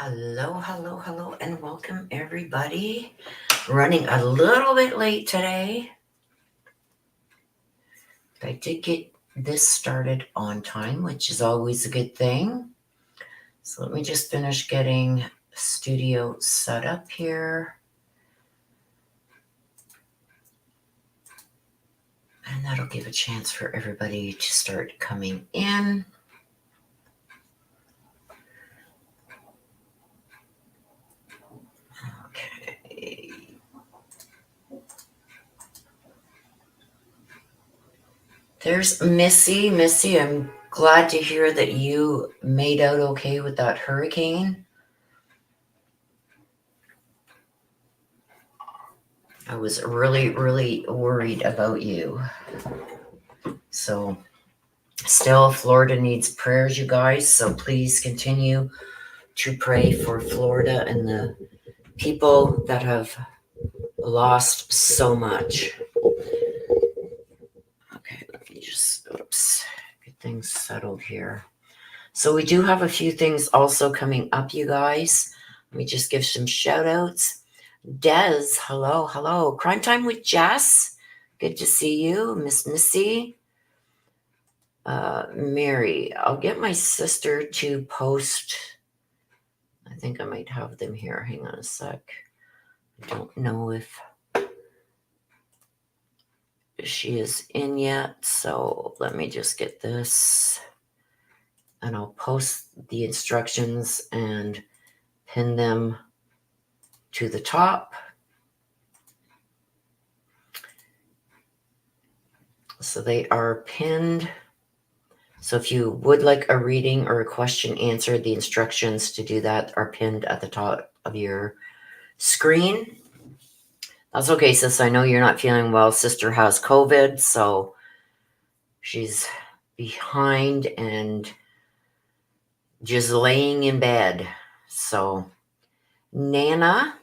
Hello, hello, hello, and welcome everybody. Running a little bit late today, but I did get this started on time, which is always a good thing. So let me just finish getting studio set up here. And that'll give a chance for everybody to start coming in. Okay. There's Missy. Missy, I'm glad to hear that you made out okay with that hurricane. I was really, really worried about you. So, still, Florida needs prayers, you guys. So, please continue to pray for Florida and the people that have lost so much. Okay, let me just, get things settled here. So, we do have a few things also coming up, you guys. Let me just give some shout outs. Des, hello, hello. Crime Time with Jess. Good to see you. Miss Missy. Mary, I'll get my sister to post. I think I might have them here. Hang on a sec. I don't know if she is in yet. So let me just get this. And I'll post the instructions and pin them to the top. So they are pinned. So if you would like a reading or a question answered, the instructions to do that are pinned at the top of your screen. That's okay, sis. I know you're not feeling well. Sister has COVID, so she's behind and just laying in bed. So, Nana,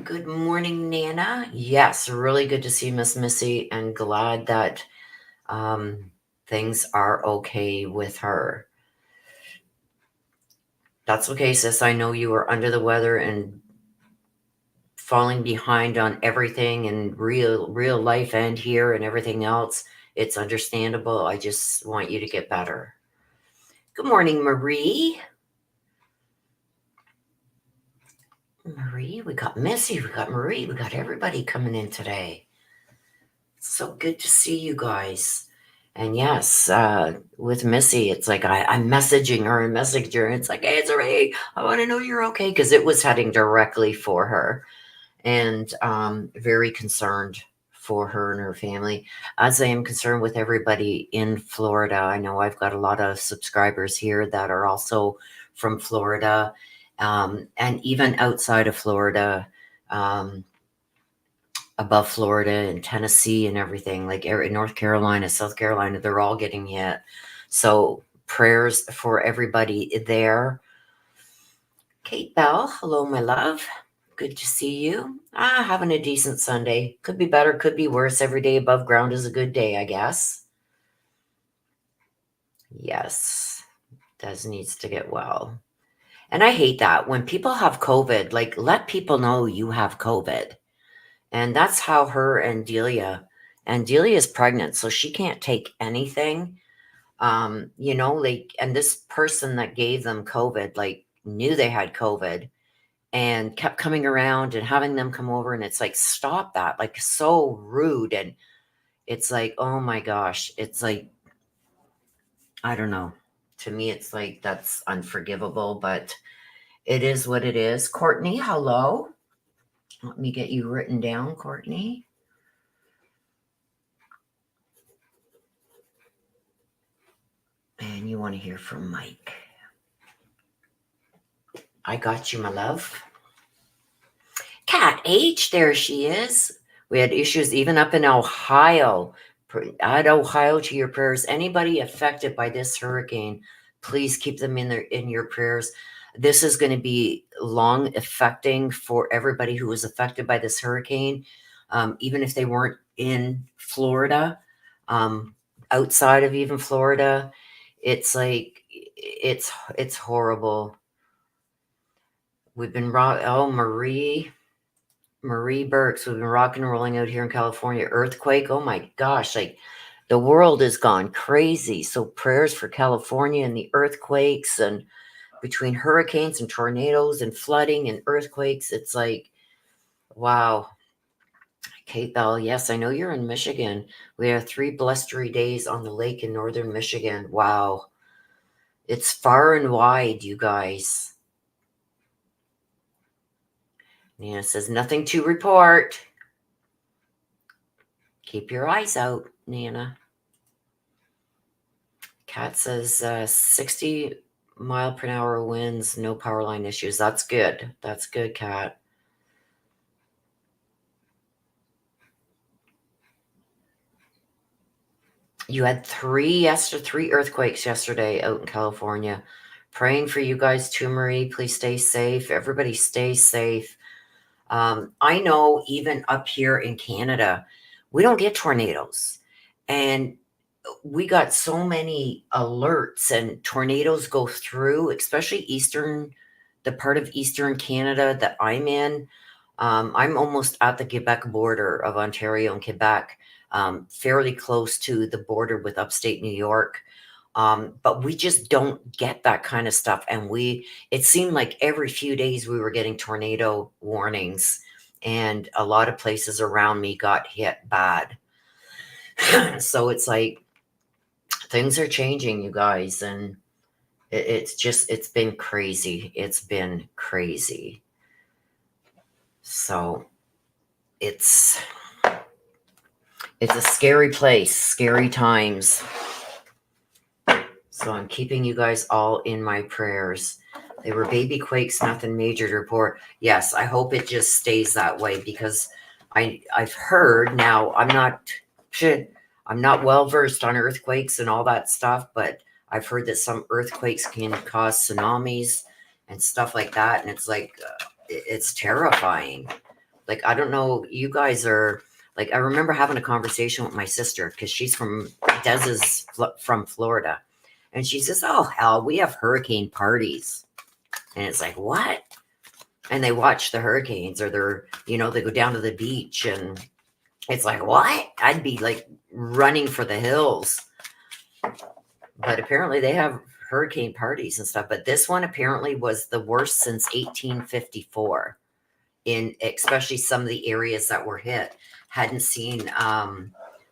good morning, Nana. Yes, really good to see Miss Missy and glad that things are okay with her. That's okay, sis. I know you are under the weather and falling behind on everything and real life and here and everything else. It's understandable. I just want you to get better. Good morning, Marie. Marie, we got Missy, we got Marie, we got everybody coming in today. So good to see you guys. And yes, with Missy, it's like I'm messaging her and messaging her. And it's like, hey, it's Marie. I want to know you're okay, because it was heading directly for her. And very concerned for her and her family, as I am concerned with everybody in Florida. I know I've got a lot of subscribers here that are also from Florida, and even outside of Florida, above Florida and Tennessee and everything, like North Carolina, South Carolina, they're all getting hit. So prayers for everybody there. Kate Bell, hello, my love. Good to see you. Having a decent Sunday. Could be better, could be worse. Every day above ground is a good day, I guess. Yes, Des needs to get well. And I hate that when people have COVID, like let people know you have COVID. And that's how her and Delia is pregnant, so she can't take anything. And this person that gave them COVID, like knew they had COVID and kept coming around and having them come over. And it's like, stop that. Like, so rude. And it's like, oh my gosh. It's like, I don't know. To me, it's like, that's unforgivable, but it is what it is. Courtney, hello. Let me get you written down, Courtney. And you want to hear from Mike. I got you, my love. Cat H, there she is. We had issues even up in Ohio. Add Ohio to your prayers. Anybody affected by this hurricane, please keep them in your prayers. This is going to be long affecting for everybody who was affected by this hurricane, even if they weren't in Florida, outside of even Florida. It's like, it's horrible. We've been Marie Burks, we've been rocking and rolling out here in California. Earthquake, oh my gosh, like the world has gone crazy. So prayers for California and the earthquakes, and between hurricanes and tornadoes and flooding and earthquakes, it's like, wow. Kate Bell, yes, I know you're in Michigan. We have 3 blustery days on the lake in northern Michigan. Wow. It's far and wide, you guys. Nina says, nothing to report. Keep your eyes out, Nina. Kat says 60-mile-per-hour winds, no power line issues. That's good. That's good, Kat. You had 3 earthquakes yesterday out in California. Praying for you guys too, Marie. Please stay safe. Everybody stay safe. I know even up here in Canada, we don't get tornadoes. And we got so many alerts, and tornadoes go through, especially the part of Eastern Canada that I'm in. I'm almost at the Quebec border of Ontario and Quebec, fairly close to the border with upstate New York. But we just don't get that kind of stuff. And it seemed like every few days we were getting tornado warnings, and a lot of places around me got hit bad. So it's like things are changing, you guys, and it's been crazy. It's been crazy. So it's a scary place, scary times. So I'm keeping you guys all in my prayers. They were baby quakes, nothing major to report. Yes, I hope it just stays that way, because I've heard, now I'm not well versed on earthquakes and all that stuff, but I've heard that some earthquakes can cause tsunamis and stuff like that, and it's like it's terrifying. Like, I don't know, you guys are like, I remember having a conversation with my sister, because she's from from Florida. And she says, oh, hell, we have hurricane parties. And it's like, what? And they watch the hurricanes, or they go down to the beach, and it's like, what? I'd be like running for the hills. But apparently they have hurricane parties and stuff. But this one apparently was the worst since 1854, in especially some of the areas that were hit. Hadn't seen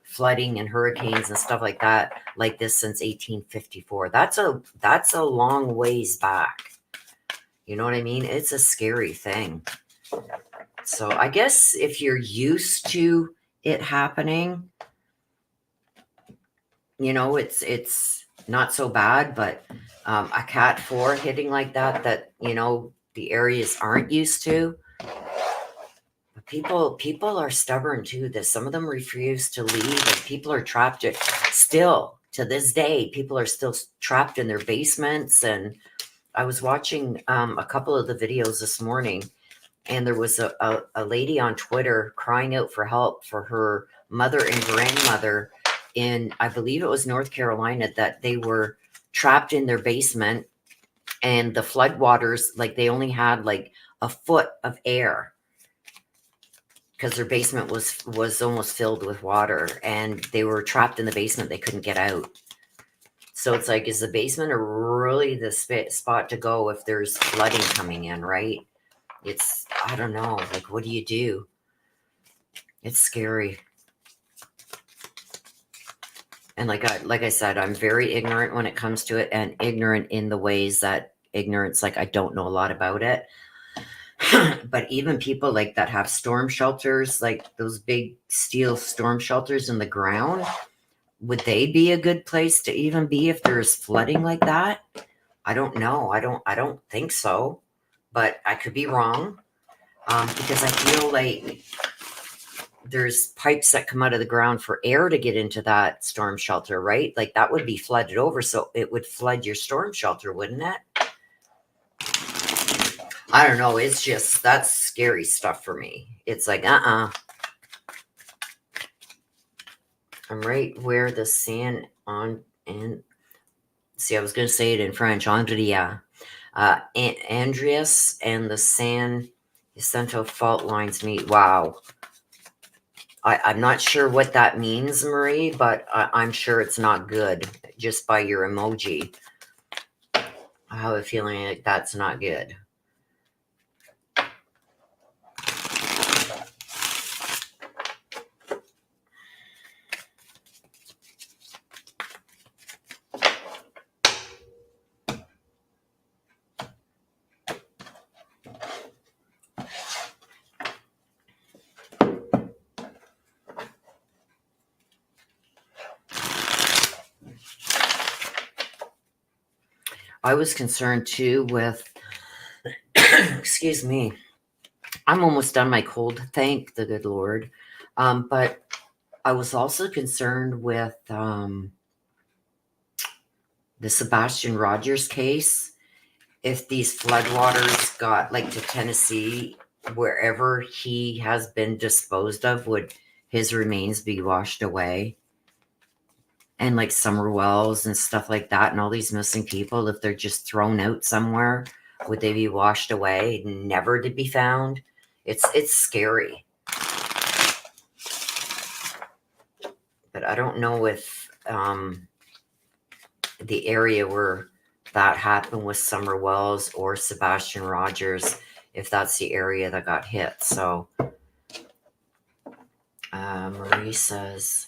flooding and hurricanes and stuff like that like this since 1854. That's a long ways back. You know what I mean? It's a scary thing. So I guess if you're used to it happening, it's not so bad. But a Cat 4 hitting like that the areas aren't used to. People are stubborn too. That some of them refuse to leave, and people are trapped. Still to this day, people are still trapped in their basements. And I was watching a couple of the videos this morning, and there was a lady on Twitter crying out for help for her mother and grandmother in, I believe it was North Carolina, that they were trapped in their basement, and the floodwaters, like they only had like a foot of air, because their basement was almost filled with water, and they were trapped in the basement. They couldn't get out. So it's like, is the basement really the spot to go if there's flooding coming in, right? I don't know. Like, what do you do? It's scary. And like I said, I'm very ignorant when it comes to it, and ignorant in the ways that ignorance, like I don't know a lot about it. But even people like that have storm shelters, like those big steel storm shelters in the ground, would they be a good place to even be if there's flooding like that? I don't know. I don't think so, but I could be wrong. Because I feel like there's pipes that come out of the ground for air to get into that storm shelter, right? Like that would be flooded over, so it would flood your storm shelter, wouldn't it? I don't know. It's just, that's scary stuff for me. It's like, I'm right where the See, I was going to say it in French. Andrea. Andreas and the San Jacinto fault lines meet. Wow. I'm not sure what that means, Marie, but I'm sure it's not good just by your emoji. I have a feeling like that's not good. I was concerned too with, excuse me, I'm almost done my cold, thank the good Lord. But I was also concerned with the Sebastian Rogers case. If these floodwaters got like to Tennessee, wherever he has been disposed of, would his remains be washed away? And like Summer Wells and stuff like that, and all these missing people, if they're just thrown out somewhere, would they be washed away, never to be found? It's scary. But I don't know if the area where that happened with Summer Wells or Sebastian Rogers, if that's the area that got hit. So Marie says,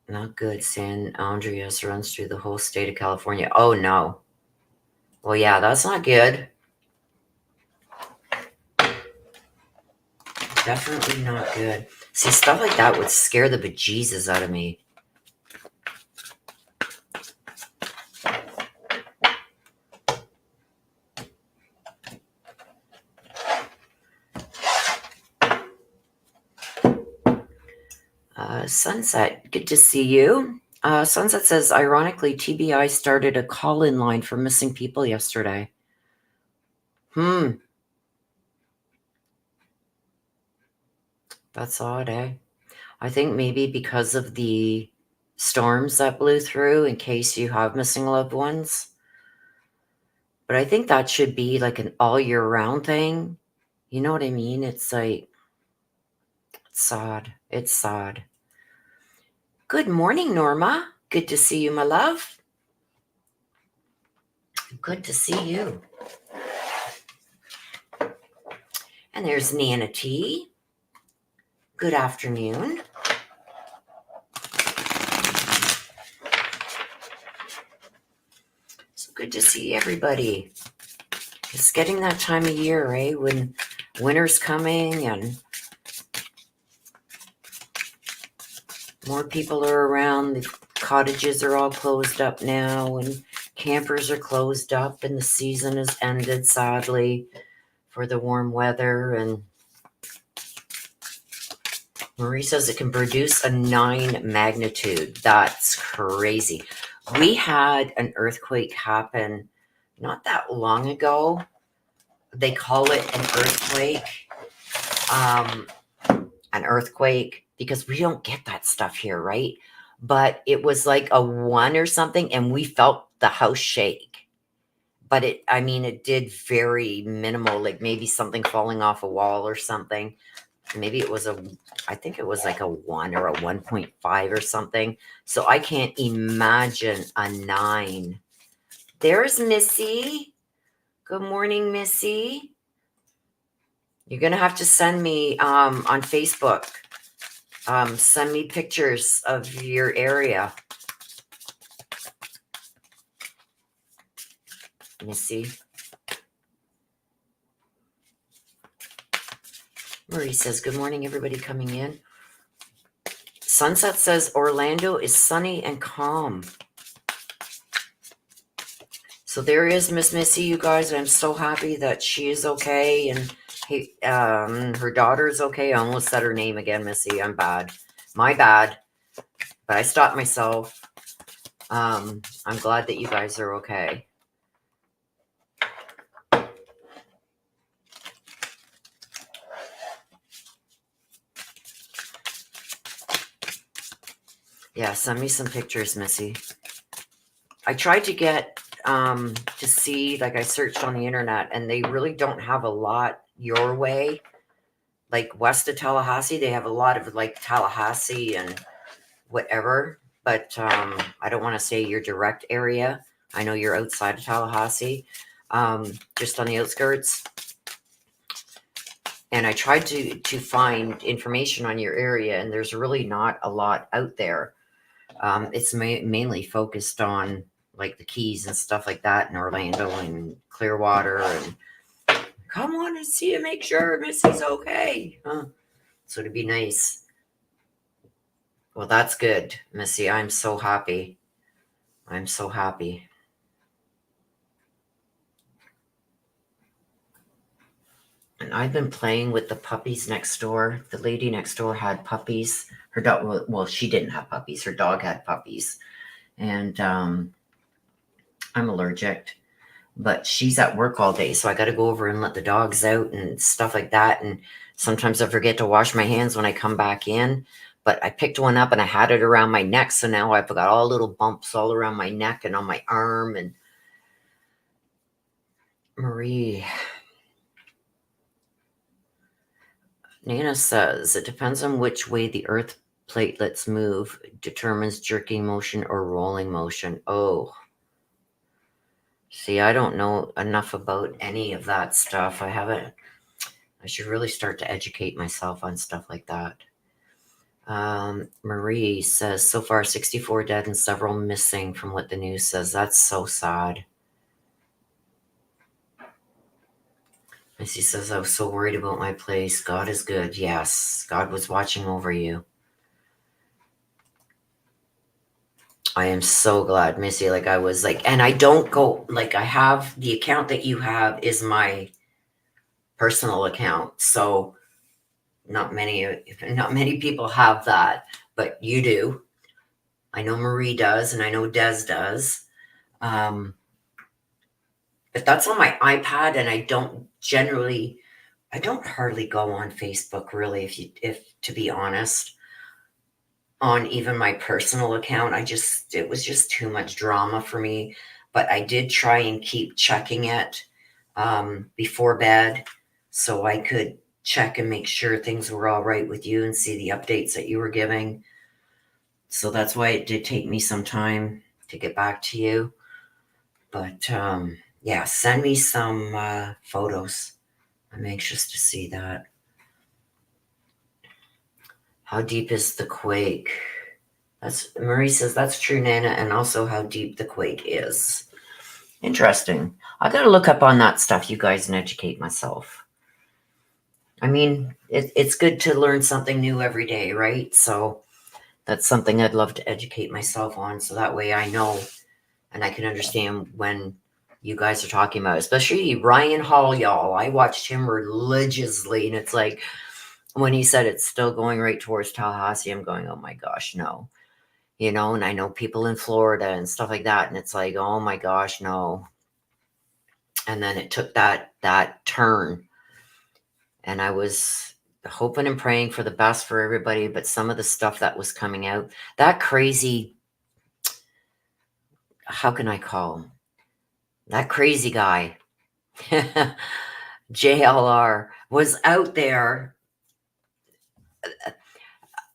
not good. San Andreas runs through the whole state of California. Oh, no. Well, yeah, that's not good. Definitely not good. See, stuff like that would scare the bejesus out of me. Sunset, good to see you. Sunset says, ironically, TBI started a call-in line for missing people yesterday. That's odd, eh? I think maybe because of the storms that blew through, in case you have missing loved ones. But I think that should be like an all year round thing. You know what I mean? It's like, it's sad. It's sad. Good morning, Norma. Good to see you, my love. Good to see you. And there's Nana T. Good afternoon. So good to see everybody. It's getting that time of year, eh? When winter's coming and more people are around. The cottages are all closed up now, and campers are closed up, and the season has ended, sadly, for the warm weather. And Marie says it can produce a 9 magnitude. That's crazy. We had an earthquake happen not that long ago. They call it an earthquake, because we don't get that stuff here, right? But it was like a 1 or something, and we felt the house shake. But it did very minimal, like maybe something falling off a wall or something. Maybe I think it was like a 1 or a 1.5 or something. So I can't imagine a 9. There's Missy. Good morning, Missy. You're going to have to send me on Facebook. Send me pictures of your area. Missy. Marie says, good morning, everybody coming in. Sunset says, Orlando is sunny and calm. So there is Miss Missy, you guys. I'm so happy that she is okay. And her daughter is okay. I almost said her name again, Missy. I'm bad. My bad. But I stopped myself. I'm glad that you guys are okay. Yeah, send me some pictures, Missy. I tried to get to see, like I searched on the internet, and they really don't have a lot your way. Like west of Tallahassee, they have a lot of like Tallahassee and whatever, but I don't want to say your direct area. I know you're outside of Tallahassee, just on the outskirts. And I tried to find information on your area, and there's really not a lot out there. It's mainly focused on like the Keys and stuff like that, in Orlando and Clearwater, and come on and see and make sure Missy's okay. So it'd be nice. Well, that's good, Missy. I'm so happy. I'm so happy. And I've been playing with the puppies next door. The lady next door had puppies. Her dog, well, she didn't have puppies. Her dog had puppies. And I'm allergic, but she's at work all day. So I got to go over and let the dogs out and stuff like that. And sometimes I forget to wash my hands when I come back in. But I picked one up and I had it around my neck. So now I've got all little bumps all around my neck and on my arm. And Marie, Nana says, it depends on which way the earth platelets move, determines jerking motion or rolling motion. Oh, see, I don't know enough about any of that stuff. I should really start to educate myself on stuff like that. Marie says, so far 64 dead and several missing from what the news says. That's so sad. Missy says, I was so worried about my place. God is good. Yes, God was watching over you. I am so glad, Missy. Like I was like, and I don't go, like I have the account that you have is my personal account. So not many people have that, but you do. I know Marie does, and I know Des does. But that's on my iPad, and I don't hardly go on Facebook really, if to be honest, on even my personal account. It was just too much drama for me. But I did try and keep checking it before bed so I could check and make sure things were all right with you and see the updates that you were giving. So that's why it did take me some time to get back to you. But yeah, send me some photos. I'm anxious to see that. How deep is the quake? Marie says that's true, Nana, and also how deep the quake is. Interesting. I got to look up on that stuff, you guys, and educate myself. I mean, it's good to learn something new every day, right? So that's something I'd love to educate myself on, so that way I know and I can understand when you guys are talking about it. Especially Ryan Hall, y'all. I watched him religiously, and it's like when he said it's still going right towards Tallahassee, I'm going, oh my gosh, no. And I know people in Florida and stuff like that, and it's like, oh my gosh, no. And then it took that turn, and I was hoping and praying for the best for everybody, but some of the stuff that was coming out, that crazy, how can I call him? That crazy guy, JLR, was out there.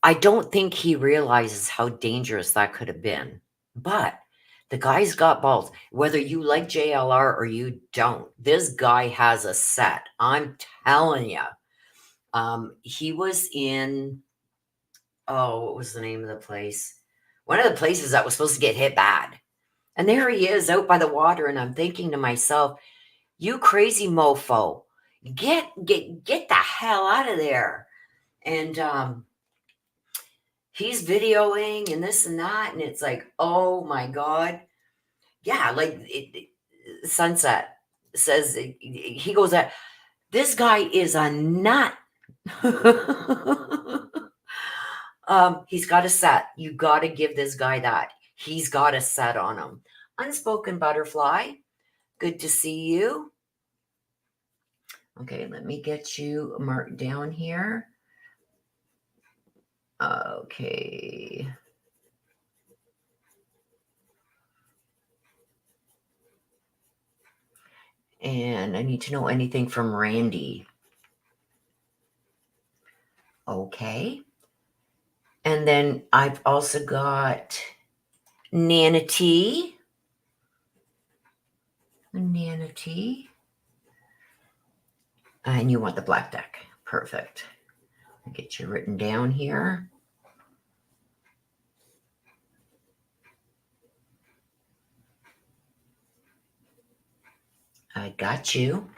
I don't think he realizes how dangerous that could have been. But the guy's got balls. Whether you like JLR or you don't, this guy has a set. I'm telling you. He was in, what was the name of the place? One of the places that was supposed to get hit bad. And there he is out by the water. And I'm thinking to myself, you crazy mofo, get the hell out of there. And he's videoing and this and that, and it's like, oh my god. Yeah, like Sunset says, he goes that this guy is a nut. He's got a set. You got to give this guy that. He's got a set on him. Unspoken Butterfly, good to see you. Okay, let me get you marked down here. Okay. And I need to know anything from Randy. Okay. And then I've also got Nana T. Nana T. And you want the black deck. Perfect. I'll get you written down here. I got you.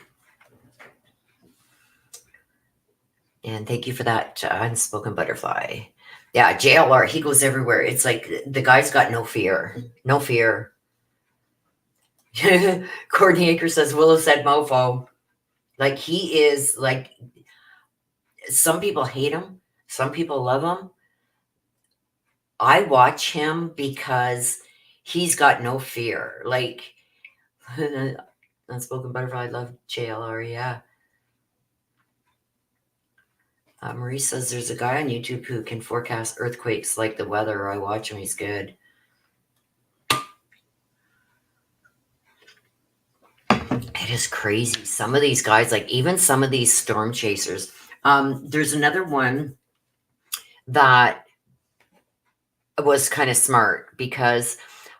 And thank you for that unspoken butterfly. Yeah, JLR, he goes everywhere. It's like the guy's got no fear. No fear. Courtney Aker says, Willow said mofo. Like he is like, some people hate him. Some people love him. I watch him because he's got no fear. Like, unspoken butterfly, I love JLR, yeah. Marie says there's a guy on YouTube who can forecast earthquakes like the weather. I watch him, he's good. It is crazy. Some of these guys, like even some of these storm chasers. There's another one that was kind of smart because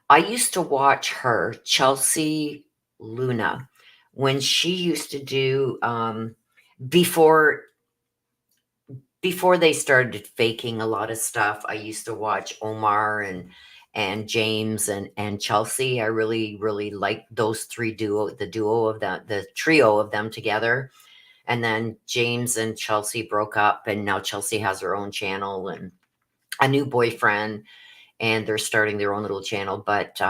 I used to watch her, Chelsea Luna, when she used to do before they started faking a lot of stuff. I used to watch Omar and James and Chelsea. I really liked those three the duo of them, the trio of them together. And then James and Chelsea broke up, and now Chelsea has her own channel and a new boyfriend, and they're starting their own little channel. But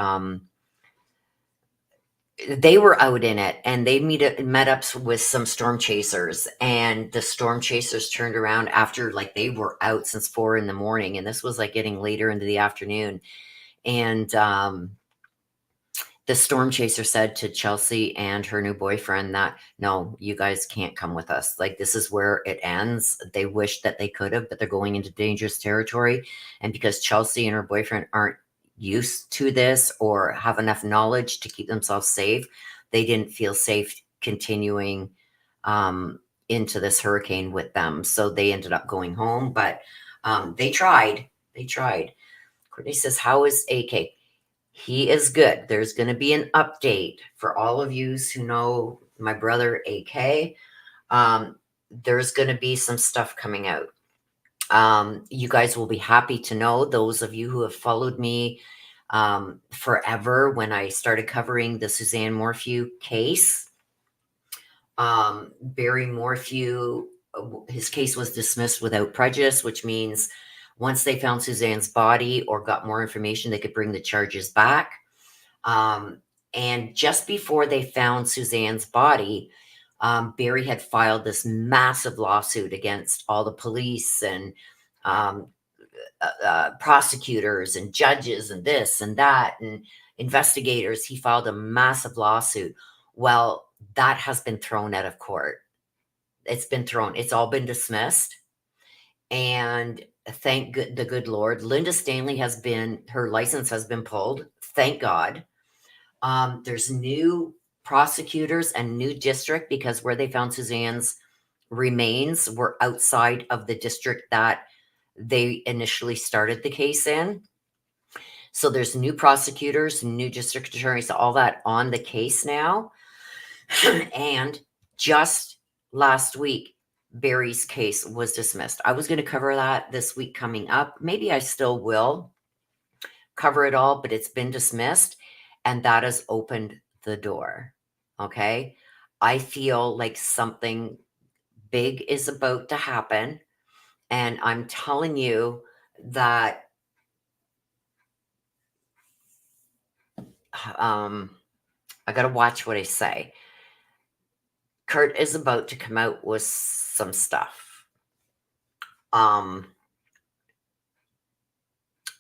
they were out in it, and they met up with some storm chasers, and the storm chasers turned around after, like, they were out since 4 in the morning, and this was like getting later into the afternoon. And the storm chaser said to Chelsea and her new boyfriend that, no, you guys can't come with us. Like, this is where it ends. They wish that they could have, but they're going into dangerous territory. And because Chelsea and her boyfriend aren't used to this or have enough knowledge to keep themselves safe, they didn't feel safe continuing into this hurricane with them. So they ended up going home, but they tried. They tried. Courtney says, how is AK? He is good. There's going to be an update for all of you who know my brother AK. There's going to be some stuff coming out. You guys will be happy to know, those of you who have followed me forever, when I started covering the Suzanne Morphew case. Barry Morphew, his case was dismissed without prejudice, which means once they found Suzanne's body or got more information, they could bring the charges back. And just before they found Suzanne's body, Barry had filed this massive lawsuit against all the police and prosecutors and judges and this and that and investigators. He filed a massive lawsuit. Well, that has been thrown out of court. It's been thrown. It's all been dismissed. And thank the good Lord, Linda Stanley her license has been pulled. Thank God. There's new prosecutors and new district, because where they found Suzanne's remains were outside of the district that they initially started the case in. So there's new prosecutors, new district attorneys, all that on the case now. And just last week, Barry's case was dismissed. I was going to cover that this week coming up. Maybe I still will cover it all, but it's been dismissed, and that has opened the door. Okay. I feel like something big is about to happen. And I'm telling you that I got to watch what I say. Kurt is about to come out with some stuff. And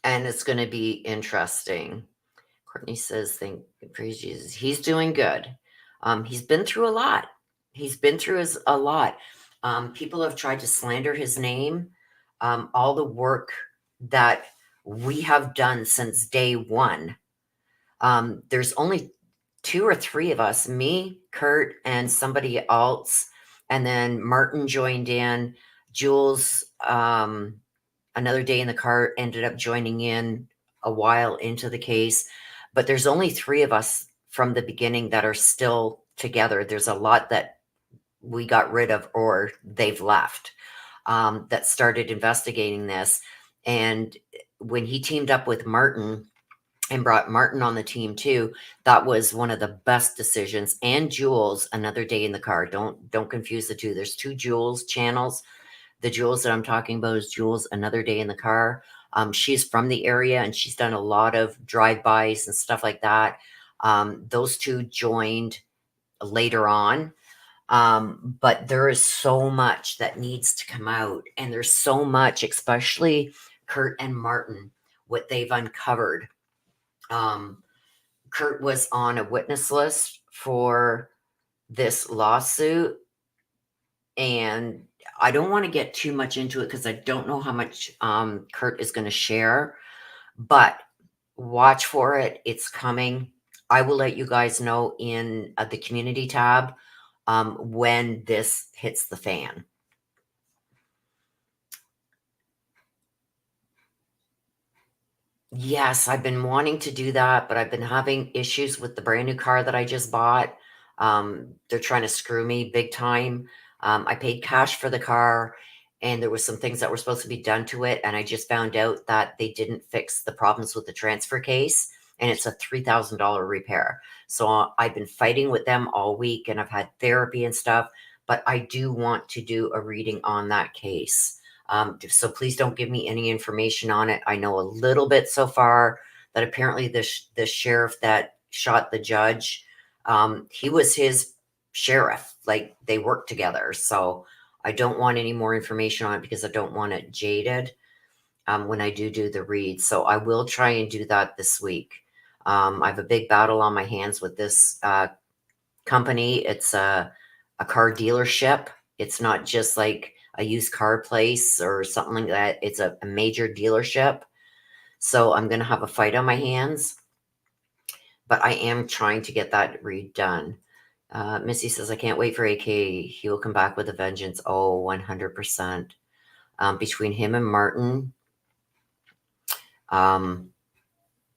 it's going to be interesting. Courtney says, thank praise Jesus. He's doing good. He's been through a lot. He's been through a lot. People have tried to slander his name. All the work that we have done since day one. There's only 2 or 3 of us, me, Kurt, and somebody else, and then Martin joined in. Jules, another day in the car, ended up joining in a while into the case. But there's only 3 of us from the beginning that are still together. There's a lot that we got rid of or they've left, that started investigating this. And when he teamed up with Martin and brought Martin on the team too, that was one of the best decisions. And Jules, another day in the car. Don't confuse the two. There's 2 Jules channels. The Jules that I'm talking about is Jules, another day in the car. She's from the area and she's done a lot of drive-bys and stuff like that. Those 2 joined later on. But there is so much that needs to come out, and there's so much, especially Kurt and Martin, what they've uncovered. Kurt was on a witness list for this lawsuit, and I don't want to get too much into it because I don't know how much Kurt is going to share, but watch for it. It's coming. I will let you guys know in the community tab when this hits the fan. Yes, I've been wanting to do that, but I've been having issues with the brand new car that I just bought. They're trying to screw me big time. I paid cash for the car, and there was some things that were supposed to be done to it, and I just found out that they didn't fix the problems with the transfer case, and it's a $3,000 repair. So I've been fighting with them all week, and I've had therapy and stuff, but I do want to do a reading on that case. So please don't give me any information on it. I know a little bit so far that apparently the sheriff that shot the judge, he was his sheriff. Like they worked together. So I don't want any more information on it because I don't want it jaded when I do the read. So I will try and do that this week. I have a big battle on my hands with this company. It's a car dealership. It's not just like a used car place or something like that. It's a major dealership. So I'm going to have a fight on my hands, but I am trying to get that redone. Missy says, I can't wait for AK. He will come back with a vengeance. Oh, 100%. Between him and Martin,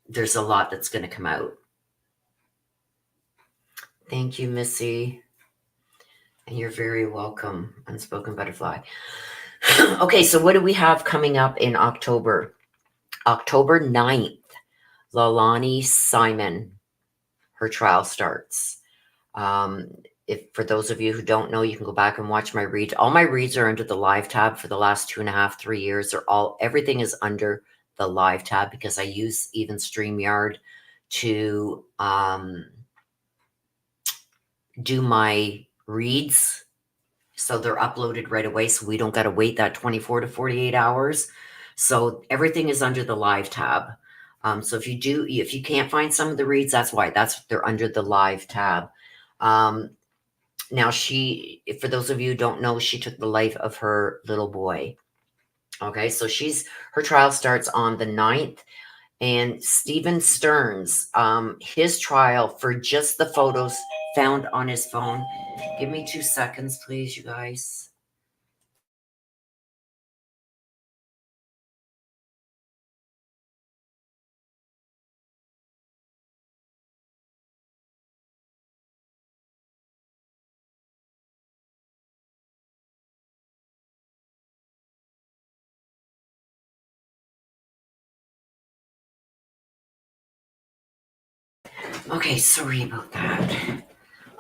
there's a lot that's going to come out. Thank you, Missy. And you're very welcome, Unspoken Butterfly. Okay, so what do we have coming up in October? October 9th, Lalani Simon, her trial starts. If for those of you who don't know, you can go back and watch my read. All my reads are under the live tab for the last 2.5, 3 years. Everything is under the live tab because I use even StreamYard to do my reads. So they're uploaded right away. So we don't got to wait that 24 to 48 hours. So everything is under the live tab. So if you can't find some of the reads, that's why they're under the live tab. Now for those of you who don't know, she took the life of her little boy. Okay. So her trial starts on the 9th. And Stephen Stearns, his trial for just the photos found on his phone. Give me 2 seconds, please, you guys. Okay, sorry about that.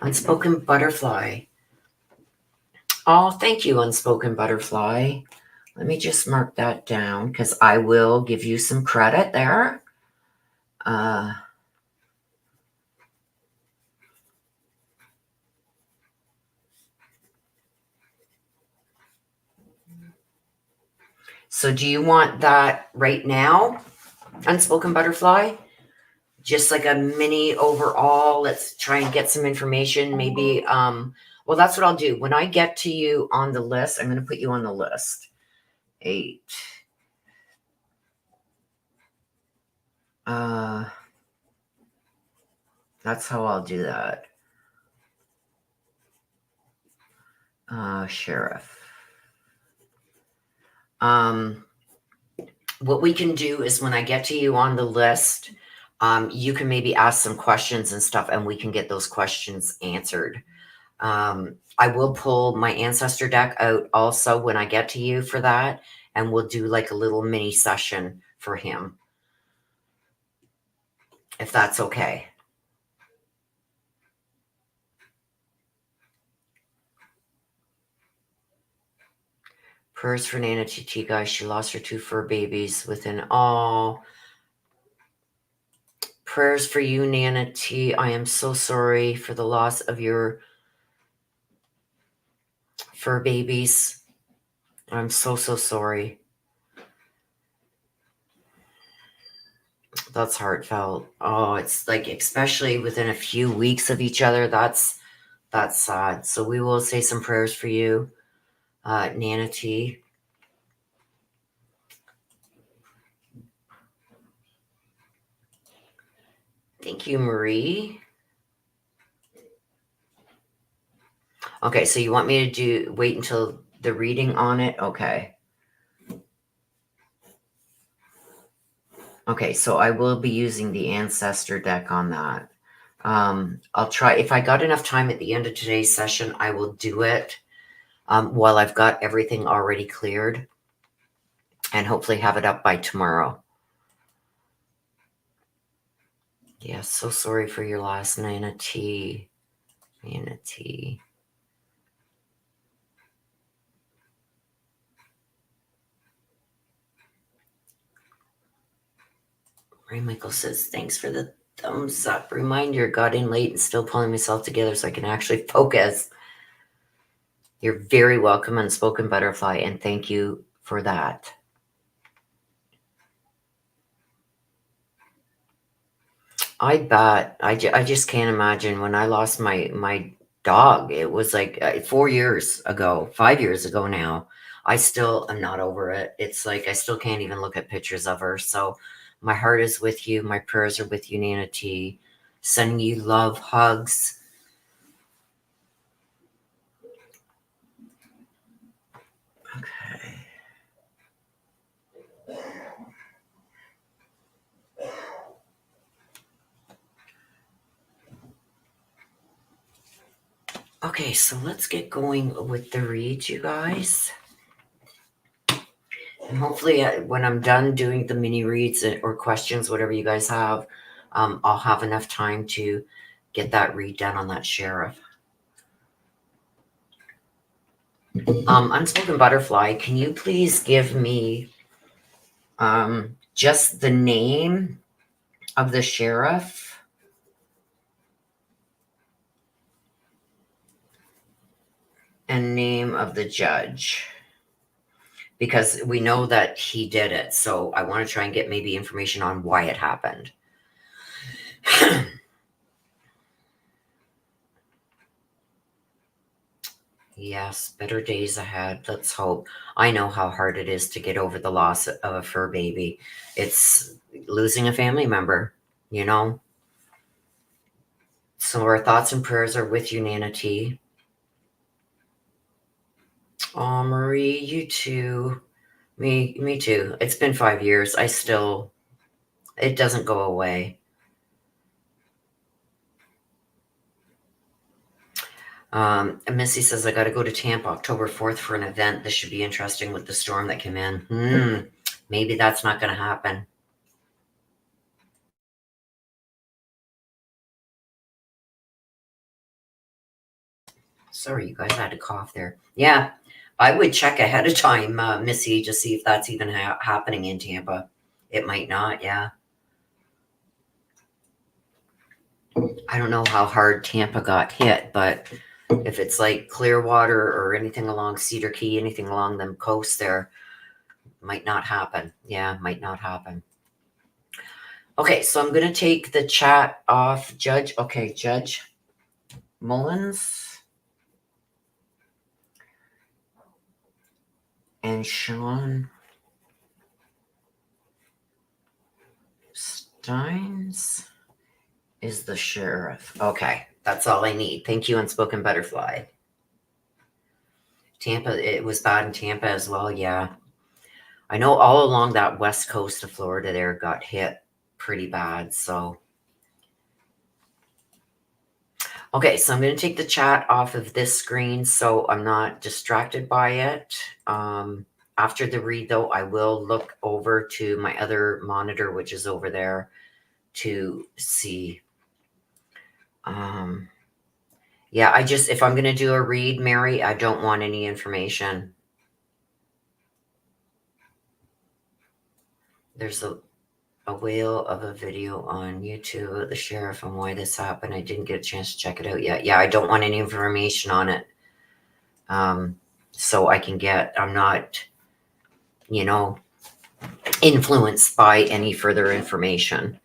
Unspoken Butterfly. Oh, thank you, Unspoken Butterfly. Let me just mark that down because I will give you some credit there. So do you want that right now, Unspoken Butterfly? Just like a mini overall, let's try and get some information. Maybe, well, that's what I'll do. When I get to you on the list, I'm going to put you on the list. 8. That's how I'll do that. Sheriff. What we can do is when I get to you on the list, you can maybe ask some questions and stuff, and we can get those questions answered. I will pull my Ancestor deck out also when I get to you for that, and we'll do like a little mini session for him, if that's okay. Prayers for Nana TT, guys. She lost her 2 fur babies within all. Prayers for you, Nana T. I am so sorry for the loss of your fur babies. I'm so sorry. That's heartfelt. Oh, it's like, especially within a few weeks of each other, that's sad. So we will say some prayers for you, Nana T. Thank you, Marie. Okay, so you want me to wait until the reading on it? Okay. Okay, so I will be using the Ancestor deck on that. I'll try, if I got enough time at the end of today's session, I will do it while I've got everything already cleared, and hopefully have it up by tomorrow. Yeah, so sorry for your loss, Nana T. Nana T. Ray Michael says, thanks for the thumbs up reminder. Got in late and still pulling myself together so I can actually focus. You're very welcome, Unspoken Butterfly, and thank you for that. I bet. I just can't imagine when I lost my dog. It was like 4 years ago, 5 years ago now. I still am not over it. It's like I still can't even look at pictures of her. So my heart is with you. My prayers are with you, Nana T. Sending you love, hugs. Okay. Okay, so let's get going with the read, you guys. And hopefully when I'm done doing the mini reads or questions, whatever you guys have, I'll have enough time to get that read done on that sheriff. Unspoken Butterfly, can you please give me just the name of the sheriff and name of the judge? Because we know that he did it, so I want to try and get maybe information on why it happened. Yes, better days ahead. Let's hope. I know how hard it is to get over the loss of a fur baby. It's losing a family member, you know? So our thoughts and prayers are with you, Nana T. Oh, Marie, you too. Me too. It's been 5 years. It doesn't go away. And Missy says, I got to go to Tampa October 4th for an event. This should be interesting with the storm that came in. Maybe that's not going to happen. Sorry, you guys, I had a cough there. Yeah, I would check ahead of time, Missy, to see if that's even happening in Tampa. It might not, yeah. I don't know how hard Tampa got hit, but if it's like Clearwater or anything along Cedar Key, anything along them coasts there, might not happen. Yeah, might not happen. Okay, so I'm going to take the chat off. Judge Mullins and Sean Steins is the sheriff. Okay, that's all I need. Thank you, Unspoken Butterfly. Tampa, it was bad in Tampa as well, yeah. I know all along that west coast of Florida there got hit pretty bad, so. Okay, so I'm going to take the chat off of this screen so I'm not distracted by it. After the read, though, I will look over to my other monitor, which is over there, to see. Yeah, if I'm going to do a read, Mary, I don't want any information. There's a whale of a video on YouTube of the sheriff and why this happened. I didn't get a chance to check it out yet. Yeah, I don't want any information on it. So I'm not, influenced by any further information.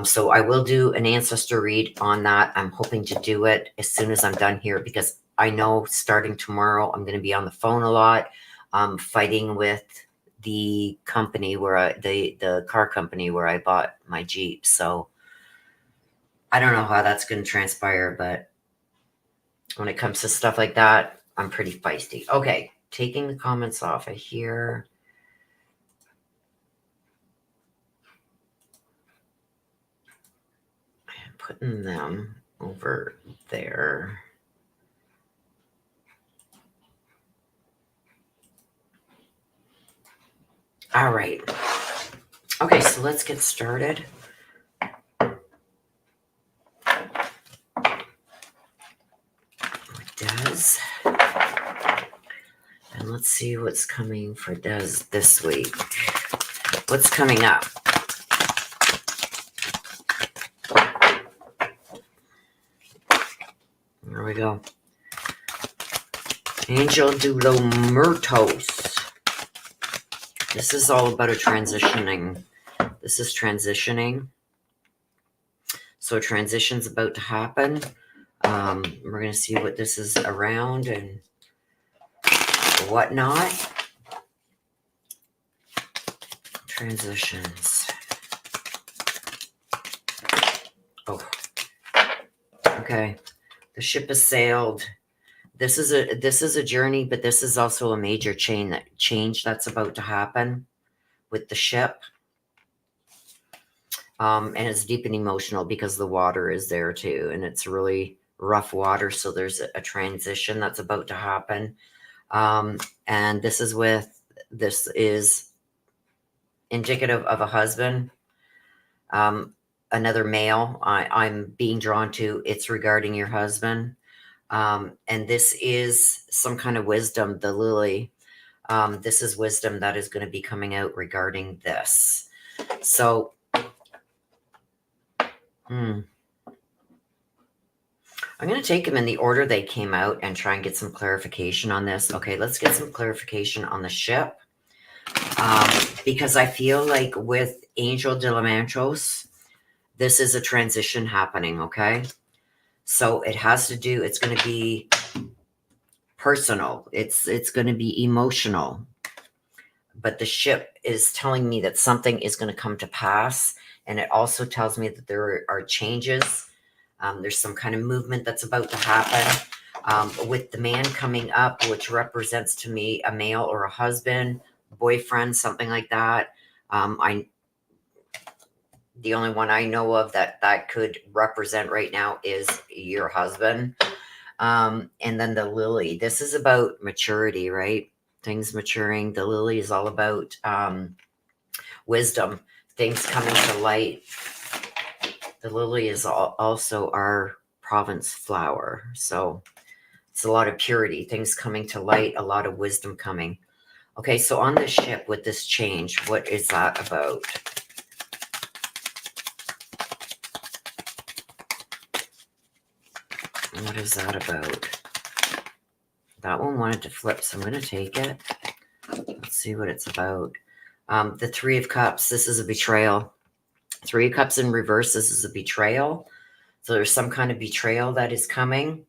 So I will do an ancestor read on that. I'm hoping to do it as soon as I'm done here because I know starting tomorrow I'm going to be on the phone a lot, fighting with the company the car company where I bought my Jeep. So I don't know how that's going to transpire, but when it comes to stuff like that, I'm pretty feisty. Okay, taking the comments off of here. And putting them over there. All right. Okay, so let's get started. Des. And let's see what's coming for Des this week. What's coming up? There we go. Angel de los Muertos. This is all about a transitioning. This is transitioning. So a transition's about to happen. We're going to see what this is around and whatnot. Transitions. Oh. Okay. The ship has sailed. This is a journey, but this is also a major change that's about to happen with the ship. And it's deep and emotional because the water is there too, and it's really rough water. So there's a transition that's about to happen. And this is indicative of a husband, another male. I'm being drawn to. It's regarding your husband. And this is some kind of wisdom, the lily. This is wisdom that is going to be coming out regarding this. So, I'm going to take them in the order they came out and try and get some clarification on this. Okay, let's get some clarification on the ship. Because I feel like with Angel de los Muertos, this is a transition happening, okay? So it has to do, it's going to be personal. It's going to be emotional. But the ship is telling me that something is going to come to pass. And it also tells me that there are changes. There's some kind of movement that's about to happen. With the man coming up, which represents to me a male or a husband, boyfriend, something like that. The only one I know of that could represent right now is your husband. And then the lily. This is about maturity, right? Things maturing. The lily is all about wisdom, things coming to light. The lily is also our province flower. So it's a lot of purity, things coming to light, a lot of wisdom coming. Okay, so on this ship with this change, what is that about? What is that about? That one wanted to flip, so I'm going to take it. Let's see what it's about. The Three of Cups, this is a betrayal. Three of Cups in reverse, this is a betrayal. So there's some kind of betrayal that is coming.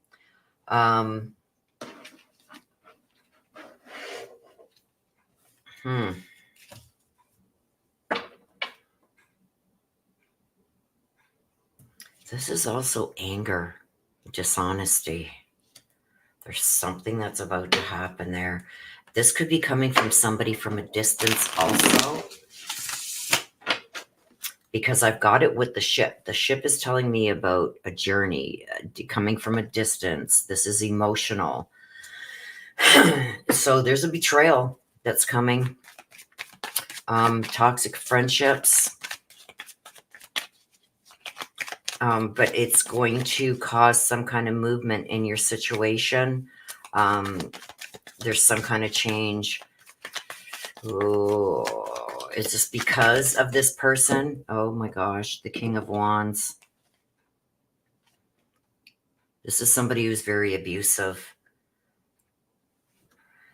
This is also anger, dishonesty. There's something that's about to happen there. This could be coming from somebody from a distance also, because I've got it with the ship. The ship is telling me about a journey coming from a distance. This is emotional. So there's a betrayal that's coming. Toxic friendships. But it's going to cause some kind of movement in your situation. There's some kind of change. Oh, is this because of this person? Oh my gosh, the King of Wands. This is somebody who's very abusive.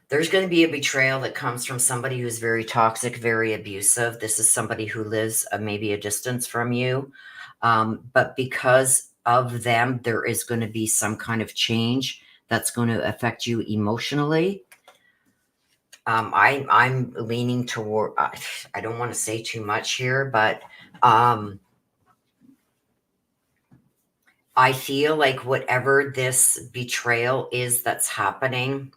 There's going to be a betrayal that comes from somebody who's very toxic, very abusive. This is somebody who lives maybe a distance from you. But because of them, there is going to be some kind of change that's going to affect you emotionally. I'm leaning toward, I don't want to say too much here, but I feel like whatever this betrayal is that's happening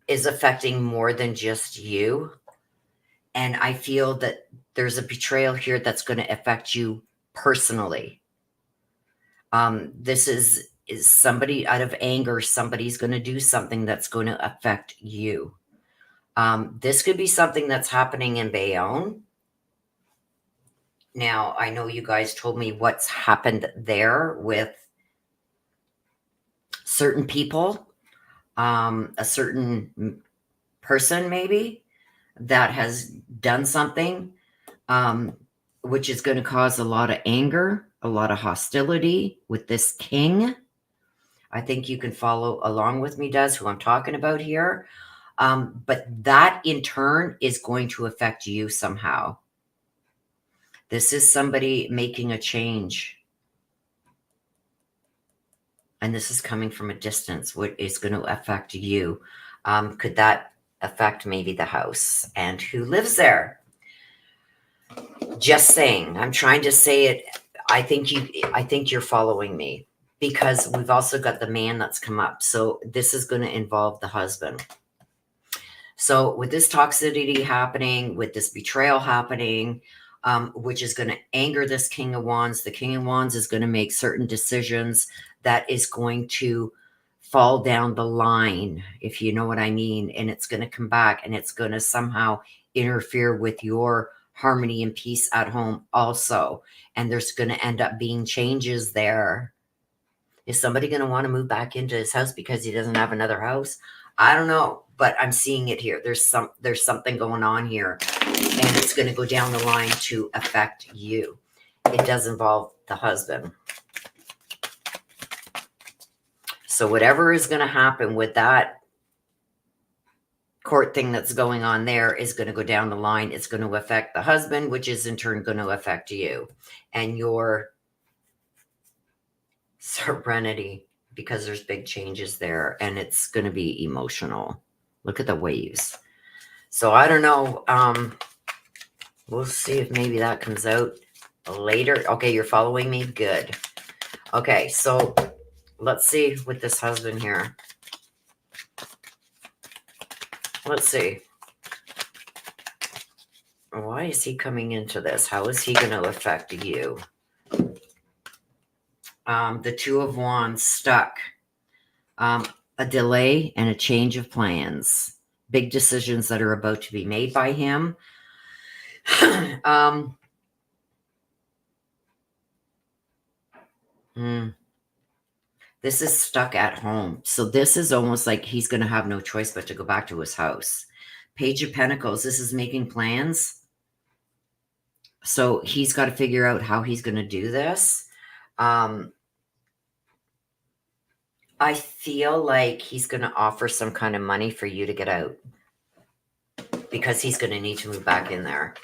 is affecting more than just you. And I feel that there's a betrayal here that's going to affect you personally. This is somebody out of anger. Somebody's going to do something that's going to affect you. This could be something that's happening in Bayonne. Now, I know you guys told me what's happened there with certain people, a certain person maybe that has done something, which is going to cause a lot of anger, a lot of hostility with this king. I think you can follow along with me, Des, who I'm talking about here. But that in turn is going to affect you somehow. This is somebody making a change. And this is coming from a distance, what is going to affect you. Could that affect maybe the house and who lives there? Just saying. I'm trying to say it. I think you're following me, because we've also got the man that's come up. So this is going to involve the husband. So with this toxicity happening, with this betrayal happening, which is going to anger this King of Wands, the King of Wands is going to make certain decisions that is going to fall down the line, if you know what I mean. And it's going to come back and it's going to somehow interfere with your harmony and peace at home also. And there's going to end up being changes there. Is somebody going to want to move back into his house because he doesn't have another house? I don't know, but I'm seeing it here. There's something going on here, and it's going to go down the line to affect you. It does involve the husband. So whatever is going to happen with that court thing that's going on there is going to go down the line. It's going to affect the husband, which is in turn going to affect you and your serenity, because there's big changes there and it's going to be emotional. Look at the waves. So I don't know. We'll see if maybe that comes out later. Okay, you're following me? Good. Okay, so let's see with this husband here. Let's see. Why is he coming into this? How is he going to affect you? The Two of Wands, stuck. A delay and a change of plans. Big decisions that are about to be made by him. This is stuck at home. So this is almost like he's going to have no choice but to go back to his house. Page of Pentacles. This is making plans. So he's got to figure out how he's going to do this. I feel like he's going to offer some kind of money for you to get out, because he's going to need to move back in there.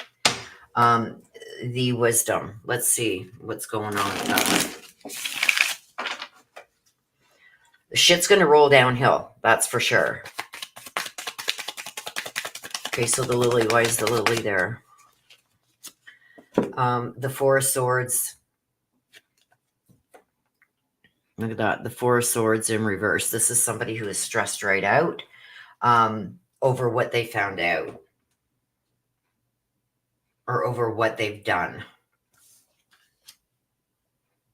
The Wisdom. Let's see what's going on with that. The shit's going to roll downhill. That's for sure. Okay, so the Lily. Why is the Lily there? The Four of Swords. Look at that. The Four of Swords in reverse. This is somebody who is stressed right out over what they found out or over what they've done.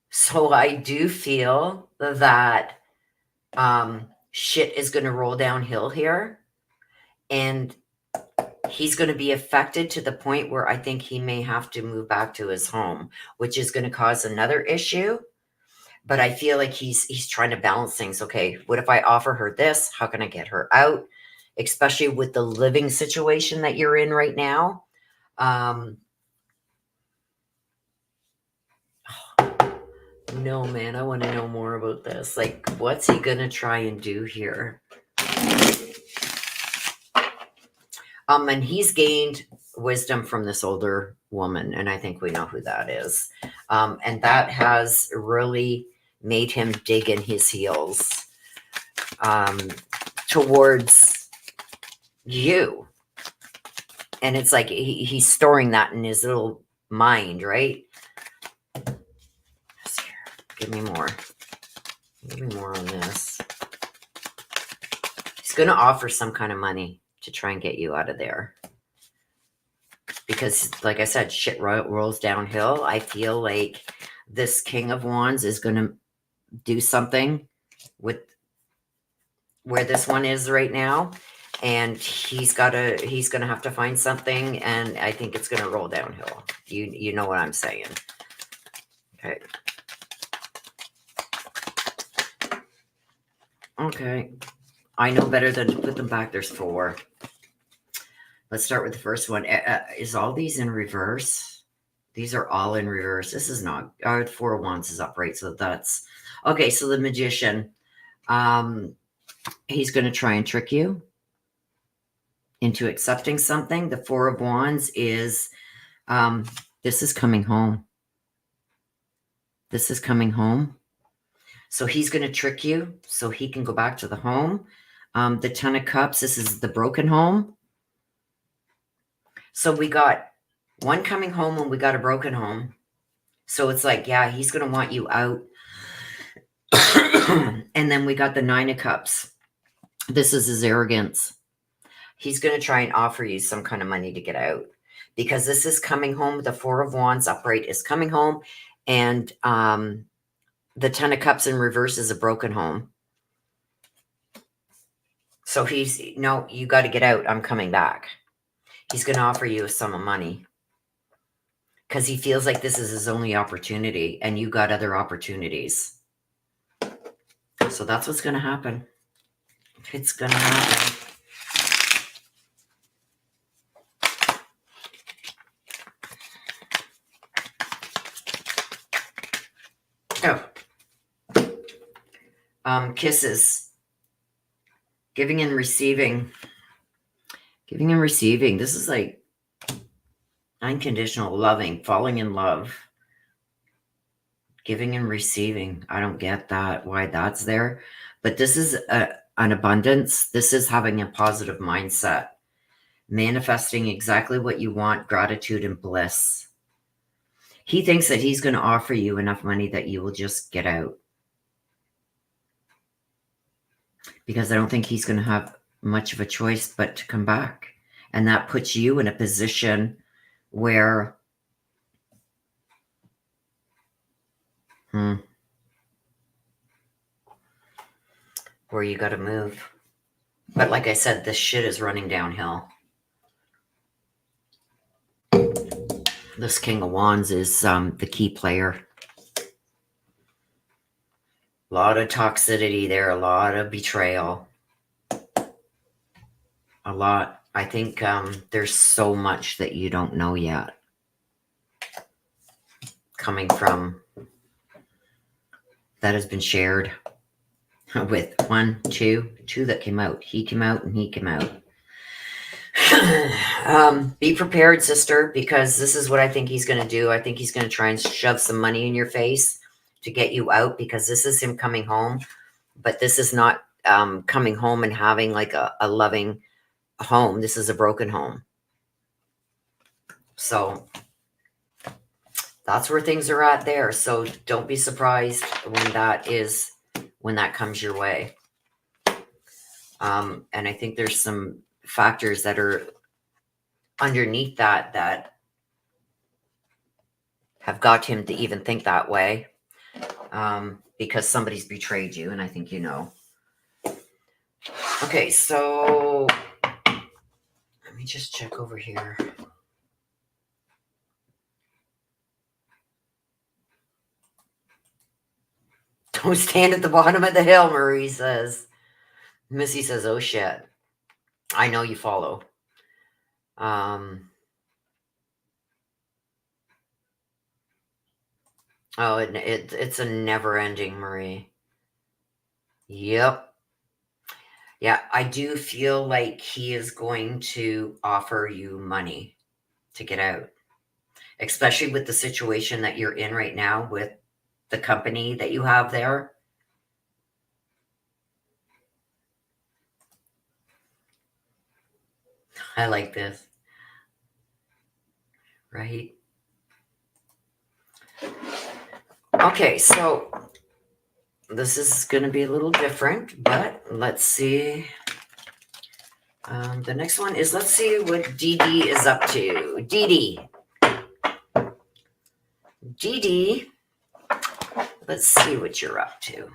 So I do feel that shit is going to roll downhill here. And he's going to be affected to the point where I think he may have to move back to his home, which is going to cause another issue. But I feel like he's trying to balance things. Okay, what if I offer her this? How can I get her out? Especially with the living situation that you're in right now. No, man, I want to know more about this. Like, what's he going to try and do here? And he's gained wisdom from this older woman, and I think we know who that is. And that has really made him dig in his heels towards you. And it's like he's storing that in his little mind, right? Give me more. Give me more on this. He's going to offer some kind of money to try and get you out of there. Because, like I said, shit rolls downhill. I feel like this King of Wands is going to do something with where this one is right now. And he's going to have to find something. And I think it's going to roll downhill. You know what I'm saying. Okay. Okay. I know better than to put them back. There's 4. Let's start with the first one. Is all these in reverse? These are all in reverse. This is not. Our 4 of Wands is upright. So that's okay. So the Magician, he's going to try and trick you into accepting something. The 4 of Wands is, this is coming home. This is coming home. So he's going to trick you so he can go back to the home. The 10 of Cups, this is the broken home. So we got one coming home and we got a broken home. So it's like, yeah, he's going to want you out. And then we got the 9 of Cups. This is his arrogance. He's going to try and offer you some kind of money to get out. Because this is coming home. The 4 of Wands upright is coming home. And the 10 of Cups in reverse is a broken home. So no, you got to get out. I'm coming back. He's going to offer you a sum of money. Because he feels like this is his only opportunity. And you got other opportunities. So that's what's going to happen. It's going to happen. Oh. Kisses. Giving and receiving. Giving and receiving. This is like unconditional loving, falling in love. Giving and receiving. I don't get that, why that's there. But this is an abundance. This is having a positive mindset. Manifesting exactly what you want, gratitude and bliss. He thinks that he's going to offer you enough money that you will just get out. Because I don't think he's going to have much of a choice but to come back. And that puts you in a position where where you got to move. But like I said, this shit is running downhill. This King of Wands is the key player. A lot of toxicity there, a lot of betrayal. A lot. I think there's so much that you don't know yet. Coming from, that has been shared with 1, 2 that came out. He came out and he came out. Be prepared, sister, because this is what I think he's going to do. I think he's going to try and shove some money in your face to get you out, because this is him coming home. But this is not coming home and having like a loving home. This is a broken home. So that's where things are at there. So don't be surprised when that comes your way. And I think there's some factors that are underneath that have got him to even think that way, because somebody's betrayed you, and I think you know. Okay, so let me just check over here. Don't stand at the bottom of the hill, Marie says. Missy says, oh shit. I know you follow. Oh, it's a never ending, Marie. Yep. Yeah, I do feel like he is going to offer you money to get out, especially with the situation that you're in right now with the company that you have there. I like this. Right? Okay, so this is going to be a little different, but let's see. The next one is, let's see what Dee Dee is up to. Dee Dee. Dee Dee. Let's see what you're up to.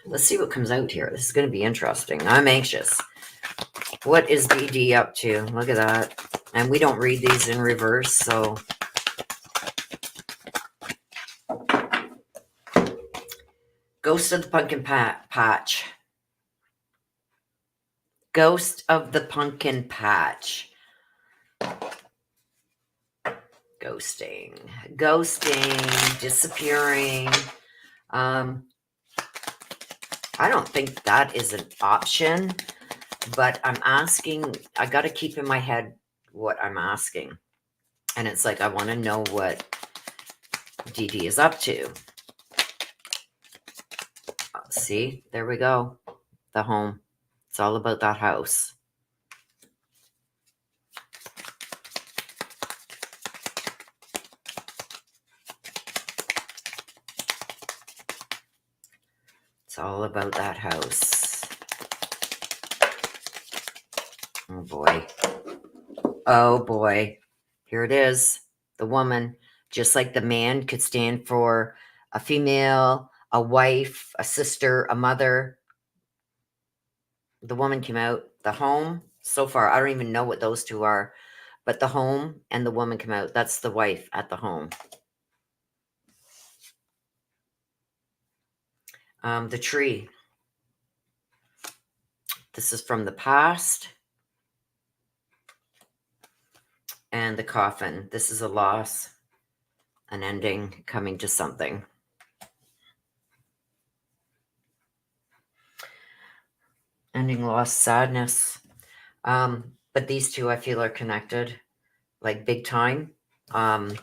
Let's see what comes out here. This is going to be interesting. I'm anxious. What is Dee Dee up to? Look at that. And we don't read these in reverse, so. Ghost of the Pumpkin Patch. Ghost of the Pumpkin Patch. Ghosting, disappearing. I don't think that is an option, but I'm asking, I got to keep in my head what I'm asking. And it's like, I want to know what Dee Dee is up to. See, there we go. The home. It's all about that house. It's all about that house. Oh boy. Oh boy. Here it is. The woman. Just like the man could stand for a female, a wife, a sister, a mother. The woman came out. The home. So far, I don't even know what those two are. But the home and the woman come out. That's the wife at the home. The tree. This is from the past. And the coffin. This is a loss. An ending, coming to something. Ending, loss, sadness. But these two I feel are connected. Like big time. The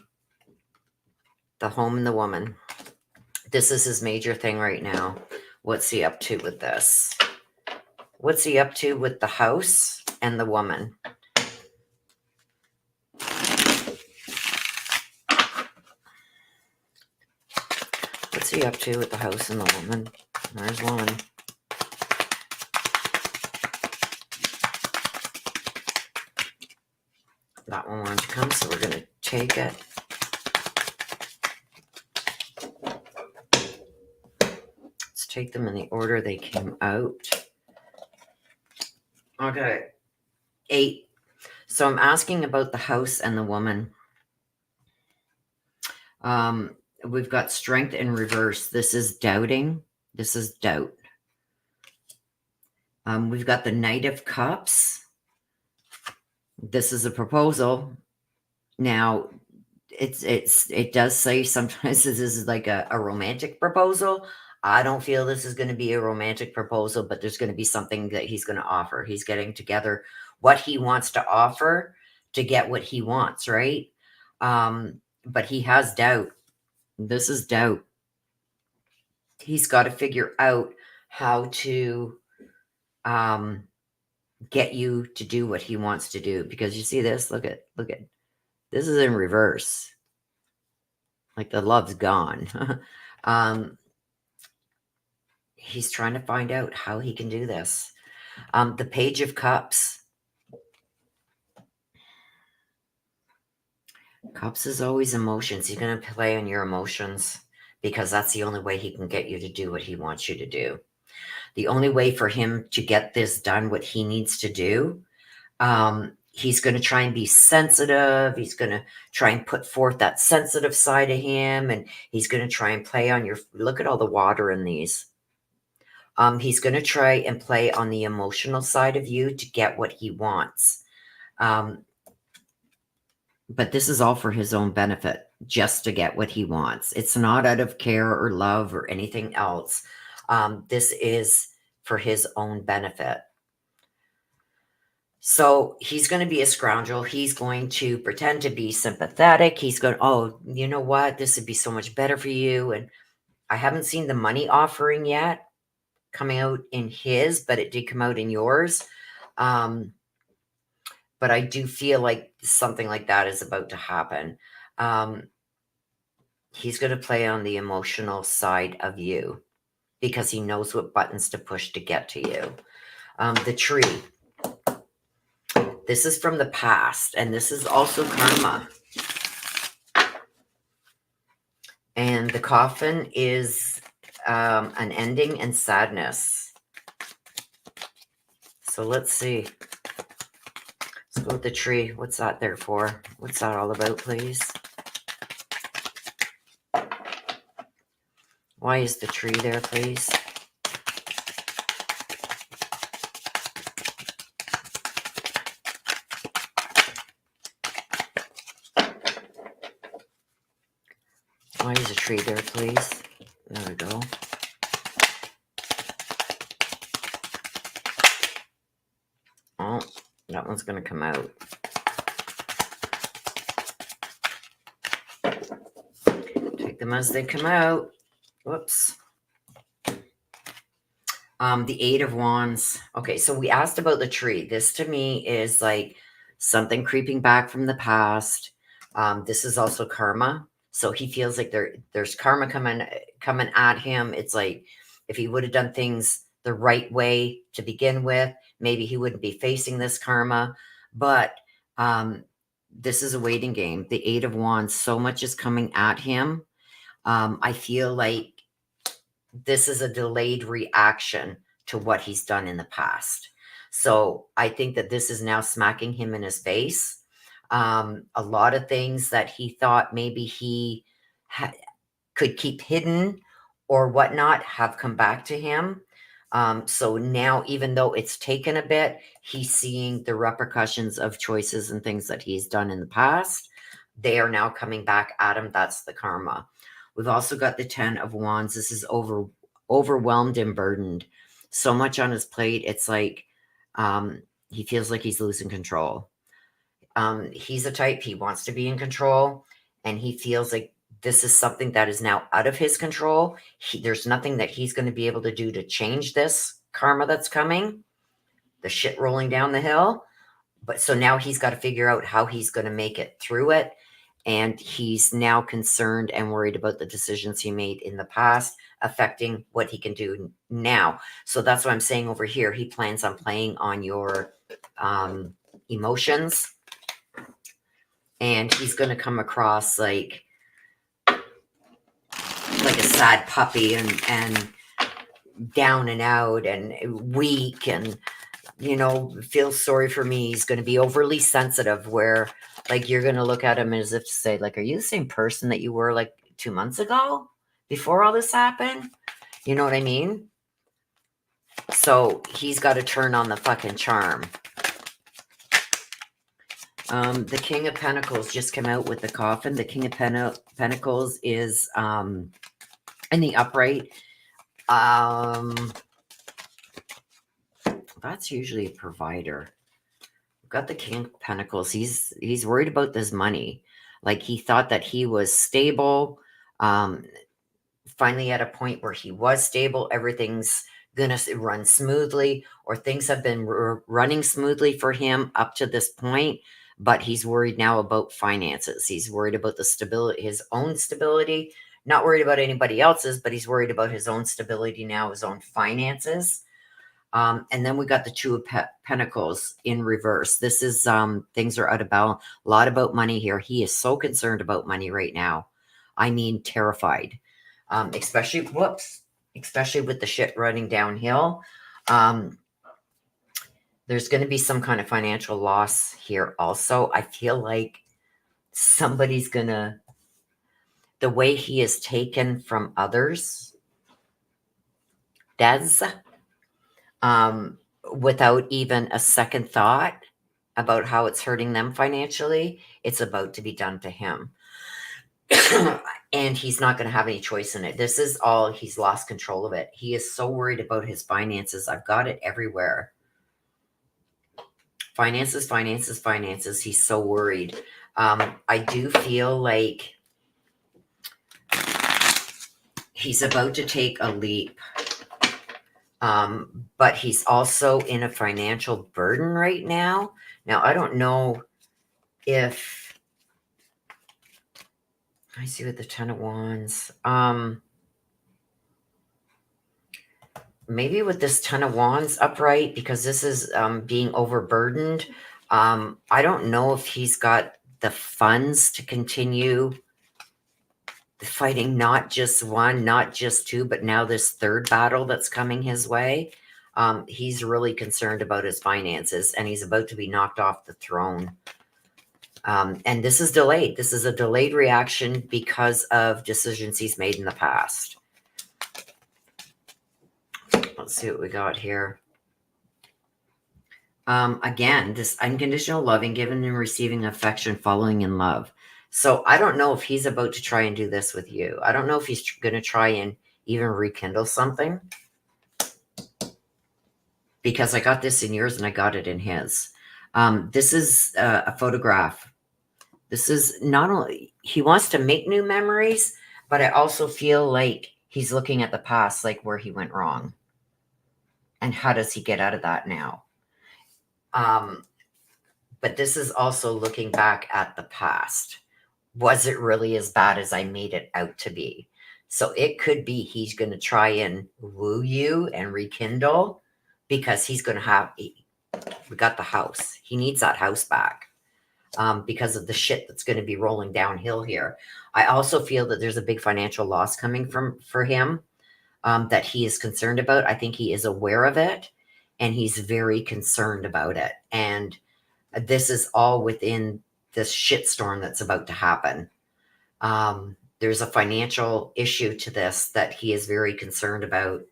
home and the woman. This is his major thing right now. What's he up to with this? What's he up to with the house and the woman? What's he up to with the house and the woman? There's one. That one wanted to come, so we're going to take it. Let's take them in the order they came out. Okay. 8. So I'm asking about the house and the woman. We've got strength in reverse. This is doubting. This is doubt. We've got the Knight of Cups. This is a proposal. Now, it does say sometimes this is like a romantic proposal. I don't feel this is going to be a romantic proposal, but there's going to be something that he's going to offer. He's getting together what he wants to offer to get what he wants, right? But he has doubt. This is doubt. He's got to figure out how to get you to do what he wants to do, because you see this, look at This is in reverse. Like the love's gone. He's trying to find out how he can do this. The Page of Cups. Cups is always emotions. He's going to play on your emotions because that's the only way he can get you to do what he wants you to do. The only way for him to get this done, what he needs to do, he's going to try and be sensitive. He's going to try and put forth that sensitive side of him, and he's going to try and play on your, look at all the water in these. He's going to try and play on the emotional side of you to get what he wants. But this is all for his own benefit, just to get what he wants. It's not out of care or love or anything else. This is for his own benefit. So he's going to be a scoundrel. He's going to pretend to be sympathetic. He's going, oh, you know what? This would be so much better for you. And I haven't seen the money offering yet coming out in his, but it did come out in yours. But I do feel like something like that is about to happen. He's going to play on the emotional side of you because he knows what buttons to push to get to you. The tree. This is from the past, and this is also karma. And the coffin is an ending and sadness. So let's see. Let's go with the tree. What's that there for? What's that all about, please? Why is the tree there, please? Why is the tree there, please? There we go. Oh, that one's going to come out. Take them as they come out. Whoops. The Eight of Wands. Okay, so we asked about the tree. This to me is like something creeping back from the past. This is also karma. So he feels like there's karma coming at him. It's like if he would have done things the right way to begin with, maybe he wouldn't be facing this karma. But this is a waiting game. The Eight of Wands, so much is coming at him. I feel like this is a delayed reaction to what he's done in the past. So I think that this is now smacking him in his face. A lot of things that he thought maybe he could keep hidden or whatnot have come back to him. So now, even though it's taken a bit, he's seeing the repercussions of choices and things that he's done in the past. They are now coming back at him. That's the karma. We've also got the 10 of Wands. This is overwhelmed and burdened. So much on his plate. It's like he feels like he's losing control. He's a type, he wants to be in control, and he feels like this is something that is now out of his control. There's nothing that he's going to be able to do to change this karma that's coming, the shit rolling down the hill. But so now he's got to figure out how he's going to make it through it. And he's now concerned and worried about the decisions he made in the past affecting what he can do now. So that's what I'm saying over here. He plans on playing on your emotions. And he's going to come across like a sad puppy and down and out and weak and, you know, feels sorry for me. He's going to be overly sensitive where like you're going to look at him as if to say, like, are you the same person that you were like 2 months ago before all this happened? You know what I mean? So he's got to turn on the fucking charm. The King of Pentacles just came out with the coffin. The King of Pentacles is in the upright. That's usually a provider. We've got the King of Pentacles. He's worried about this money. Like he thought that he was stable. Finally at a point where he was stable, everything's gonna run smoothly, or things have been running smoothly for him up to this point. but he's worried now about finances. He's worried about the stability, his own stability, not worried about anybody else's, but he's worried about his own stability now, his own finances. And then we got the Two of Pentacles in reverse. This is things are out of balance. A lot about money here. He is so concerned about money right now. I mean, terrified. Especially with the shit running downhill. There's going to be some kind of financial loss here also. I feel like somebody's going to, the way he is taken from others, without even a second thought about how it's hurting them financially, it's about to be done to him. And he's not going to have any choice in it. This is all, he's lost control of it. He is so worried about his finances. I've got it everywhere. Finances, finances, finances. He's so worried. I do feel like he's about to take a leap. But he's also in a financial burden right now. Now, I don't know if I see with the Ten of Wands. Maybe with this Ten of Wands upright, because this is being overburdened. I don't know if he's got the funds to continue fighting not just one, not just two, but now this third battle that's coming his way. He's really concerned about his finances, and he's about to be knocked off the throne. And this is delayed. This is a delayed reaction because of decisions he's made in the past. Let's see what we got here. Again, this unconditional loving, giving and receiving affection, following in love. So I don't know if he's about to try and do this with you. I don't know if he's going to try and even rekindle something. Because I got this in yours and I got it in his. This is a photograph. This is not only, he wants to make new memories, but I also feel like he's looking at the past, like where he went wrong. And how does he get out of that now? But this is also looking back at the past. Was it really as bad as I made it out to be? So it could be he's going to try and woo you and rekindle, because he's going to have, we got the house. He needs that house back because of the shit that's going to be rolling downhill here. I also feel that there's a big financial loss coming for him that he is concerned about. I think he is aware of it, and he's very concerned about it. And this is all within this shitstorm that's about to happen. There's a financial issue to this that he is very concerned about.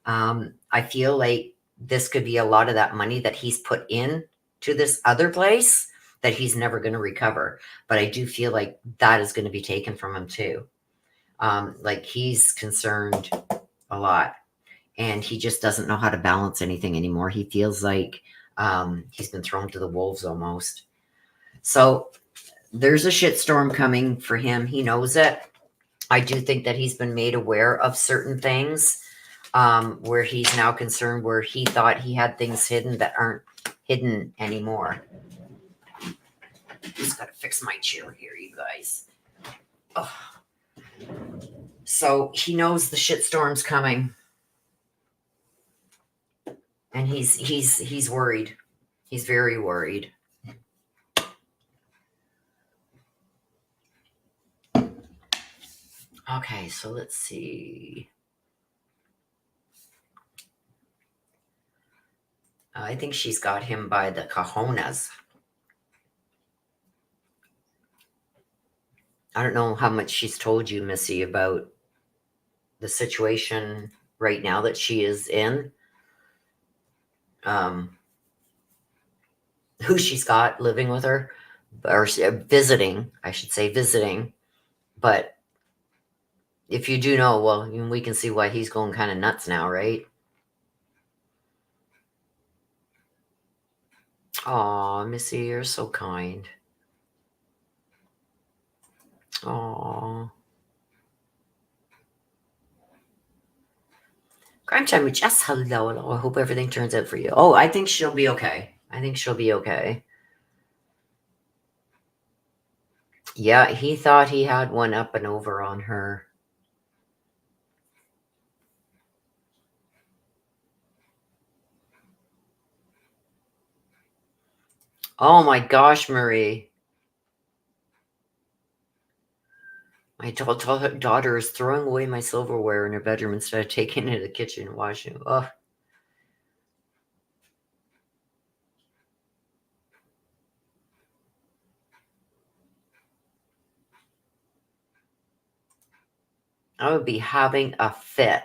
I feel like this could be a lot of that money that he's put in to this other place that he's never going to recover. But I do feel like that is going to be taken from him too. Like he's concerned a lot, and he just doesn't know how to balance anything anymore. He feels like he's been thrown to the wolves almost. So there's a shitstorm coming for him. He knows it. I do think that he's been made aware of certain things where he's now concerned, where he thought he had things hidden that aren't hidden anymore. Just got to fix my chair here, you guys. Oh. So he knows the shitstorm's coming. And he's worried. He's very worried. Okay, so let's see. I think she's got him by the cojones. I don't know how much she's told you, Missy, about the situation right now that she is in. Who she's got living with her, or visiting, I should say, visiting. But if you do know, well, we can see why he's going kind of nuts now, right? Aw, Missy, you're so kind. Aw. Crime time with Jess. Hello. I hope everything turns out for you. Oh, I think she'll be okay. I think she'll be okay. Yeah, he thought he had one up and over on her. Oh my gosh, Marie. My daughter is throwing away my silverware in her bedroom instead of taking it to the kitchen and washing. Oh, I would be having a fit,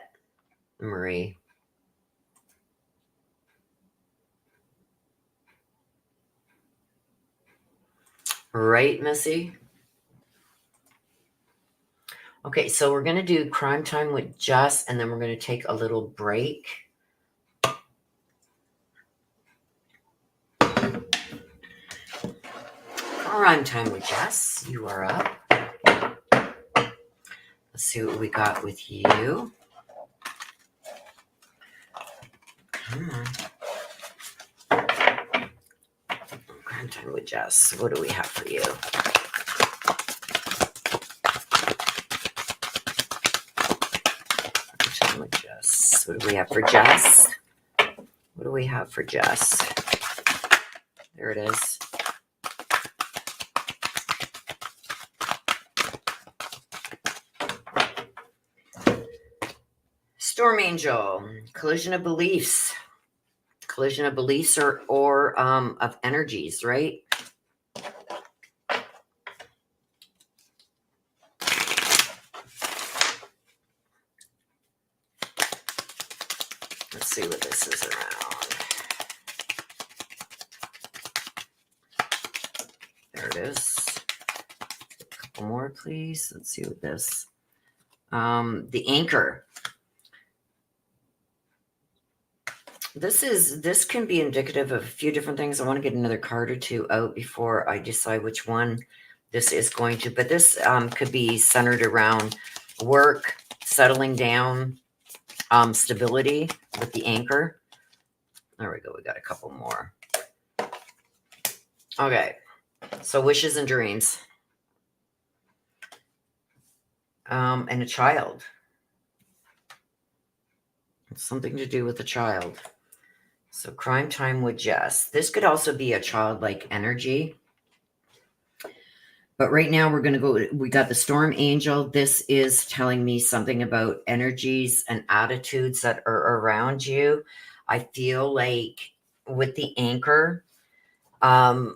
Marie. Right, Missy? Okay, so we're going to do crime time with Jess, and then we're going to take a little break. Crime time with Jess, you are up. Let's see what we got with you. Come on. Crime time with Jess. What do we have for you? Crime time with Jess. What do we have for Jess? What do we have for Jess? There it is. Storm Angel, collision of beliefs. Collision of beliefs or of energies, right? Let's see what this is around. There it is. A couple more, please. Let's see what this. The anchor. This can be indicative of a few different things. I want to get another card or two out before I decide which one this is going to. But this could be centered around work, settling down, stability with the anchor. There we go. We got a couple more. Okay. So wishes and dreams. And a child. It's something to do with a child. So crime time with Jess. This could also be a childlike energy. But right now we're going to go, we got the Storm Angel. This is telling me something about energies and attitudes that are around you. I feel like with the anchor, I'm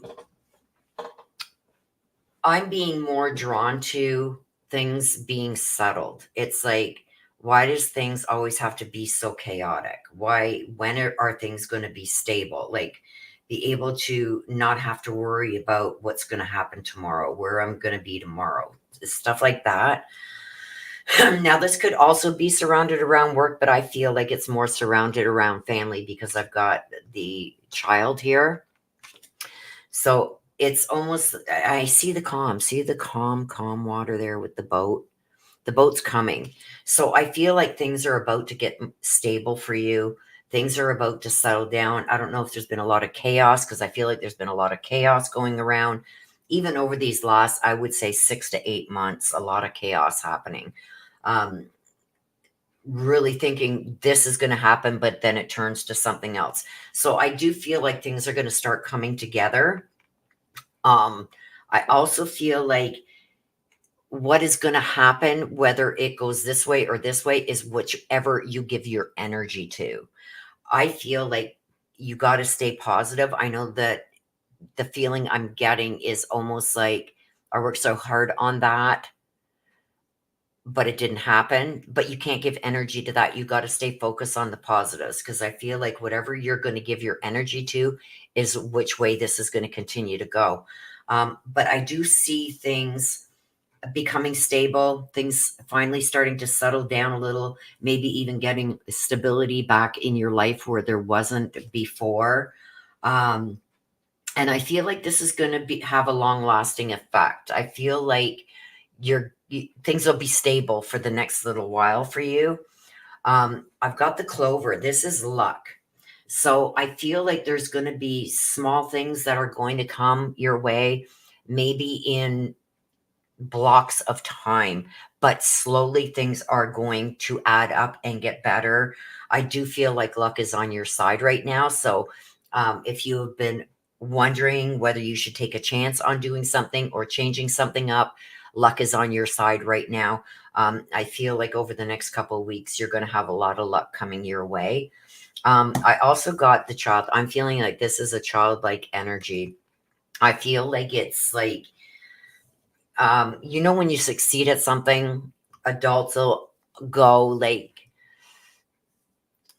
being more drawn to things being settled. It's like, why does things always have to be so chaotic? When are things going to be stable? Like, be able to not have to worry about what's going to happen tomorrow, where I'm going to be tomorrow, stuff like that. Now, this could also be surrounded around work, but I feel like it's more surrounded around family because I've got the child here. So it's almost, I see the calm water there with the boat. The boat's coming. So I feel like things are about to get stable for you. Things are about to settle down. I don't know if there's been a lot of chaos, because I feel like there's been a lot of chaos going around. Even over these last, I would say 6 to 8 months, a lot of chaos happening. Really thinking this is going to happen, but then it turns to something else. So I do feel like things are going to start coming together. I also feel like what is going to happen, whether it goes this way or this way, is whichever you give your energy to. I feel like you got to stay positive. I know that the feeling I'm getting is almost like I worked so hard on that, but it didn't happen. But you can't give energy to that. You got to stay focused on the positives, because I feel like whatever you're going to give your energy to is which way this is going to continue to go. But I do see things becoming stable, things finally starting to settle down a little, maybe even getting stability back in your life where there wasn't before. And I feel like this is going to have a long lasting effect. I feel like things will be stable for the next little while for you. I've got the clover. This is luck. So I feel like there's going to be small things that are going to come your way, maybe in blocks of time, but slowly things are going to add up and get better. I do feel like luck is on your side right now. So if you have been wondering whether you should take a chance on doing something or changing something up, luck is on your side right now. I feel like over the next couple of weeks, you're going to have a lot of luck coming your way. I also got the child. I'm feeling like this is a childlike energy. I feel like it's like, when you succeed at something, adults will go like,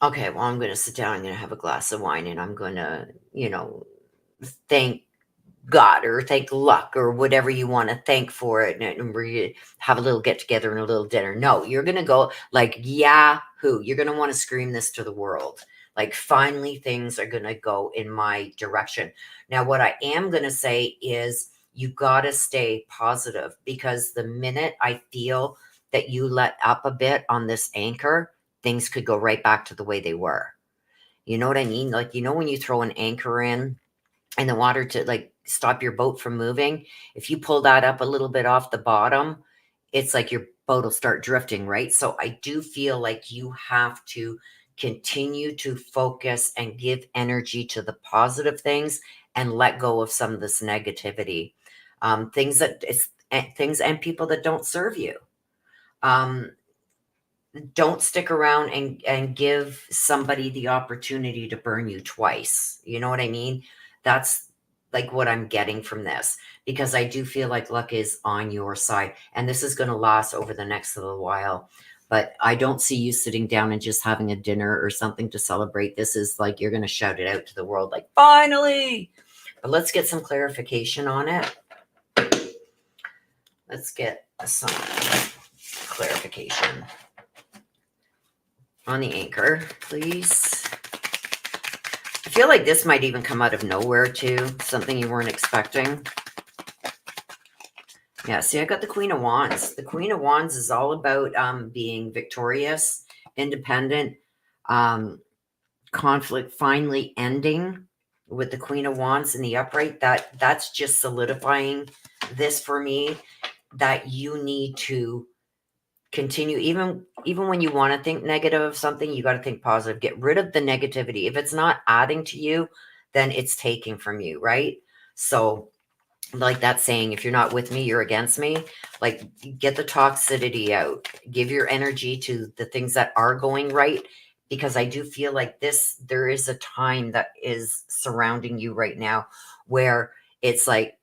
okay, well, I'm going to sit down, I'm going to have a glass of wine, and I'm going to, thank God or thank luck or whatever you want to thank for it, and we have a little get together and a little dinner. No, you're going to go like, Yahoo. You're going to want to scream this to the world. Like, finally, things are going to go in my direction. Now, what I am going to say is you got to stay positive, because the minute I feel that you let up a bit on this anchor, things could go right back to the way they were. You know what I mean? Like, when you throw an anchor in the water to like stop your boat from moving, if you pull that up a little bit off the bottom, it's like your boat will start drifting, right? So I do feel like you have to continue to focus and give energy to the positive things and let go of some of this negativity. Things and people that don't serve you. Um, don't stick around and give somebody the opportunity to burn you twice. You know what I mean? That's like what I'm getting from this, because I do feel like luck is on your side, and this is going to last over the next little while. But I don't see you sitting down and just having a dinner or something to celebrate. This is like you're going to shout it out to the world, like, finally. But let's get some clarification on it. Let's get some clarification on the anchor, please. I feel like this might even come out of nowhere too, something you weren't expecting. Yeah, see, I got the Queen of Wands. The Queen of Wands is all about being victorious, independent, conflict finally ending with the Queen of Wands in the upright. That's just solidifying this for me, that you need to continue, even when you want to think negative of something, you got to think positive. Get rid of the negativity. If it's not adding to you, then it's taking from you, right? So like that saying, if you're not with me, you're against me. Like, get the toxicity out, give your energy to the things that are going right, because I do feel like there is a time that is surrounding you right now where it's like,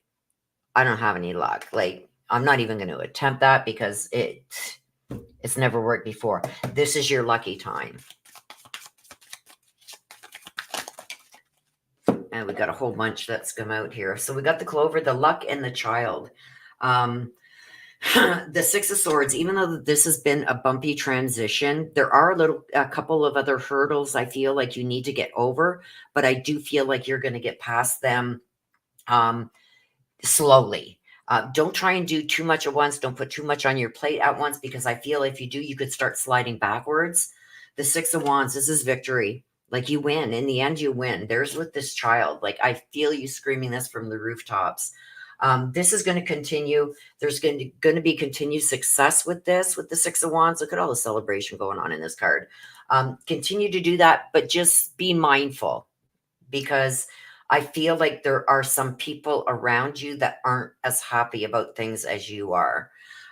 I don't have any luck. Like, I'm not even going to attempt that because it's never worked before. This is your lucky time. And we got a whole bunch that's come out here. So we got the Clover, the Luck, and the Child. The Six of Swords, even though this has been a bumpy transition, there are a couple of other hurdles I feel like you need to get over, but I do feel like you're going to get past them slowly. Don't try and do too much at once. Don't put too much on your plate at once, because I feel if you do, you could start sliding backwards. The Six of Wands, this is victory. Like, you win. In the end, you win. There's with this child. Like, I feel you screaming this from the rooftops. This is going to continue. There's going to be continued success with this, with the Six of Wands. Look at all the celebration going on in this card. Continue to do that, but just be mindful, because I feel like there are some people around you that aren't as happy about things as you are.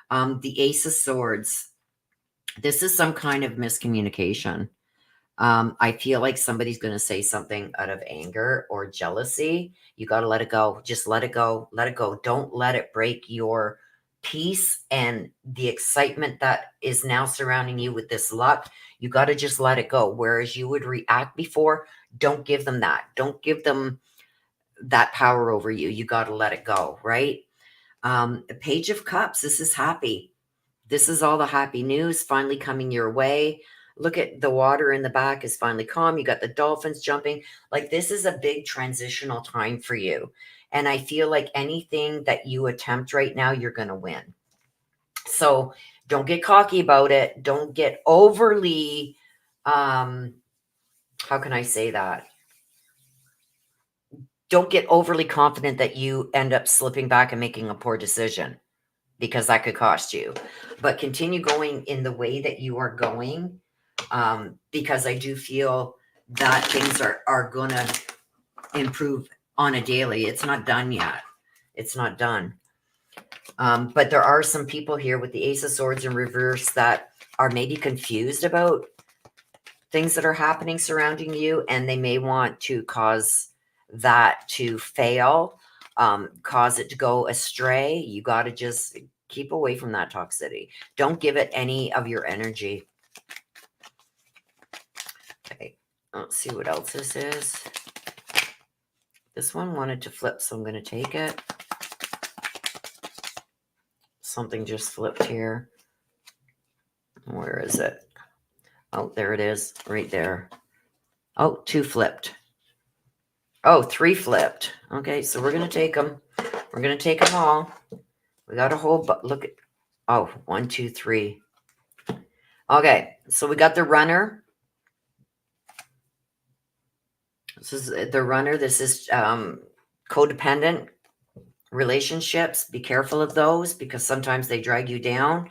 The Ace of Swords. This is some kind of miscommunication. I feel like somebody's going to say something out of anger or jealousy. You got to let it go. Just let it go. Let it go. Don't let it break your peace and the excitement that is now surrounding you with this luck. You got to just let it go. Whereas you would react before, don't give them that. Don't give them that power over you. You got to let it go, right? Page of Cups. This is happy. This is all the happy news finally coming your way. Look at the water in the back is finally calm. You got the dolphins jumping. Like, this is a big transitional time for you. And I feel like anything that you attempt right now, you're going to win. So don't get cocky about it. Don't get overly, how can I say that? Don't get overly confident that you end up slipping back and making a poor decision. because that could cost you. But continue going in the way that you are going, because I do feel that things are going to improve on a daily. It's not done yet. It's not done. But there are some people here with the Ace of Swords in reverse that are maybe confused about things that are happening surrounding you, and they may want to cause that to fail, cause it to go astray. You got to just keep away from that toxicity. Don't give it any of your energy. Okay, let's see what else this is. This one wanted to flip, so I'm going to take it. Something just flipped here. Where is it? Oh, there it is, right there. Oh, 2 flipped. Oh, 3 flipped. Okay, so we're going to take them. We're going to take them all. We got a whole, look at, oh, 1, 2, 3. Okay, so we got the runner. This is the runner. This is codependent relationships. Be careful of those because sometimes they drag you down.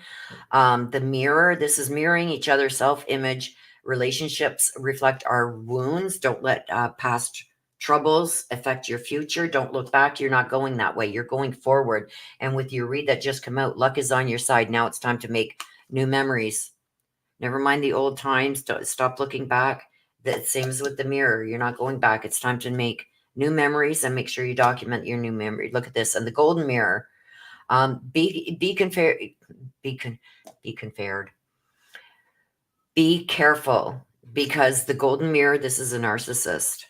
The mirror. This is mirroring each other's self-image. Relationships reflect our wounds. Don't let past troubles affect your future. Don't look back. You're not going that way. You're going forward. And with your read that just come out, luck is on your side. Now it's time to make new memories. Never mind the old times. Don't stop looking back. The same as with the mirror. You're not going back. It's time to make new memories and make sure you document your new memory. Look at this. And the golden mirror. Be conferred. Be careful, because the golden mirror, this is a narcissist.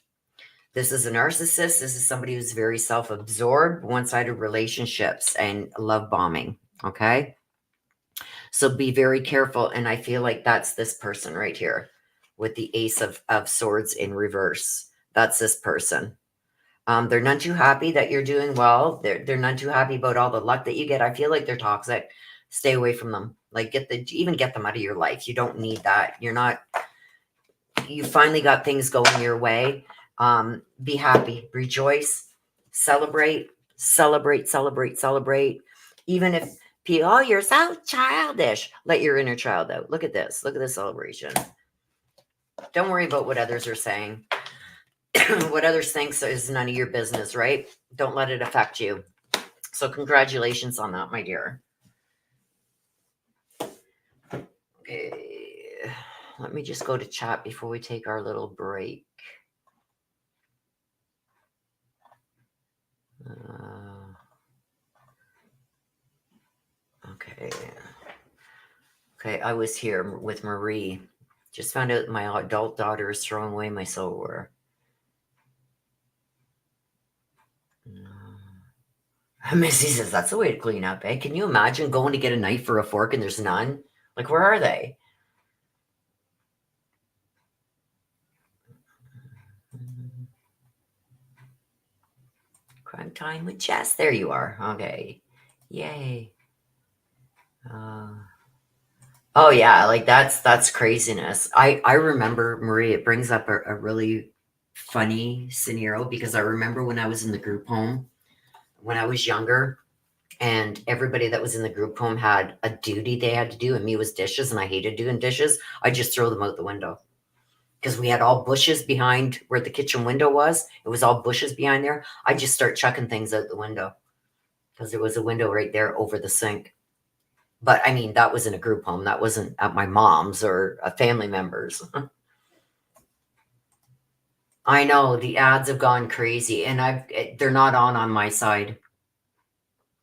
This is a narcissist. This is somebody who's very self-absorbed, one-sided relationships and love bombing. Okay. So be very careful. And I feel like that's this person right here with the Ace of Swords in reverse. That's this person. They're none too happy that you're doing well. They're none too happy about all the luck that you get. I feel like they're toxic. Stay away from them. Like even get them out of your life. You don't need that. You finally got things going your way. Be happy, rejoice, celebrate. Even if people, oh, you're so childish. Let your inner child out. Look at this. Look at this celebration. Don't worry about what others are saying. What others think is none of your business, right? Don't let it affect you. So congratulations on that, my dear. Okay, let me just go to chat before we take our little break. Okay, I was here with Marie. Just found out my adult daughter is throwing away my silverware. Missy says, that's the way to clean up, eh? Can you imagine going to get a knife or a fork and there's none? Like, where are they? Crime time with Jess. There you are. Okay. Yay. Oh, yeah. Like, that's craziness. I remember, Marie, it brings up a really funny scenario because I remember when I was in the group home, when I was younger, and everybody that was in the group home had a duty they had to do, and me was dishes, and I hated doing dishes. I just throw them out the window because we had all bushes behind where the kitchen window was. It was all bushes behind there. I just start chucking things out the window because there was a window right there over the sink. But I mean, that was in a group home. That wasn't at my mom's or a family member's. I know the ads have gone crazy, and they're not on my side.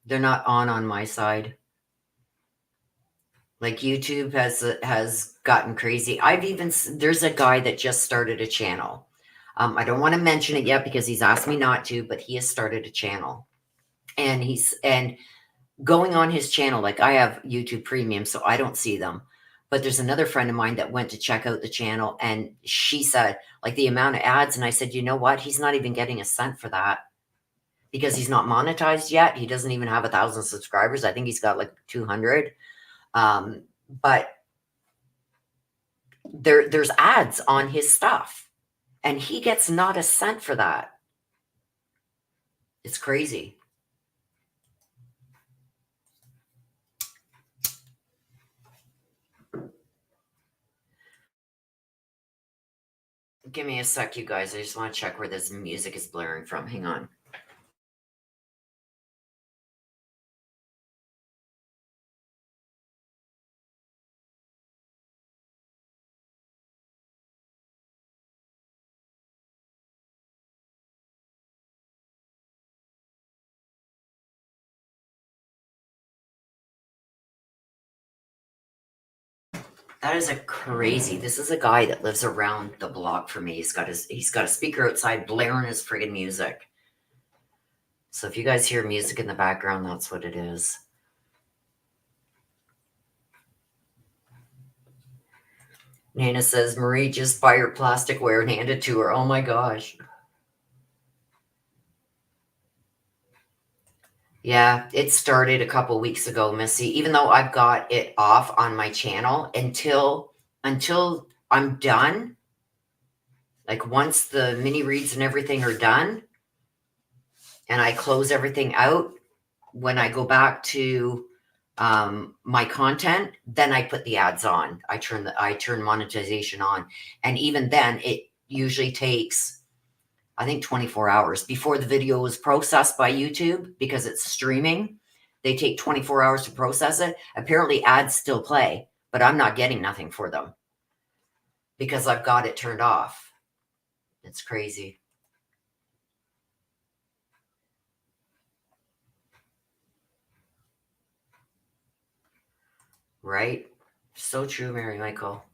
They're not on my side. Like YouTube has gotten crazy. There's a guy that just started a channel. I don't want to mention it yet because he's asked me not to, but he has started a channel, and and going on his channel. Like, I have YouTube Premium, so I don't see them. But there's another friend of mine that went to check out the channel, and she said, like, the amount of ads. And I said, you know what? He's not even getting a cent for that because he's not monetized yet. He doesn't even have 1,000 subscribers. I think he's got like 200. But there's ads on his stuff, and he gets not a cent for that. It's crazy. Give me a sec, you guys. I just want to check where this music is blaring from. Hang on. That is a crazy. This is a guy that lives around the block from me. He's got a speaker outside blaring his friggin' music. So if you guys hear music in the background, that's what it is. Nana says, Marie, just buy her plasticware and hand it to her. Oh my gosh. Yeah, it started a couple weeks ago, Missy. Even though I've got it off on my channel until I'm done, like once the mini reads and everything are done, and I close everything out, when I go back to my content, then I put the ads on. I turn monetization on, and even then, it usually takes, I think, 24 hours before the video is processed by YouTube because it's streaming. They take 24 hours to process it. Apparently, ads still play, but I'm not getting nothing for them because I've got it turned off. It's crazy. Right? So true, Mary Michael.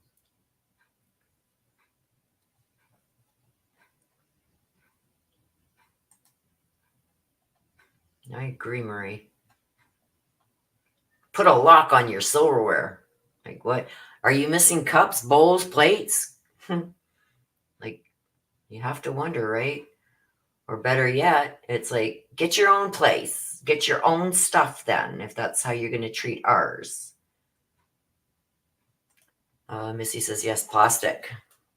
I agree, Marie. Put a lock on your silverware. Like, what? Are you missing cups, bowls, plates? Like, you have to wonder, right? Or better yet, it's like, get your own place. Get your own stuff then, if that's how you're going to treat ours. Missy says, yes, plastic.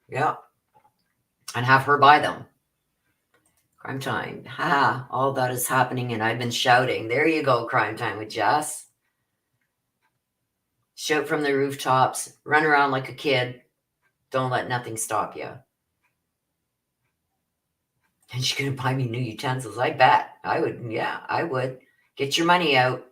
Yeah. And have her buy them. Crime time. Ha! All that is happening, and I've been shouting. There you go, crime time with Jess. Shout from the rooftops. Run around like a kid. Don't let nothing stop you. And she's going to buy me new utensils. I bet. I would. Yeah, I would. Get your money out.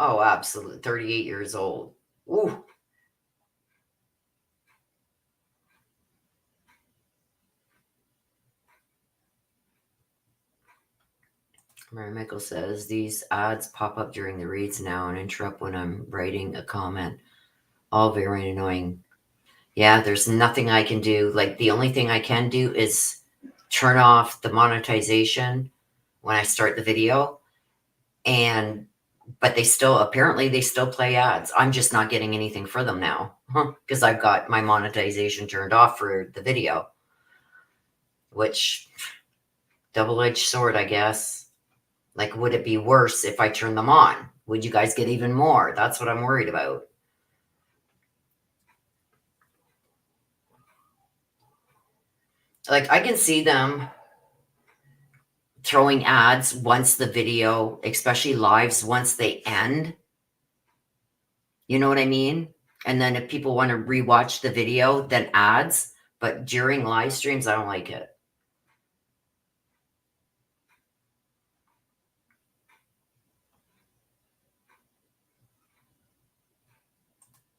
Oh, absolutely. 38 years old. Ooh. Mary Michael says, these ads pop up during the reads now and interrupt when I'm writing a comment. All very annoying. Yeah, there's nothing I can do. Like, the only thing I can do is turn off the monetization when I start the video. But apparently they still play ads. I'm just not getting anything for them now because I've got my monetization turned off for the video, which, double-edged sword, I guess. Like, would it be worse if I turn them on? Would you guys get even more? That's what I'm worried about. Like, I can see them throwing ads once the video, especially lives, once they end. You know what I mean? And then if people want to rewatch the video, then ads. But during live streams, I don't like it.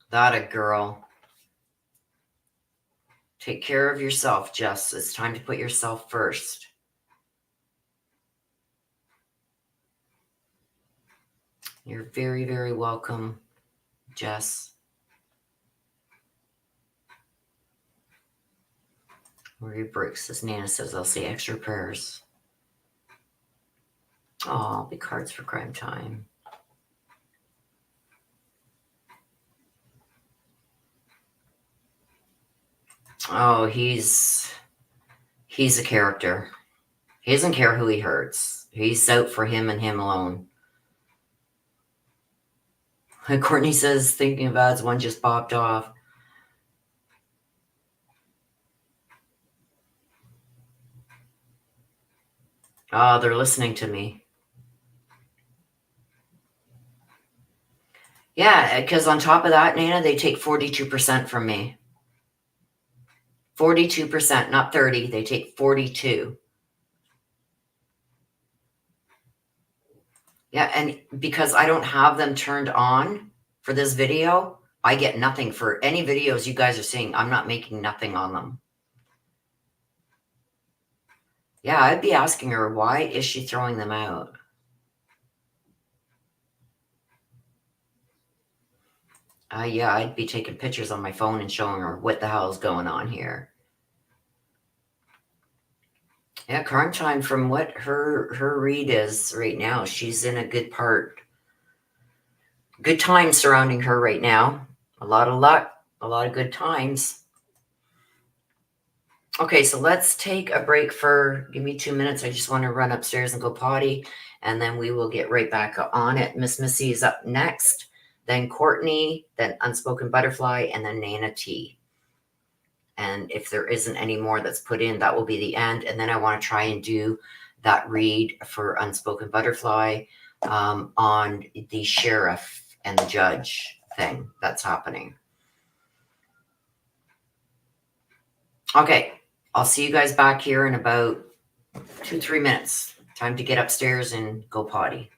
That a girl. Take care of yourself, Jess. It's time to put yourself first. You're very, very welcome, Jess. Marie Brooks, as Nana says, I'll say extra prayers. Oh, big cards for crime time. Oh, he's a character. He doesn't care who he hurts. He's out for him and him alone. Courtney says, thinking of ads, one just popped off. Oh, they're listening to me. Yeah, because on top of that, Nana, they take 42% from me. 42%, not 30. They take 42. Yeah, and because I don't have them turned on for this video, I get nothing for any videos you guys are seeing. I'm not making nothing on them. Yeah, I'd be asking her, why is she throwing them out? Yeah, I'd be taking pictures on my phone and showing her what the hell is going on here. Yeah, current time from what her read is right now, she's in a good part. Good times surrounding her right now. A lot of luck, a lot of good times. Okay, so let's take a break for, give me 2 minutes. I just want to run upstairs and go potty, and then we will get right back on it. Miss Missy is up next, then Courtney, then Unspoken Butterfly, and then Nana T. And if there isn't any more that's put in, that will be the end. And then I want to try and do that read for Unspoken Butterfly on the sheriff and the judge thing that's happening. Okay, I'll see you guys back here in about 2-3 minutes. Time to get upstairs and go potty.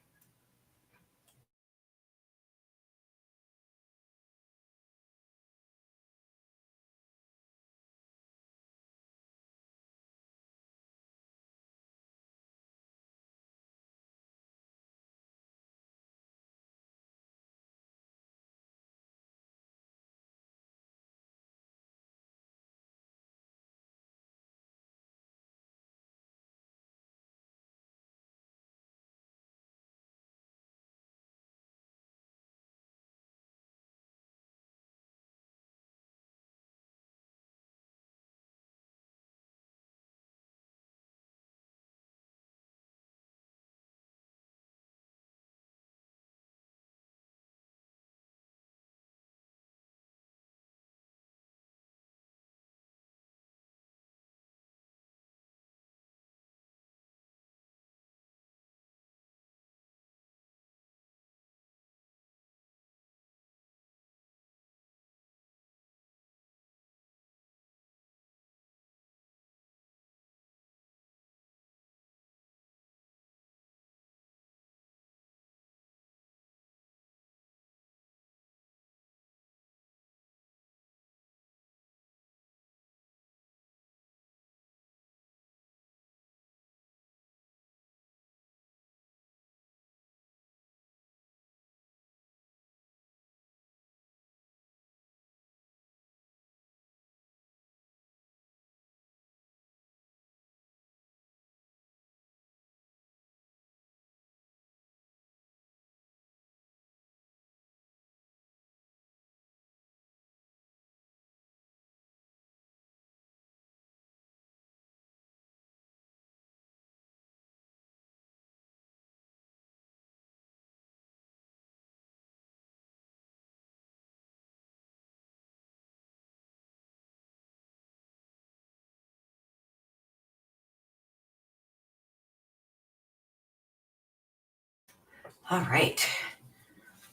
All right,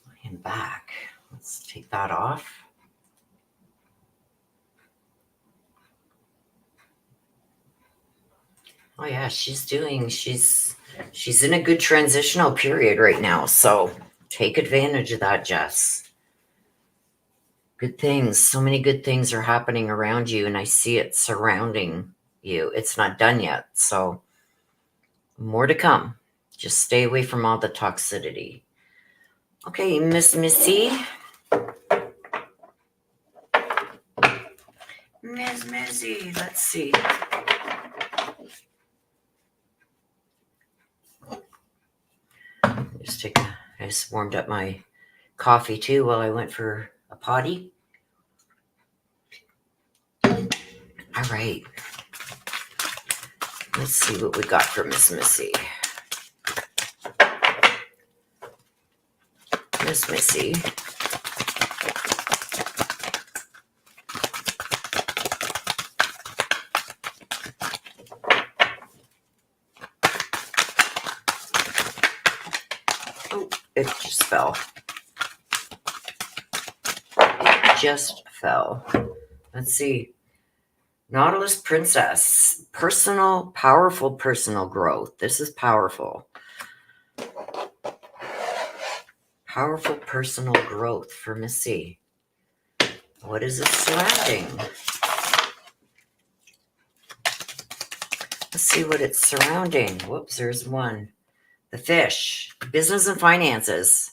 I am back. Let's take that off. Oh yeah, she's in a good transitional period right now, so take advantage of that, Jess. Good things, so many good things are happening around you, and I see it surrounding you. It's not done yet, so more to come. Just stay away from all the toxicity. Okay, Miss Missy. Miss Missy, let's see. I just warmed up my coffee too while I went for a potty. All right. Let's see what we got for Miss Missy. Miss Missy. Oh, it just fell. just fell. Let's see. Nautilus Princess. Powerful personal growth. This is powerful. Powerful personal growth for Missy. What is it surrounding? Let's see what it's surrounding. Whoops, there's one. The fish. Business and finances.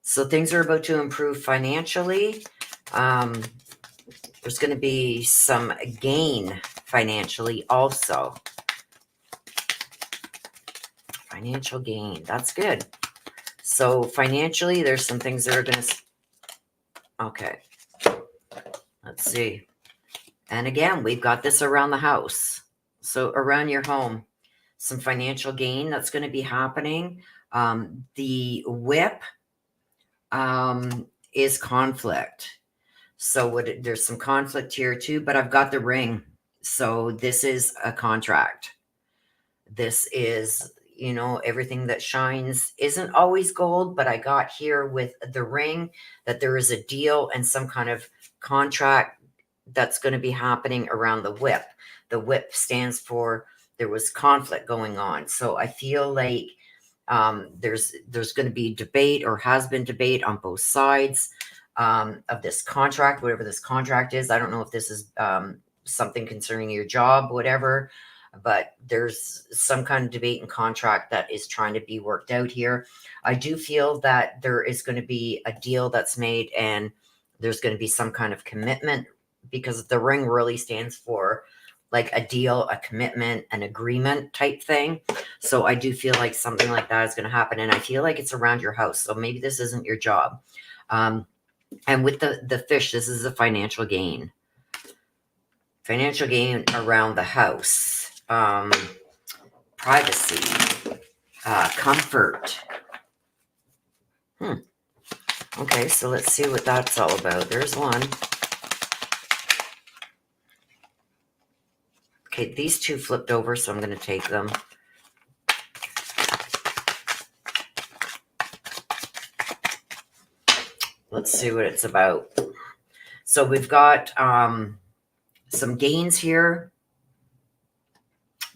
So things are about to improve financially. There's going to be some gain financially also. Financial gain. That's good. So financially, there's some things that are going to... Okay. Let's see. And again, we've got this around the house. So around your home, some financial gain that's going to be happening. The whip is conflict. So there's some conflict here too, but I've got the ring. So this is a contract. This is, everything that shines isn't always gold, but I got here with the ring that there is a deal and some kind of contract that's going to be happening around the whip. The whip stands for there was conflict going on. So I feel like there's going to be debate or has been debate on both sides of this contract, whatever this contract is. I don't know if this is something concerning your job, whatever, but there's some kind of debate and contract that is trying to be worked out here. I do feel that there is going to be a deal that's made and there's going to be some kind of commitment, because the ring really stands for like a deal, a commitment, an agreement type thing. So I do feel like something like that is going to happen. And I feel like it's around your house. So maybe this isn't your job. And with the fish, this is a financial gain. Financial gain around the house. Privacy. Comfort. Okay, so let's see what that's all about. There's one. Okay, these two flipped over, so I'm going to take them. Let's see what it's about. So we've got some gains here.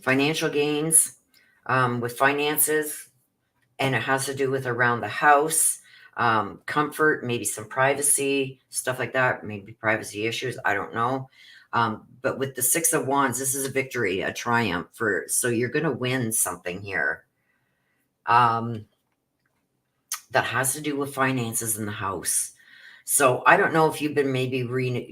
Financial gains with finances. And it has to do with around the house. Comfort, maybe some privacy, stuff like that. Maybe privacy issues. I don't know. But with the Six of Wands, this is a victory, a triumph. So you're going to win something here. That has to do with finances in the house. So I don't know if you've been maybe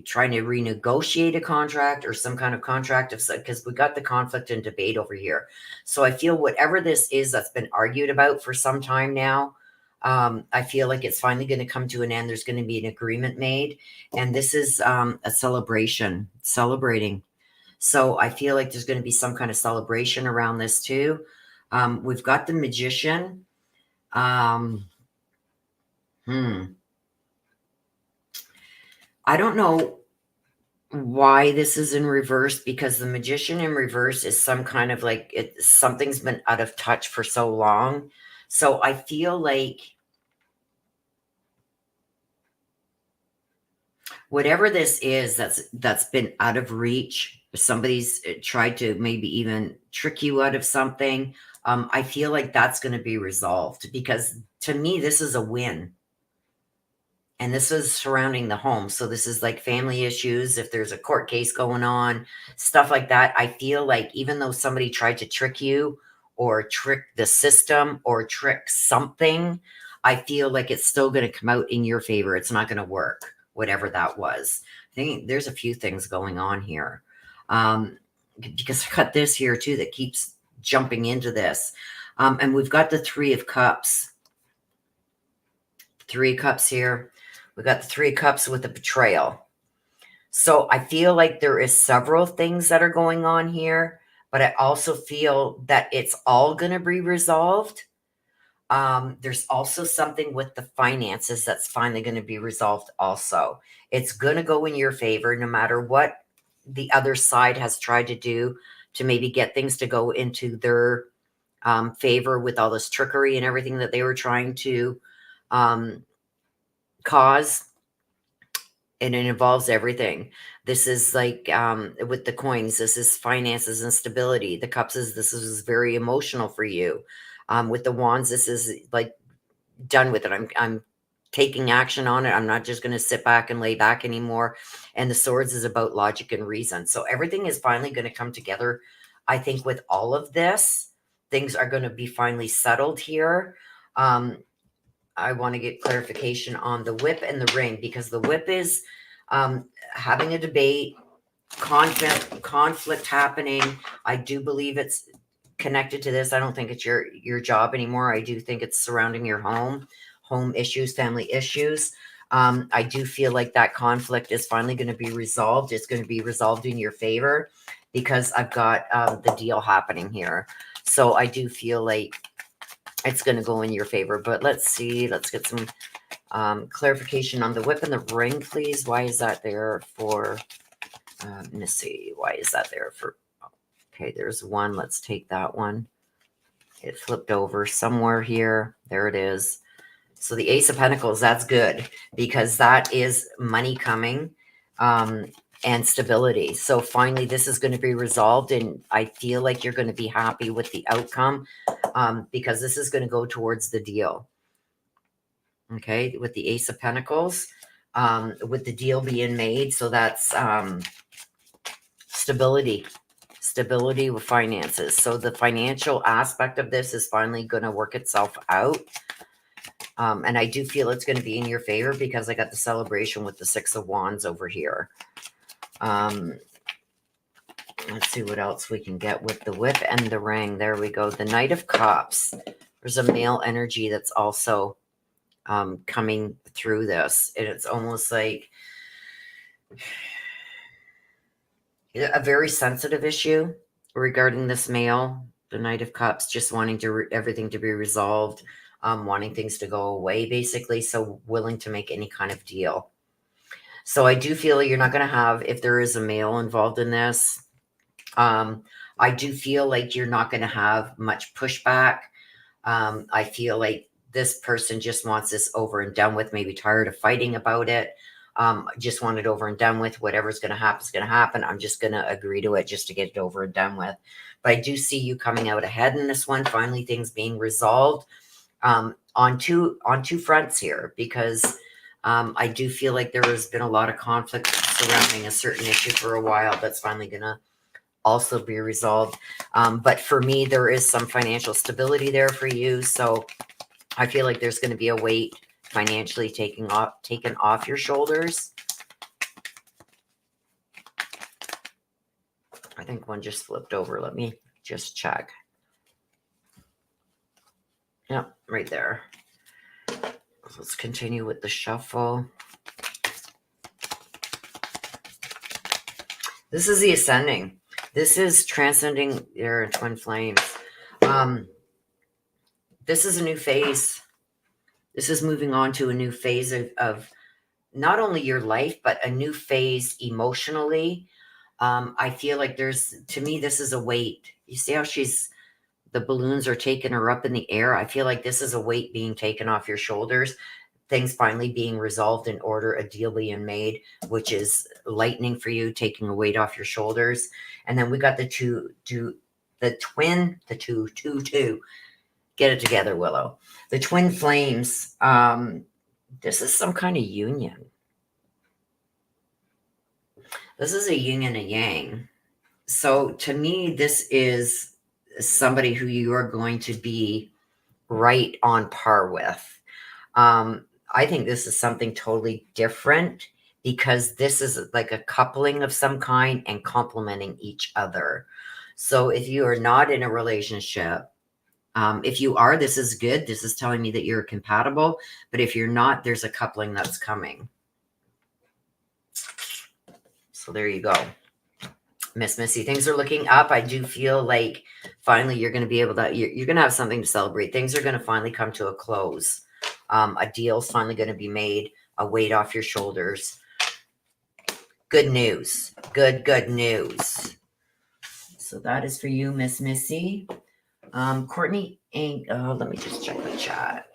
trying to renegotiate a contract or some kind of contract, because we got the conflict and debate over here. So I feel whatever this is that's been argued about for some time now, I feel like it's finally going to come to an end. There's going to be an agreement made. And this is a celebration, celebrating. So I feel like there's going to be some kind of celebration around this too. We've got the Magician. I don't know why this is in reverse, because the Magician in reverse is some kind of like something's been out of touch for so long. So I feel like whatever this is that's been out of reach, somebody's tried to maybe even trick you out of something. I feel like that's going to be resolved, because to me, this is a win. And this is surrounding the home. So this is like family issues. If there's a court case going on, stuff like that. I feel like even though somebody tried to trick you or trick the system or trick something, I feel like it's still going to come out in your favor. It's not going to work, whatever that was. I think there's a few things going on here. Because I got this here too that keeps jumping into this. And we've got the Three of Cups. 3 Cups here. We got the 3 Cups with the betrayal. So I feel like there is several things that are going on here, but I also feel that it's all going to be resolved. There's also something with the finances that's finally going to be resolved also. It's going to go in your favor no matter what the other side has tried to do to maybe get things to go into their favor with all this trickery and everything that they were trying to cause. and it involves everything. This is like with the coins, this is finances and stability. The cups is this is very emotional for you. With the wands, this is like done with it. I'm taking action on it. I'm not just going to sit back and lay back anymore. And the swords is about logic and reason. So everything is finally going to come together. I think with all of this, things are going to be finally settled here. I want to get clarification on the whip and the ring, because the whip is having a debate, conflict happening. I do believe it's connected to this. I don't think it's your job anymore. I do think it's surrounding your home issues, family issues. I do feel like that conflict is finally going to be resolved. It's going to be resolved in your favor, because I've got the deal happening here. So I do feel like it's going to go in your favor. But let's see. Let's get some clarification on the whip and the ring, please. Why is that there for Missy? Why is that there for? Okay, there's one. Let's take that one. It flipped over somewhere here. There it is. So the Ace of Pentacles, that's good, because that is money coming and stability. So finally, this is going to be resolved, and I feel like you're going to be happy with the outcome, because this is going to go towards the deal. Okay, with the Ace of Pentacles, with the deal being made. So that's stability with finances. So the financial aspect of this is finally going to work itself out. And I do feel it's going to be in your favor, because I got the celebration with the Six of Wands over here. Let's see what else we can get with the whip and the ring. There we go. The Knight of Cups. There's a male energy that's also coming through this. And it's almost like a very sensitive issue regarding this male. The Knight of Cups, just wanting everything to be resolved. Wanting things to go away, basically. So willing to make any kind of deal. So I do feel you're not going to have, if there is a male involved in this, I do feel like you're not going to have much pushback. I feel like this person just wants this over and done with, maybe tired of fighting about it. Just want it over and done with. Whatever's going to happen is going to happen. I'm just going to agree to it just to get it over and done with. But I do see you coming out ahead in this one. Finally, things being resolved. On two fronts here, because I do feel like there has been a lot of conflict surrounding a certain issue for a while that's finally going to also be resolved. But for me, there is some financial stability there for you. So I feel like there's going to be a weight financially taken off your shoulders. I think one just flipped over. Let me just check. Yep, right there. Let's continue with the shuffle. This is the Ascending. This is transcending your twin flames. This is a new phase. This is moving on to a new phase of not only your life, but a new phase emotionally. I feel like to me, this is a weight. You see how the balloons are taking her up in the air. I feel like this is a weight being taken off your shoulders, things finally being resolved in order, a deal being made, which is lightning for you, taking a weight off your shoulders. And then we got the two. Get it together, Willow. The twin flames. This is some kind of union. This is a yin and a yang. So to me, this is somebody who you are going to be right on par with. I think this is something totally different, because this is like a coupling of some kind and complementing each other. So if you are not in a relationship, if you are, this is good. This is telling me that you're compatible. But if you're not, there's a coupling that's coming. So there you go. Miss Missy, things are looking up. I do feel like finally you're going to be able to, you're going to have something to celebrate. Things are going to finally come to a close. A deal's finally going to be made, a weight off your shoulders. Good news. Good news. So that is for you, Miss Missy. Courtney, let me just check the chat.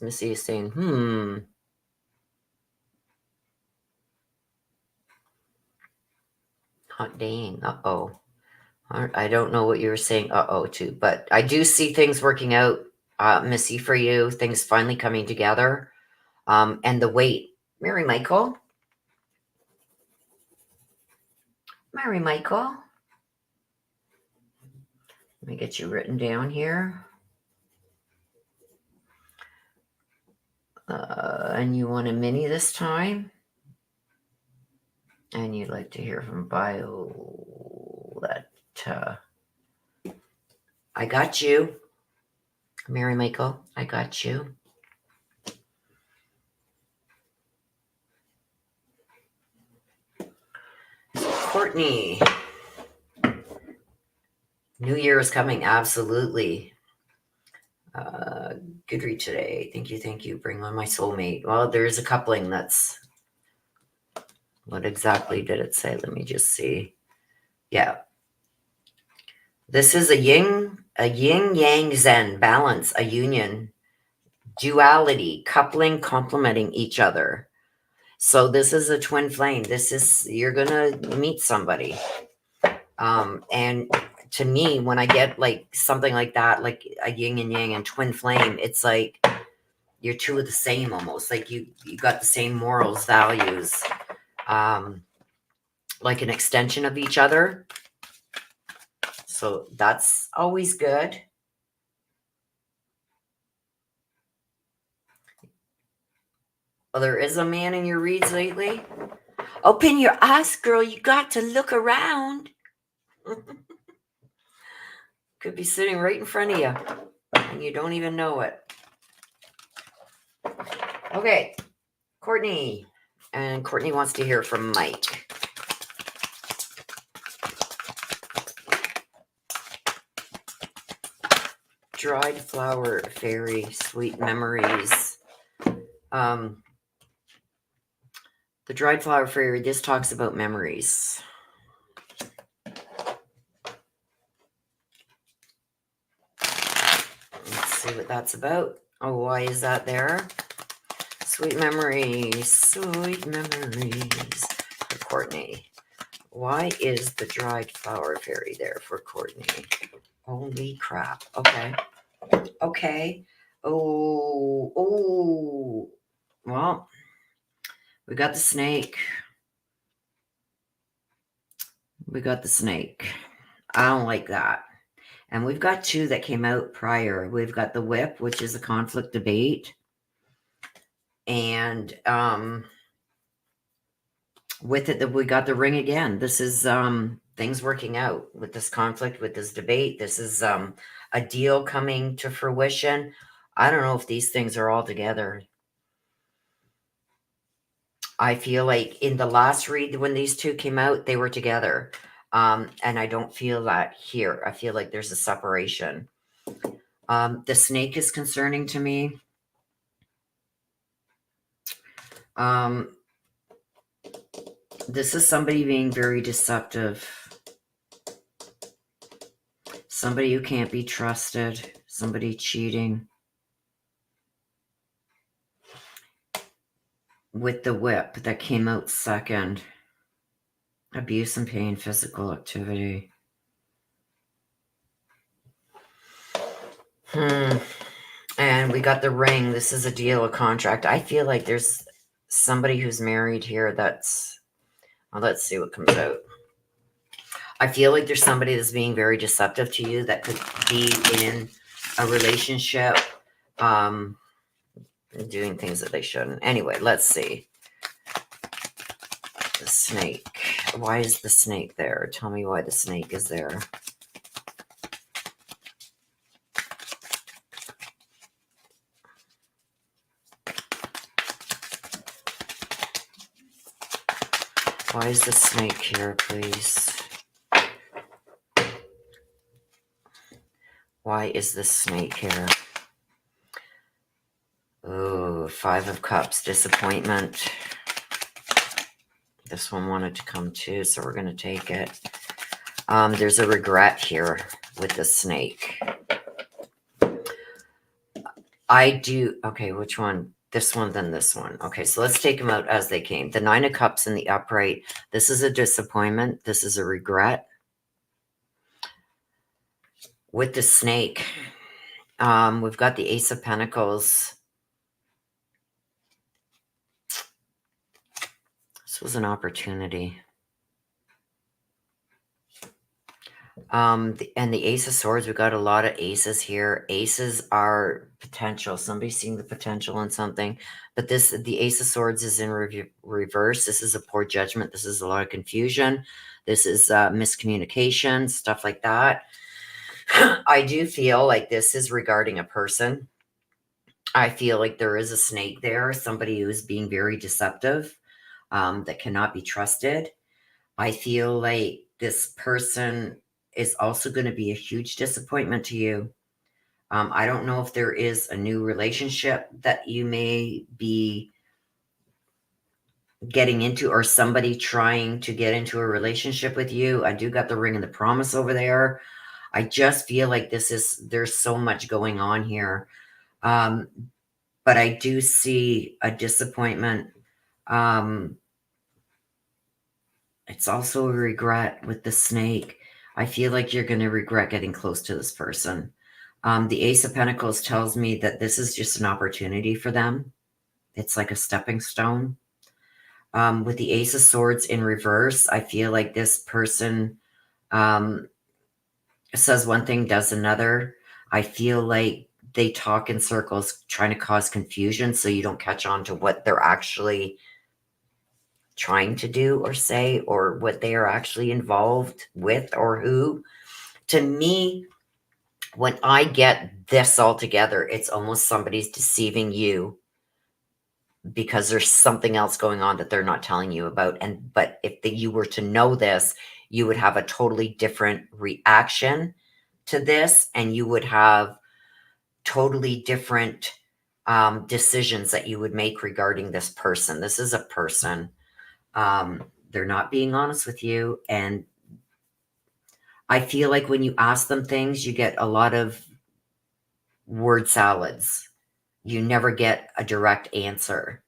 Missy is saying, hot dang, uh-oh. I don't know what you were saying uh-oh to, but I do see things working out, Missy, for you. Things finally coming together. And the weight. Mary Michael. Mary Michael. Let me get you written down here. And you want a mini this time. And you'd like to hear from Violet. I got you. Mary Michael, I got you. Courtney. New Year is coming, absolutely. Good read today. Thank you. Bring on my soulmate. Well, there is a coupling that's... What exactly did it say? Let me just see. Yeah. This is a yin yang zen balance, a union, duality, coupling, complementing each other. So this is a twin flame. You're gonna meet somebody. And to me, when I get like something like that, like a yin and yang and twin flame, it's like you're two of the same almost. Like you got the same morals, values, like an extension of each other. So that's always good. Well, there is a man in your reads lately. Open your eyes, girl. You got to look around. Could be sitting right in front of you, and you don't even know it. Okay, Courtney. And Courtney wants to hear from Mike. Dried flower fairy, sweet memories. The dried flower fairy, this talks about memories. Let's see what that's about. Oh, why is that there? Sweet memories for Courtney. Why is the dried flower fairy there for Courtney? Holy crap. Okay. Oh. Well, we got the snake. I don't like that. And we've got two that came out prior. We've got the whip, which is a conflict debate. And with it, we got the ring again. This is things working out with this conflict, with this debate. This is a deal coming to fruition. I don't know if these things are all together. I feel like in the last read, when these two came out, they were together. And I don't feel that here. I feel like there's a separation. The snake is concerning to me. This is somebody being very deceptive. Somebody who can't be trusted. Somebody cheating. With the whip that came out second. Abuse and pain, physical activity. And we got the ring. This is a deal, a contract. I feel like there's somebody who's married here that's... Well, let's see what comes out. I feel like there's somebody that's being very deceptive to you that could be in a relationship doing things that they shouldn't. Anyway, let's see. The snake. Why is the snake there? Tell me why the snake is there. Why is the snake here, please? Why is the snake here? Oh, 5 of Cups, disappointment. This one wanted to come too, so we're going to take it. There's a regret here with the snake. I do. Okay, which one? This one, then this one. Okay, so let's take them out as they came. The Nine of Cups in the upright. This is a disappointment. This is a regret. With the snake, we've got the Ace of Pentacles. This was an opportunity. And the Ace of Swords, we've got a lot of aces here. Aces are potential. Somebody's seeing the potential in something. But the Ace of Swords is in reverse. This is a poor judgment. This is a lot of confusion. This is miscommunication, stuff like that. I do feel like this is regarding a person. I feel like there is a snake there, somebody who's being very deceptive, that cannot be trusted. I feel like this person is also going to be a huge disappointment to you. I don't know if there is a new relationship that you may be getting into, or somebody trying to get into a relationship with you. I do got the Ring of the Promise over there. I just feel like there's so much going on here. But I do see a disappointment. It's also a regret with the snake. I feel like you're going to regret getting close to this person. The Ace of Pentacles tells me that this is just an opportunity for them. It's like a stepping stone. With the Ace of Swords in reverse, I feel like this person says one thing, does another. I feel like they talk in circles, trying to cause confusion so you don't catch on to what they're actually trying to do or say, or what they are actually involved with, or who. To me, when I get this all together, it's almost somebody's deceiving you because there's something else going on that they're not telling you about. But if you were to know this, you would have a totally different reaction to this, and you would have totally different decisions that you would make regarding this person. This is a person. They're not being honest with you. And I feel like when you ask them things, you get a lot of word salads. You never get a direct answer.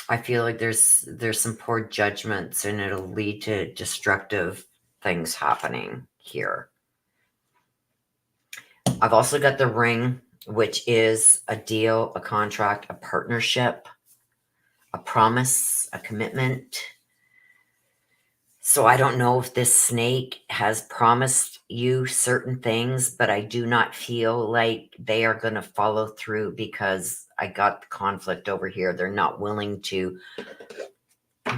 I feel like there's some poor judgments, and it'll lead to destructive things happening here. I've also got the Ring, which is a deal, a contract, a partnership, a promise, a commitment. So I don't know if this snake has promised you certain things, but I do not feel like they are going to follow through, because I got the conflict over here. They're not willing to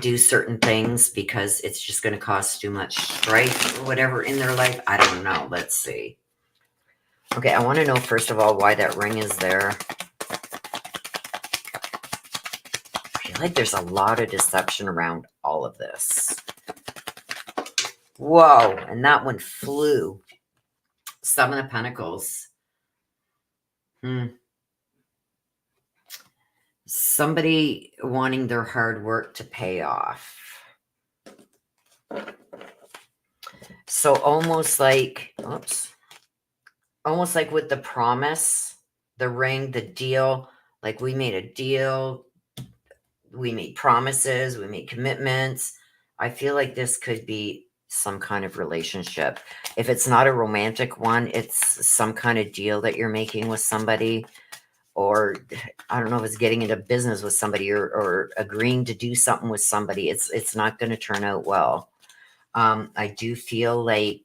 do certain things because it's just going to cause too much strife or whatever in their life. I don't know. Let's see. Okay, I want to know, first of all, why that ring is there. I feel like there's a lot of deception around all of this. Whoa, and that one flew. Seven of Pentacles. Somebody wanting their hard work to pay off. So almost like, almost like with the promise, the ring, the deal, like we made a deal, we made promises, we made commitments. I feel like this could be some kind of relationship. If it's not a romantic one, it's some kind of deal that you're making with somebody, or I don't know if it's getting into business with somebody, or agreeing to do something with somebody. It's not going to turn out well. I do feel like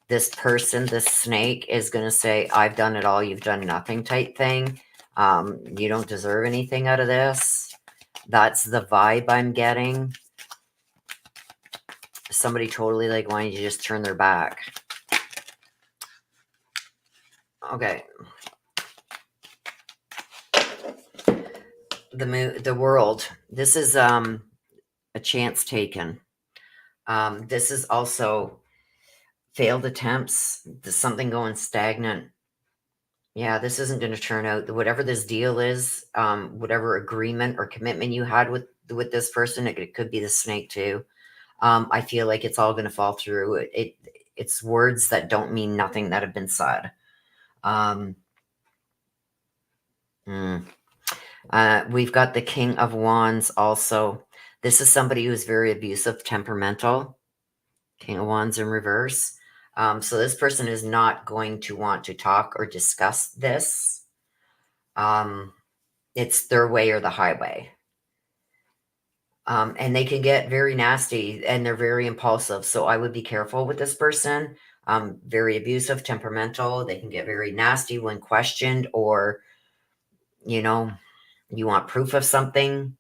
this person, this snake, is going to say, I've done it all, you've done nothing type thing. You don't deserve anything out of this. That's the vibe I'm getting. Somebody totally like wanting to just turn their back. Okay. The World. This is a chance taken. This is also failed attempts. There's something going stagnant. Yeah, this isn't going to turn out. Whatever this deal is, whatever agreement or commitment you had with this person, it could be the snake too. I feel like it's all going to fall through. It's words that don't mean nothing that have been said. We've got the King of Wands also. This is somebody who's very abusive, temperamental. King of Wands in reverse. So this person is not going to want to talk or discuss this. It's their way or the highway. And they can get very nasty and they're very impulsive. So I would be careful with this person. Very abusive, temperamental. They can get very nasty when questioned, or, you know, you want proof of something.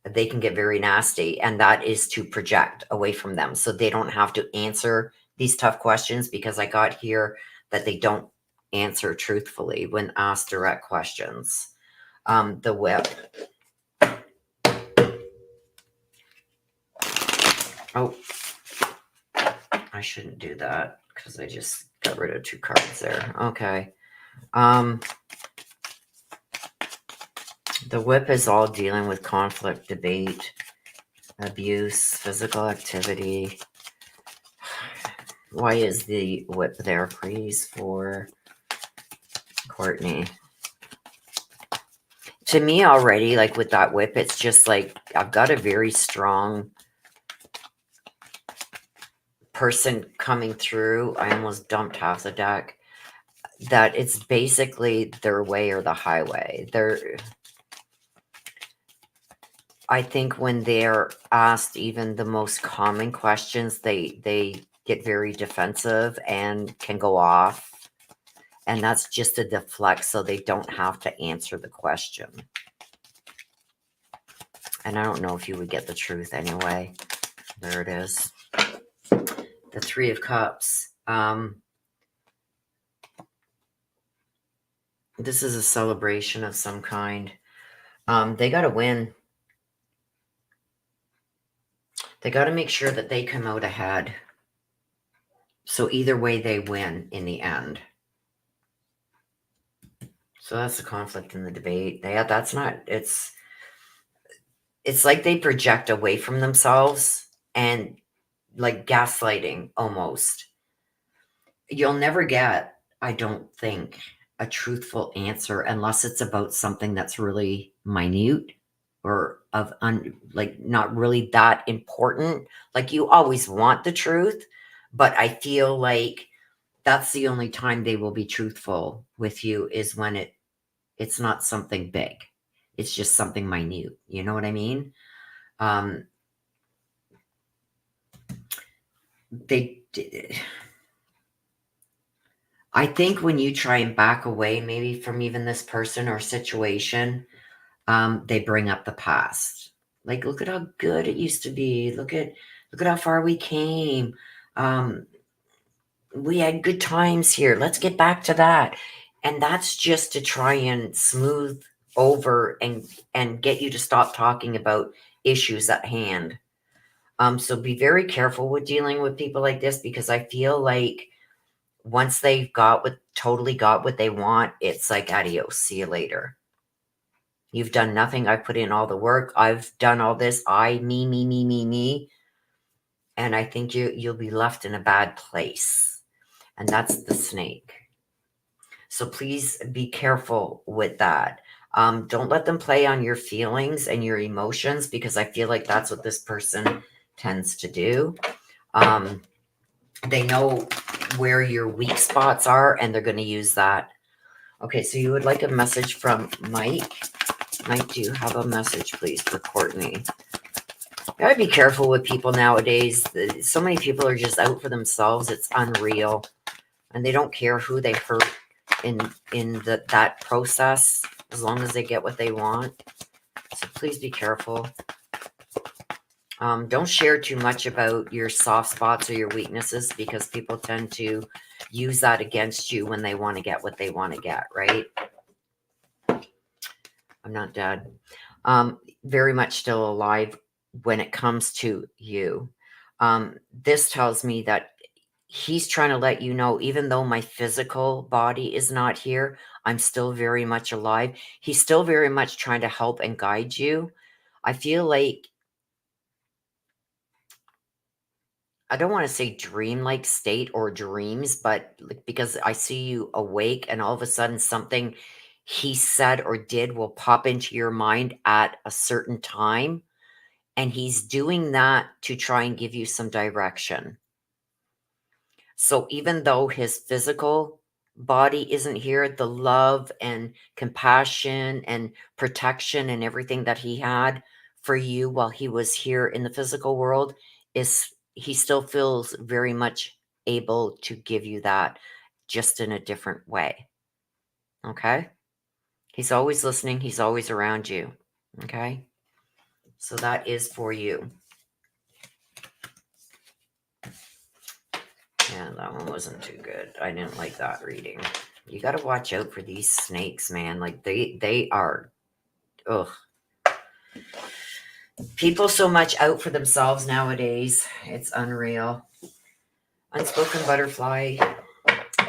They can get very nasty, and that is to project away from them. So they don't have to answer these tough questions, because I got here that they don't answer truthfully when asked direct questions. The whip. Oh, I shouldn't do that because I just got rid of 2 cards there. Okay. The whip is all dealing with conflict, debate, abuse, physical activity. Why is the whip there, please, for Courtney? To me already, like with that whip, it's just like I've got a very strong person coming through. I almost dumped half the deck. That it's basically their way or the highway. I think when they're asked even the most common questions, they get very defensive and can go off. And that's just a deflect, so they don't have to answer the question. And I don't know if you would get the truth anyway. There it is. The 3 of Cups. This is a celebration of some kind. They got to win. They got to make sure that they come out ahead. So either way, they win in the end. So that's the conflict in the debate. That's not, it's like they project away from themselves and like gaslighting almost. You'll never get, I don't think, a truthful answer unless it's about something that's really minute or of like not really that important. Like you always want the truth, but I feel like that's the only time they will be truthful with you is when it's not something big. It's just something minute. You know what I mean? I think when you try and back away maybe from even this person or situation, they bring up the past. Like, look at how good it used to be. Look at how far we came. We had good times here. Let's get back to that. And that's just to try and smooth over and get you to stop talking about issues at hand. So be very careful with dealing with people like this, because I feel like once they've totally got what they want, it's like, adios, see you later. You've done nothing. I've put in all the work. I've done all this. Me. And I think you'll be left in a bad place. And that's the Snake. So please be careful with that. Don't let them play on your feelings and your emotions, because I feel like that's what this person tends to do. They know where your weak spots are, and they're going to use that. Okay, so you would like a message from Mike. Mike, do you have a message, please, for Courtney? Gotta be careful with people nowadays. So many people are just out for themselves. It's unreal. And they don't care who they hurt in that process, as long as they get what they want. So please be careful. Don't share too much about your soft spots or your weaknesses, because people tend to use that against you when they want to get what they want to get, right? I'm not dead. Very much still alive when it comes to you. This tells me that he's trying to let you know, even though my physical body is not here, I'm still very much alive. He's still very much trying to help and guide you. I feel like I don't want to say dream-like state or dreams, but because I see you awake and all of a sudden something he said or did will pop into your mind at a certain time. And he's doing that to try and give you some direction. So even though his physical body isn't here, the love and compassion and protection and everything that he had for you while he was here in the physical world is he still feels very much able to give you that, just in a different way. Okay? He's always listening, he's always around you. Okay? So that is for you. Yeah, that one wasn't too good. I didn't like that reading. You got to watch out for these snakes, man. Like they are, ugh. People so much out for themselves nowadays. It's unreal. Unspoken butterfly,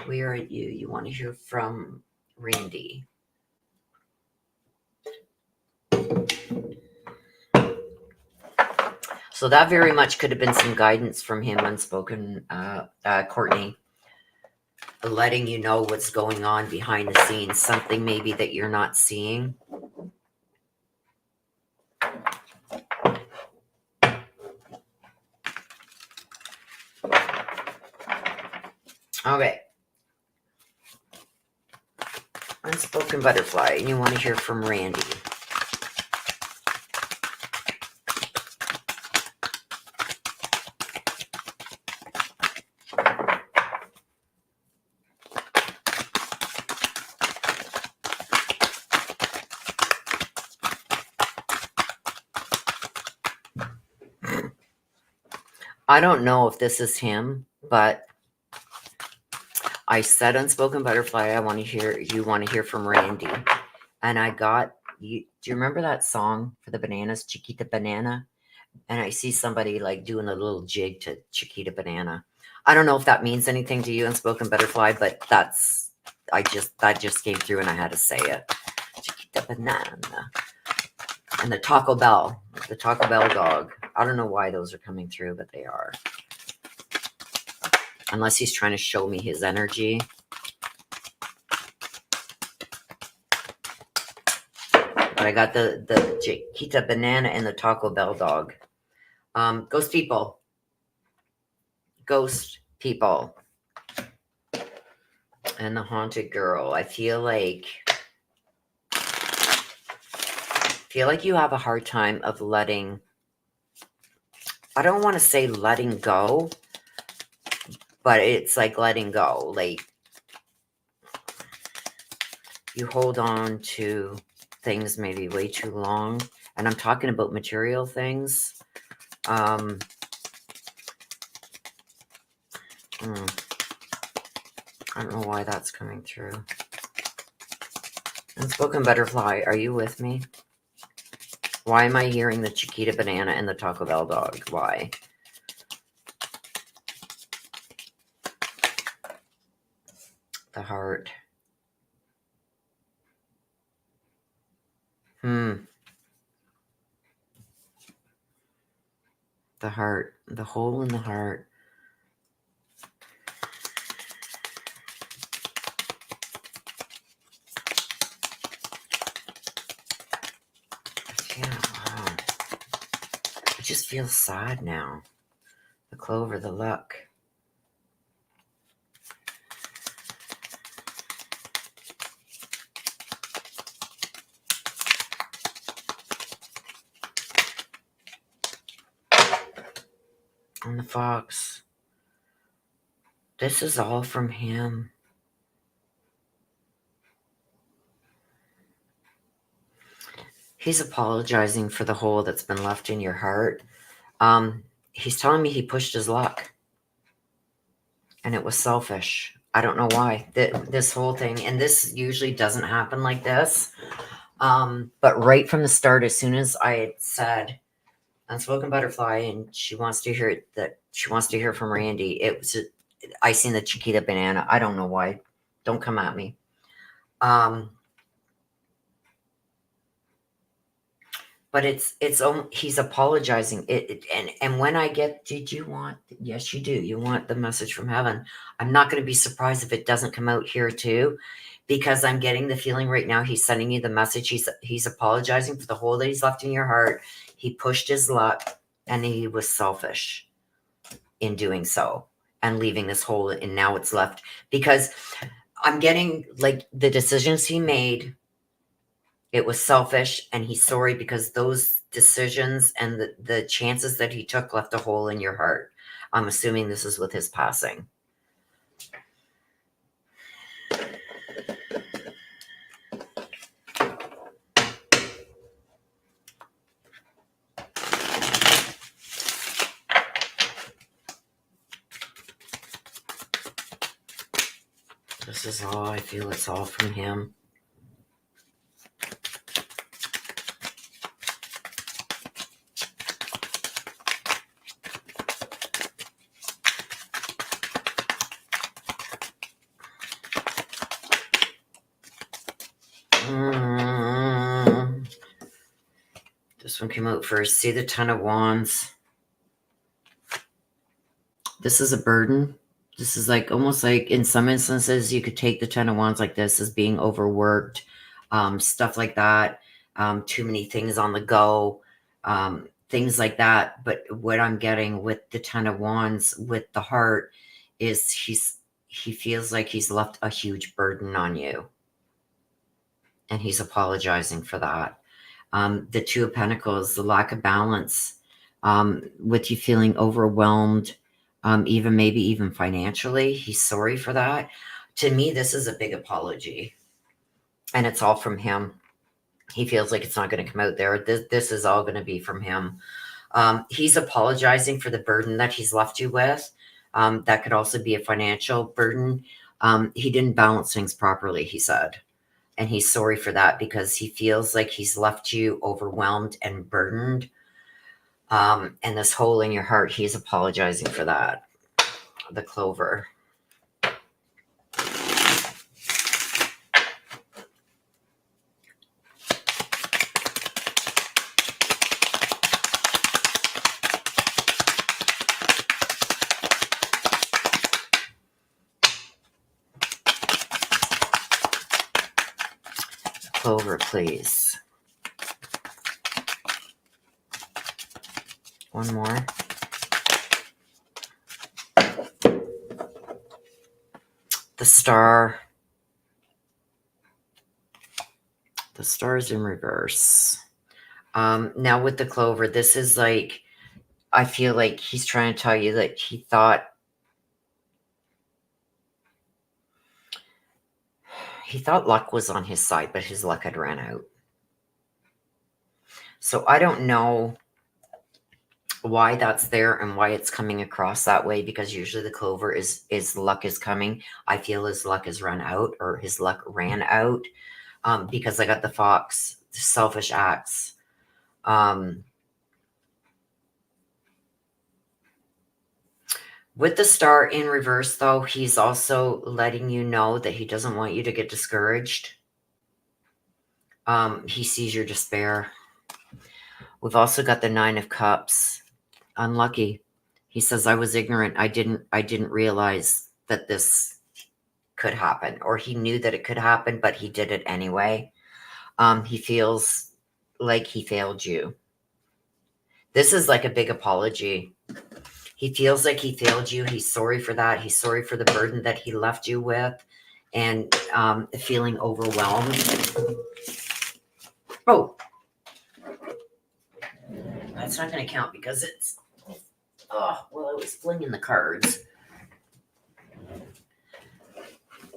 where are you? You want to hear from Randy. So that very much could have been some guidance from him, unspoken, Courtney, letting you know what's going on behind the scenes, something maybe that you're not seeing. Okay. Unspoken butterfly, and you want to hear from Randy. I don't know if this is him, but I said unspoken butterfly. I want to hear, you want to hear from Randy. And I got you. Do you remember that song for the Bananas, Chiquita Banana? And I see somebody like doing a little jig to Chiquita Banana. I don't know if that means anything to you, unspoken butterfly, but that just came through and I had to say it. Chiquita Banana. And the Taco Bell dog. I don't know why those are coming through, but they are. Unless he's trying to show me his energy. But I got the Chiquita Banana and the Taco Bell dog. Ghost people. Ghost people. And the haunted girl. I feel like you have a hard time of letting, I don't want to say letting go, but it's like letting go. Like you hold on to things maybe way too long. And I'm talking about material things. I don't know why that's coming through. Unspoken butterfly, are you with me? Why am I hearing the Chiquita Banana and the Taco Bell dog? Why? The heart. The heart. The hole in the heart. Yeah, wow. I just feel sad now. The clover, the luck. And the fox. This is all from him. He's apologizing for the hole that's been left in your heart. He's telling me he pushed his luck. And it was selfish. I don't know why. This whole thing, and this usually doesn't happen like this. But right from the start, as soon as I had said unspoken butterfly and she wants to hear from Randy, it was I seen the Chiquita Banana. I don't know why. Don't come at me. But but he's apologizing. And when I get, did you want? Yes, you do. You want the message from heaven. I'm not going to be surprised if it doesn't come out here too, because I'm getting the feeling right now he's sending you the message. He's apologizing for the hole that he's left in your heart. He pushed his luck, and he was selfish in doing so and leaving this hole, and now it's left because I'm getting like the decisions he made. It was selfish, and he's sorry because those decisions and the chances that he took left a hole in your heart. I'm assuming this is with his passing. This is all I feel. It's all from him. This one came out first. See the Ten of Wands. This is a burden. This is like almost like in some instances you could take the Ten of Wands like this as being overworked, stuff like that, too many things on the go, things like that. But what I'm getting with the Ten of Wands with the heart is he feels like he's left a huge burden on you, and he's apologizing for that. The Two of Pentacles, the lack of balance, with you feeling overwhelmed, maybe even financially. He's sorry for that. To me, this is a big apology, and it's all from him. He feels like it's not going to come out there. This is all going to be from him. He's apologizing for the burden that he's left you with. That could also be a financial burden. He didn't balance things properly, he said. And he's sorry for that because he feels like he's left you overwhelmed and burdened. And this hole in your heart, he's apologizing for that. The Clover. Clover, please. One more. The Star. The Star's in reverse. Now with the Clover, this is like, I feel like he's trying to tell you that he thought luck was on his side, but his luck had ran out. So I don't know why that's there and why it's coming across that way, because usually the Clover is luck is coming. I feel his luck has run out, or his luck ran out, because I got the Fox, the selfish acts. With the Star in reverse, though, he's also letting you know that he doesn't want you to get discouraged. He sees your despair. We've also got the Nine of Cups. Unlucky. He says, I was ignorant. I didn't realize that this could happen, or he knew that it could happen, but he did it anyway. He feels like he failed you. This is like a big apology. He feels like he failed you. He's sorry for that. He's sorry for the burden that he left you with, and feeling overwhelmed. Oh, that's not going to count because it's, oh, well, I was flinging the cards.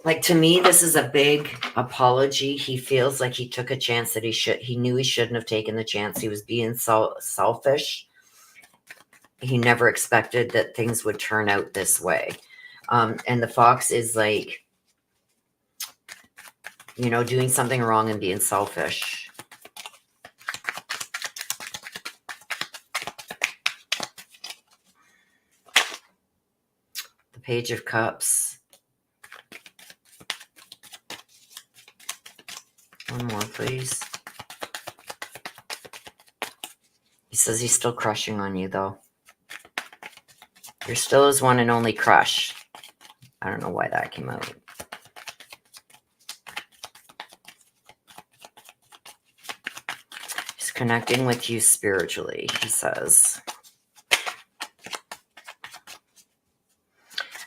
Like, to me, this is a big apology. He feels like he took a chance that he knew he shouldn't have taken the chance. He was being selfish. He never expected that things would turn out this way. And the Fox is like, doing something wrong and being selfish. The Page of Cups. One more, please. He says he's still crushing on you, though. You're still his one and only crush. I don't know why that came out. He's connecting with you spiritually, he says.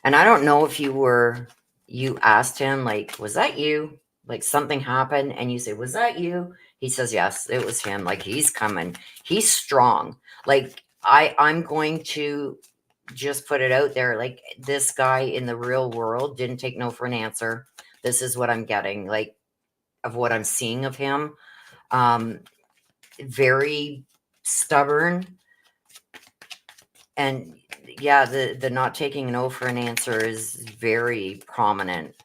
And I don't know if you asked him, like, was that you? Like something happened and you say, was that you? He says, yes, it was him. Like he's coming. He's strong. Like I'm going to just put it out there. Like this guy in the real world didn't take no for an answer. This is what I'm getting, like, of what I'm seeing of him. Very stubborn. And yeah, the not taking no for an answer is very prominent.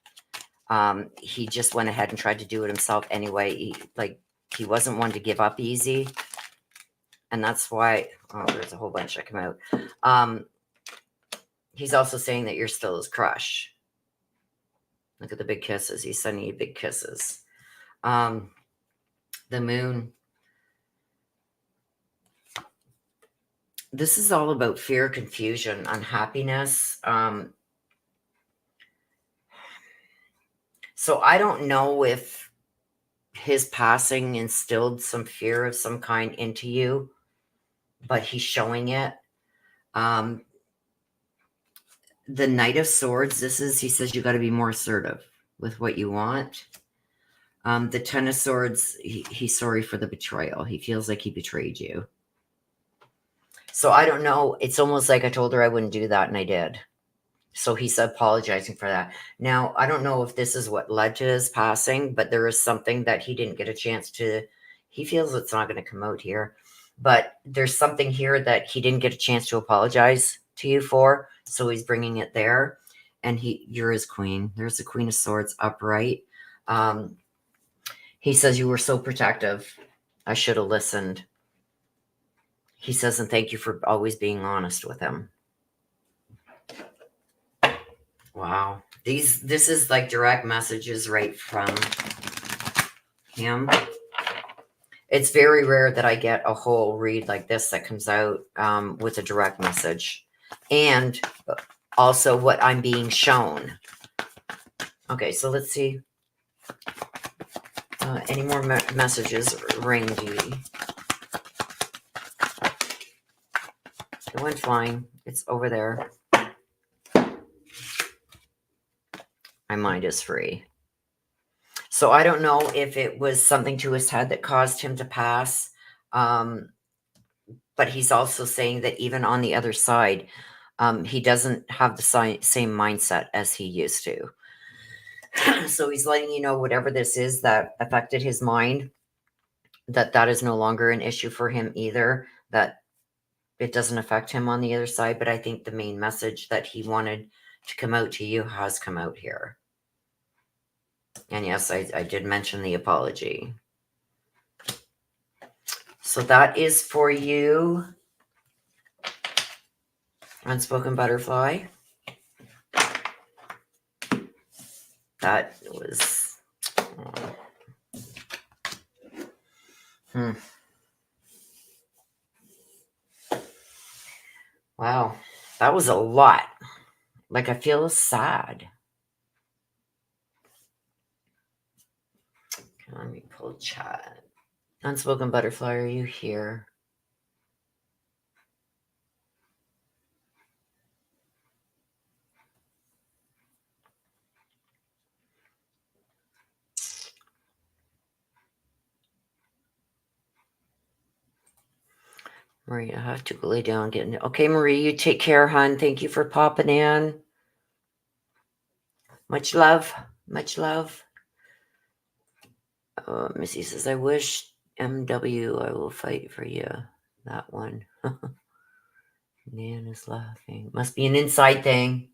He just went ahead and tried to do it himself anyway. He wasn't one to give up easy. And that's why, oh, there's a whole bunch that come out. He's also saying that you're still his crush. Look at the big kisses. He's sending you big kisses. The moon. This is all about fear, confusion, unhappiness. So I don't know if his passing instilled some fear of some kind into you, but he's showing it. The Knight of Swords, he says you got to be more assertive with what you want. The Ten of Swords, he's sorry for the betrayal. He feels like he betrayed you. So I don't know. It's almost like I told her I wouldn't do that, and I did. So he's apologizing for that. Now, I don't know if this is what led to his passing, but there is something that he didn't get a chance to. He feels it's not going to come out here. But there's something here that he didn't get a chance to apologize to you for. So he's bringing it there. And you're his queen. There's the Queen of Swords upright. He says you were so protective. I should have listened. He says, and thank you for always being honest with him. Wow. This is like direct messages right from him. It's very rare that I get a whole read like this that comes out with a direct message. And also what I'm being shown. Okay, so let's see. Any more messages? Ring duty. It went flying. It's over there. My mind is free. So I don't know if it was something to his head that caused him to pass. But he's also saying that even on the other side, he doesn't have the same mindset as he used to. So he's letting you know whatever this is that affected his mind, that is no longer an issue for him either, that it doesn't affect him on the other side. But I think the main message that he wanted to come out to you has come out here. And yes, I did mention the apology. So that is for you, Unspoken Butterfly. That was... Wow, that was a lot. Like, I feel sad. Let me pull chat. Unspoken Butterfly, are you here? Marie, I have to go lay down and get in. Okay, Marie, you take care, hon. Thank you for popping in. Much love. Much love. Missy says, I wish MW, I will fight for you. That one. Nan is laughing. Must be an inside thing.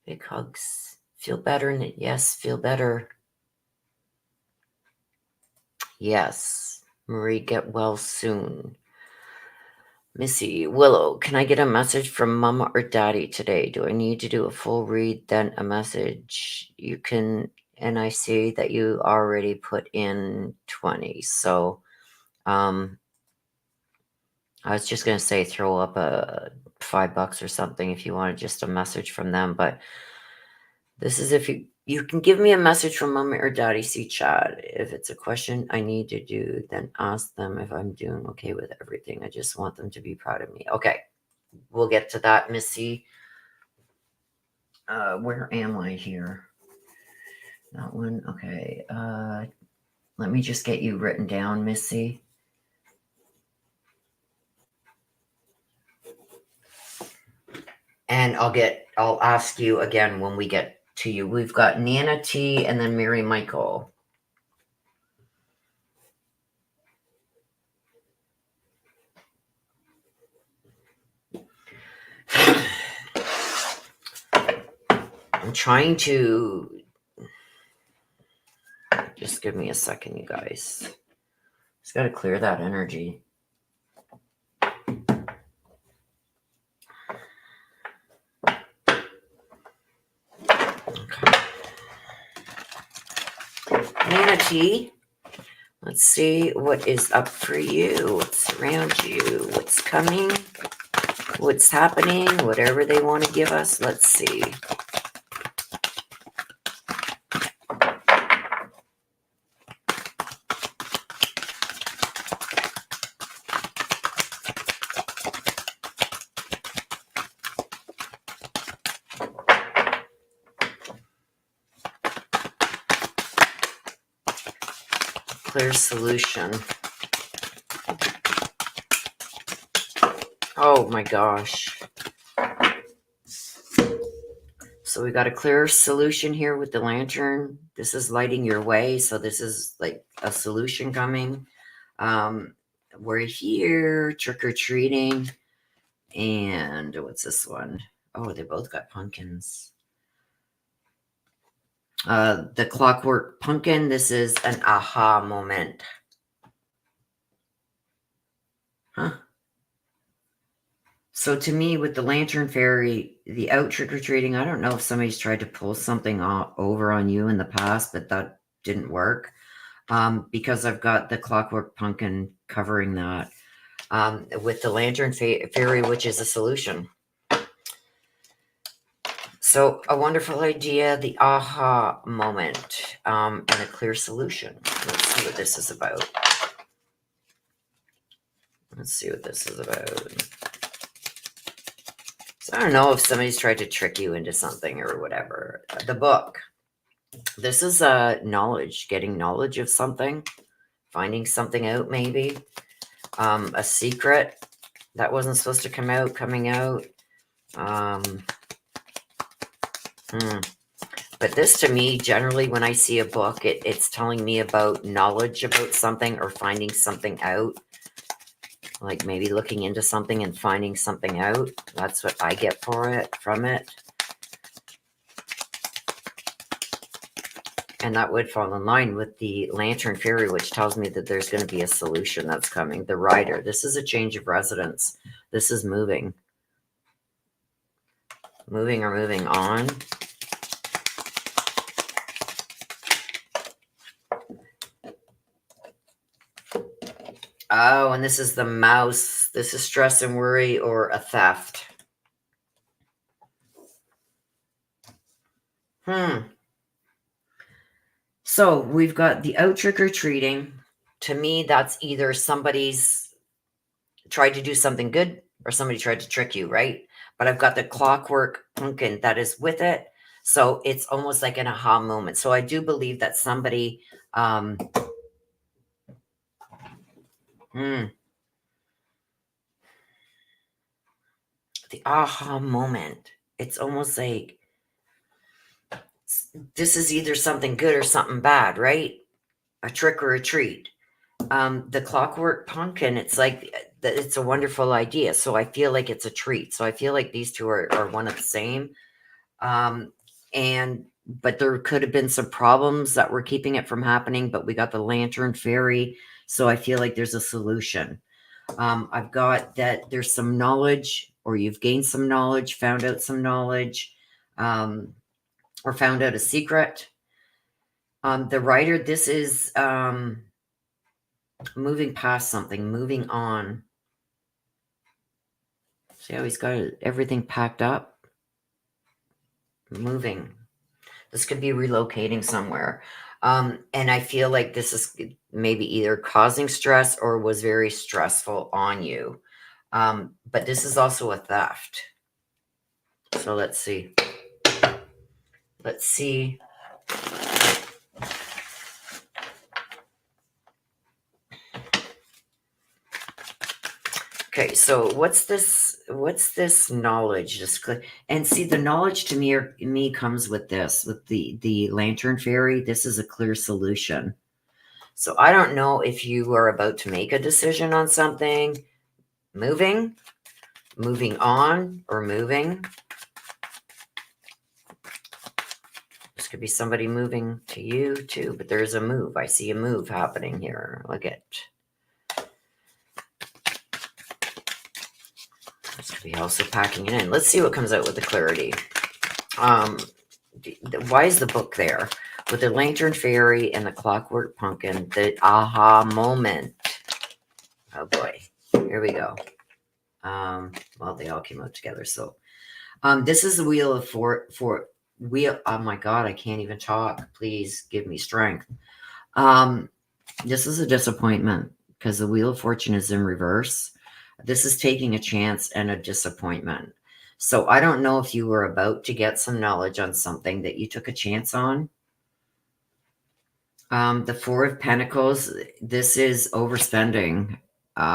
Big hugs. Feel better. Yes, feel better. Yes. Marie, get well soon. Missy, Willow, can I get a message from Mama or Daddy today? Do I need to do a full read, then a message? You can, and I see that you already put in 20. So, I was just going to say throw up a $5 or something if you wanted just a message from them, but this is if you can give me a message from Mommy or Daddy C chat. If it's a question I need to do, then ask them if I'm doing okay with everything. I just want them to be proud of me. Okay, we'll get to that, Missy. Where am I here? That one. Okay. Let me just get you written down, Missy. And I'll ask you again when we get to you. We've got Nana T and then Mary Michael. I'm trying to just give me a second, you guys. Just got to clear that energy. Okay. Nana T, let's see what is up for you, what's around you, what's coming, what's happening, whatever they want to give us. Let's see. Clear solution. Oh my gosh. So we got a clear solution here with the lantern. This is lighting your way. So this is like a solution coming. We're here trick-or-treating. And what's this one? Oh, they both got pumpkins. The clockwork pumpkin. This is an aha moment. Huh. So to me, with the lantern fairy, the out trick-or-treating, I don't know if somebody's tried to pull something over on you in the past, but that didn't work. Because I've got the clockwork pumpkin covering that. With the lantern fairy, which is a solution. So a wonderful idea, the aha moment, and a clear solution. Let's see what this is about. Let's see what this is about. So I don't know if somebody's tried to trick you into something or whatever. The book. This is knowledge, getting knowledge of something, finding something out maybe. A secret that wasn't supposed to come out, coming out. But this to me, generally, when I see a book, it's telling me about knowledge about something or finding something out. Like maybe looking into something and finding something out. That's what I get from it. And that would fall in line with the lantern fairy, which tells me that there's going to be a solution that's coming. The rider. This is a change of residence. This is moving. Moving or moving on. Oh, and this is the mouse. This is stress and worry or a theft. So we've got the out trick-or-treating. To me, that's either somebody's tried to do something good or somebody tried to trick you, right? But I've got the clockwork pumpkin that is with it. So it's almost like an aha moment. So I do believe that somebody the aha moment. It's almost like this is either something good or something bad, right? A trick or a treat. The clockwork pumpkin, it's like it's a wonderful idea. So I feel like it's a treat. So I feel like these two are one of the same. But there could have been some problems that were keeping it from happening, but we got the lantern fairy. So I feel like there's a solution. I've got that there's some knowledge, or you've gained some knowledge, found out some knowledge, or found out a secret. The writer, this is moving past something, moving on. See how he's got everything packed up? Moving. This could be relocating somewhere. And I feel like this is maybe either causing stress or was very stressful on you. But this is also a theft. So let's see. Let's see. Okay, so what's this knowledge? And see, the knowledge to me comes with this, with the lantern fairy. This is a clear solution. So I don't know if you are about to make a decision on something, moving on, or moving. This could be somebody moving to you too, but there's a move. I see a move happening here. Look at. This could be also packing it in. Let's see what comes out with the clarity. Why is the book there? With the lantern fairy and the clockwork pumpkin, the aha moment. Oh boy, here we go. Well, they all came out together. So, this is the wheel of wheel. Oh my God, I can't even talk. Please give me strength. This is a disappointment because the wheel of fortune is in reverse. This is taking a chance and a disappointment. So I don't know if you were about to get some knowledge on something that you took a chance on. The Four of Pentacles, this is overspending. Four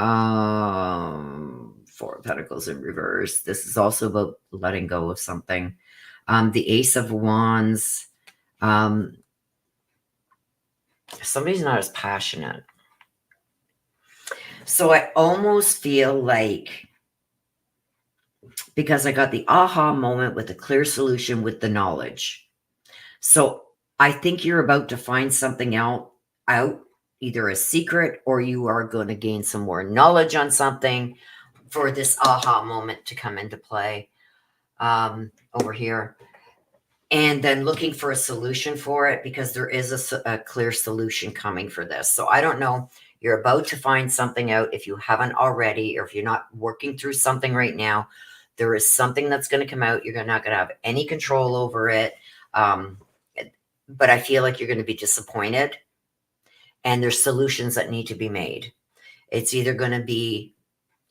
of Pentacles in reverse. This is also about letting go of something. The Ace of Wands. Somebody's not as passionate. So I almost feel like, because I got the aha moment with the clear solution with the knowledge. So I think you're about to find something out, either a secret or you are going to gain some more knowledge on something for this aha moment to come into play over here. And then looking for a solution for it, because there is a clear solution coming for this. So I don't know. You're about to find something out if you haven't already, or if you're not working through something right now. There is something that's going to come out. You're not going to have any control over it. But I feel like you're going to be disappointed. And there's solutions that need to be made. It's either going to be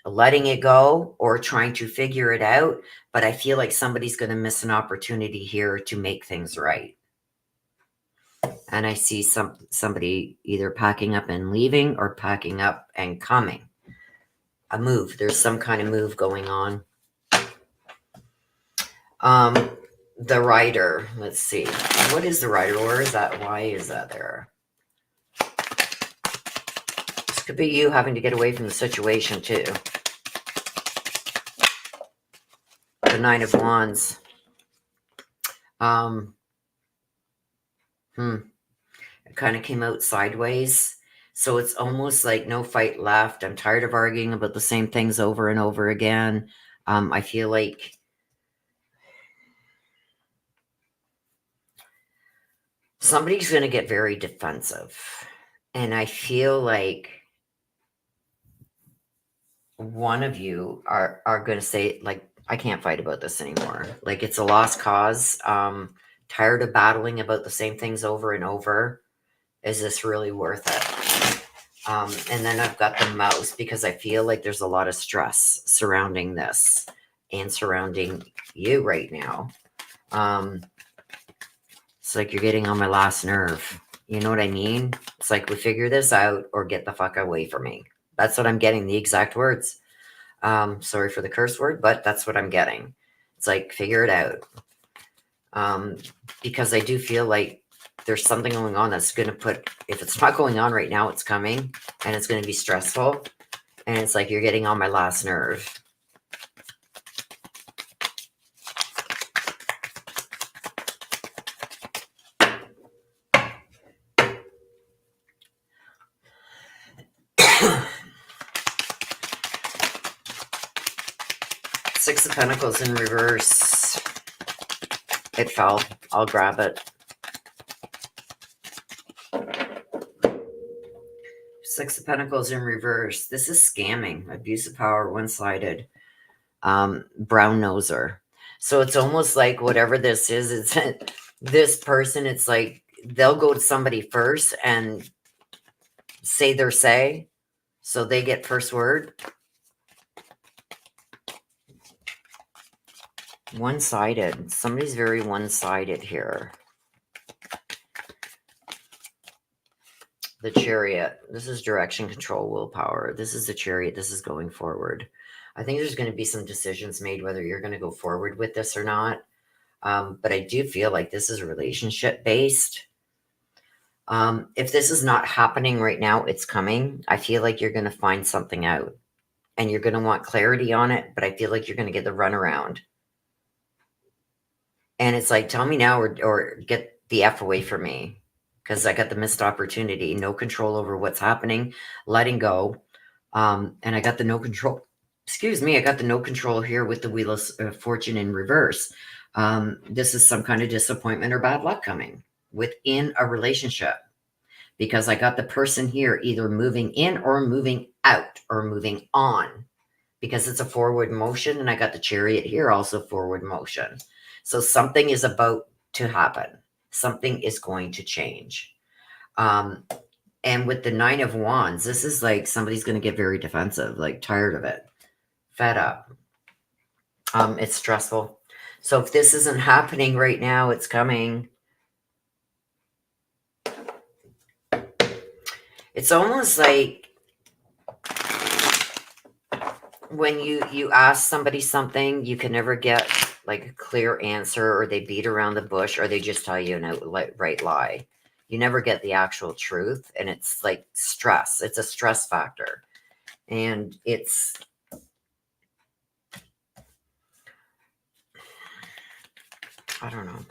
letting it go or trying to figure it out. But I feel like somebody's going to miss an opportunity here to make things right. And I see somebody either packing up and leaving or packing up and coming. A move. There's some kind of move going on. The Rider. Let's see. What is the Rider? Where is that? Why is that there? This could be you having to get away from the situation too. The Nine of Wands. It kind of came out sideways. So it's almost like no fight left. I'm tired of arguing about the same things over and over again. I feel like somebody's going to get very defensive. And I feel like one of you are going to say, like, I can't fight about this anymore. Like, it's a lost cause. Tired of battling about the same things over and over. Is this really worth it? And then I've got the Mouse, because I feel like there's a lot of stress surrounding this and surrounding you right now. It's like you're getting on my last nerve. You know what I mean? It's like, we figure this out or get the fuck away from me. That's what I'm getting, the exact words. Sorry for the curse word, but that's what I'm getting. It's like, figure it out. Because I do feel like there's something going on that's going to put, if it's not going on right now, it's coming, and it's going to be stressful. And it's like, you're getting on my last nerve. Six of Pentacles in reverse. It fell. I'll grab it. Six of Pentacles in reverse. This is scamming. Abuse of power, one-sided. brown noser. So it's almost like whatever this is, it's this person, it's like they'll go to somebody first and say their say, so they get first word. One-sided. Somebody's very one-sided here. The Chariot. This is direction, control, willpower. This is the Chariot. This is going forward. I think there's going to be some decisions made whether you're going to go forward with this or not. But I do feel like this is relationship based. If this is not happening right now, it's coming. I feel like you're going to find something out and you're going to want clarity on it, but I feel like you're going to get the runaround. And it's like, tell me now or get the F away from me, because I got the missed opportunity, no control over what's happening, letting go. And I got the no control. Excuse me, I got the no control here with the Wheel of Fortune in reverse. This is some kind of disappointment or bad luck coming within a relationship, because I got the person here either moving in or moving out or moving on, because it's a forward motion, and I got the Chariot here also forward motion. So something is about to happen. Something is going to change. And with the Nine of Wands, this is like somebody's going to get very defensive, like tired of it, fed up. It's stressful. So if this isn't happening right now, it's coming. It's almost like when you ask somebody something, you can never get like a clear answer, or they beat around the bush, or they just tell you an outright lie. You never get the actual truth, and it's like stress. It's a stress factor, and it's I don't know.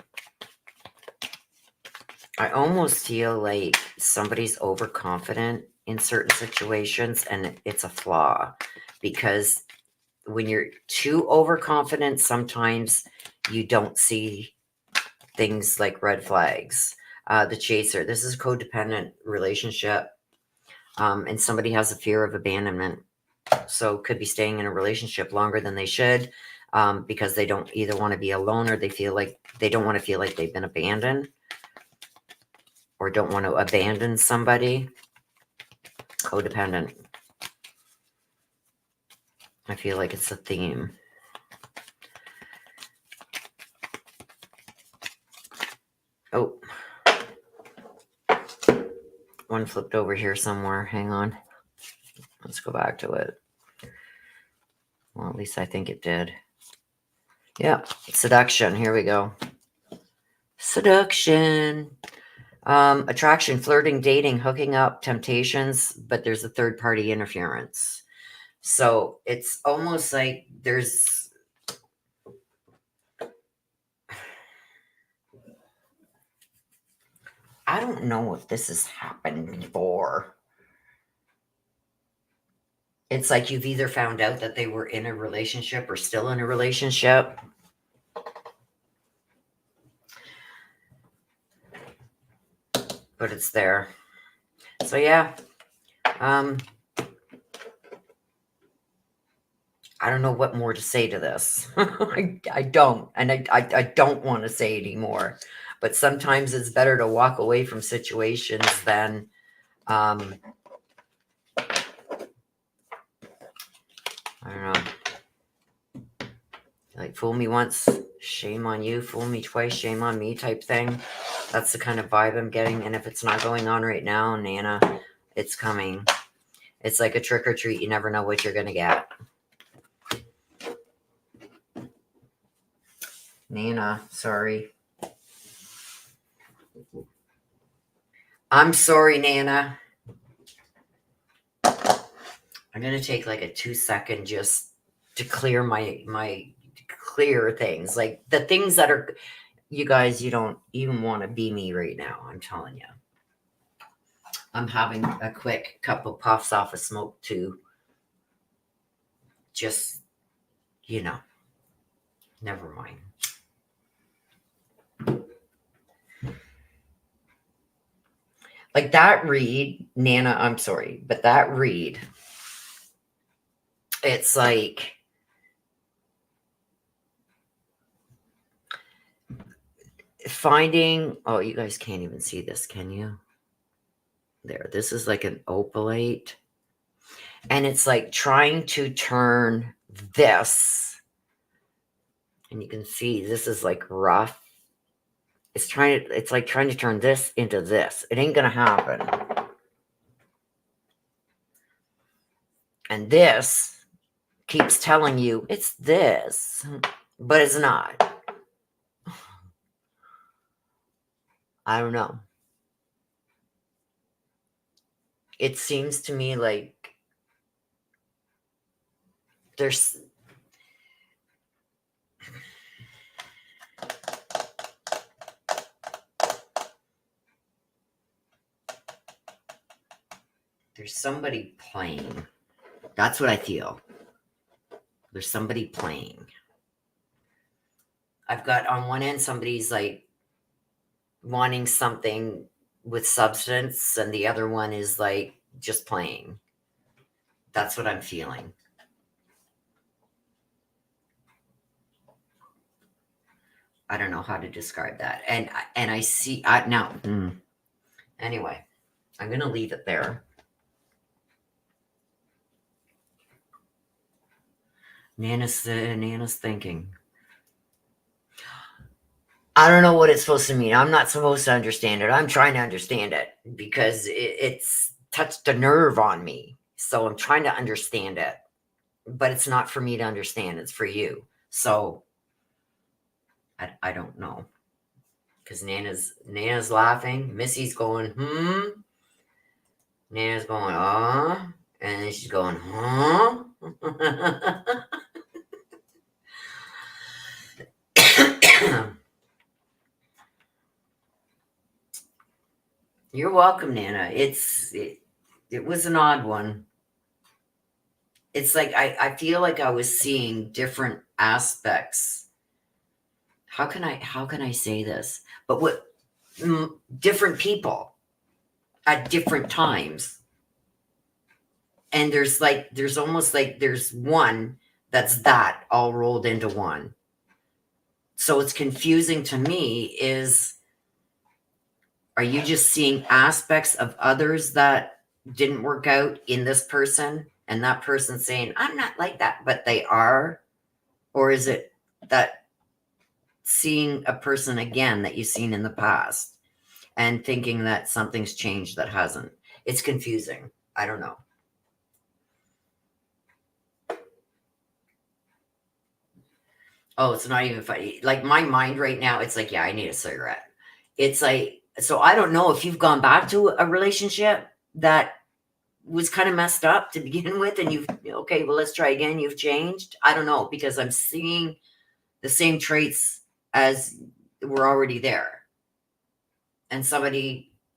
I almost feel like somebody's overconfident in certain situations, and it's a flaw, because when you're too overconfident, sometimes you don't see things like red flags. The Chaser. This is a codependent relationship, and somebody has a fear of abandonment. So could be staying in a relationship longer than they should, because they don't either want to be alone, or they feel like they don't want to feel like they've been abandoned, or don't want to abandon somebody. Codependent. I feel like it's a theme. Oh, one flipped over here somewhere. Hang on. Let's go back to it. Well, at least I think it did. Yeah, seduction. Here we go. Seduction. Attraction, flirting, dating, hooking up, temptations, but there's a third party interference. So it's almost like there's I don't know if this has happened before. It's like you've either found out that they were in a relationship or still in a relationship. But it's there. So yeah. I don't know what more to say to this. I don't. And I don't want to say anymore. But sometimes it's better to walk away from situations than I don't know. Like, fool me once, shame on you. Fool me twice, shame on me type thing. That's the kind of vibe I'm getting. And if it's not going on right now, Nana, it's coming. It's like a trick or treat. You never know what you're going to get. Nana, sorry. I'm sorry, Nana. I'm going to take like a 2-second just to clear my clear things. Like the things that are, you guys, you don't even want to be me right now. I'm telling you. I'm having a quick couple puffs off of smoke to just, never mind. Like that read, Nana, I'm sorry, but that read, it's like finding, oh, you guys can't even see this, can you? There, this is like an opalite. And it's like trying to turn this. And you can see this is like rough. It's like trying to turn this into this. It ain't gonna happen. And this keeps telling you it's this, but it's not. I don't know. It seems to me like there's somebody playing. That's what I feel. There's somebody playing. I've got on one end somebody's like wanting something with substance, and the other one is like just playing. That's what I'm feeling. I don't know how to describe that. And I see now. Anyway, I'm gonna leave it there. Nana's thinking. I don't know what it's supposed to mean. I'm not supposed to understand it. I'm trying to understand it because it's touched a nerve on me. So I'm trying to understand it. But it's not for me to understand. It's for you. So I don't know. Because Nana's laughing. Missy's going, Nana's going, and then she's going, huh? You're welcome, Nana. It was an odd one. It's like I feel like I was seeing different aspects. How can I say this? But what different people at different times. And there's almost like there's one that's that all rolled into one. So it's confusing to me are you just seeing aspects of others that didn't work out in this person, and that person saying, I'm not like that, but they are? Or is it that seeing a person again that you've seen in the past and thinking that something's changed that hasn't? It's confusing. I don't know. Oh, it's not even funny. Like my mind right now, it's like, yeah, I need a cigarette. It's like, so I don't know if you've gone back to a relationship that was kind of messed up to begin with, and okay, well, let's try again. You've changed. I don't know, because I'm seeing the same traits as were already there. And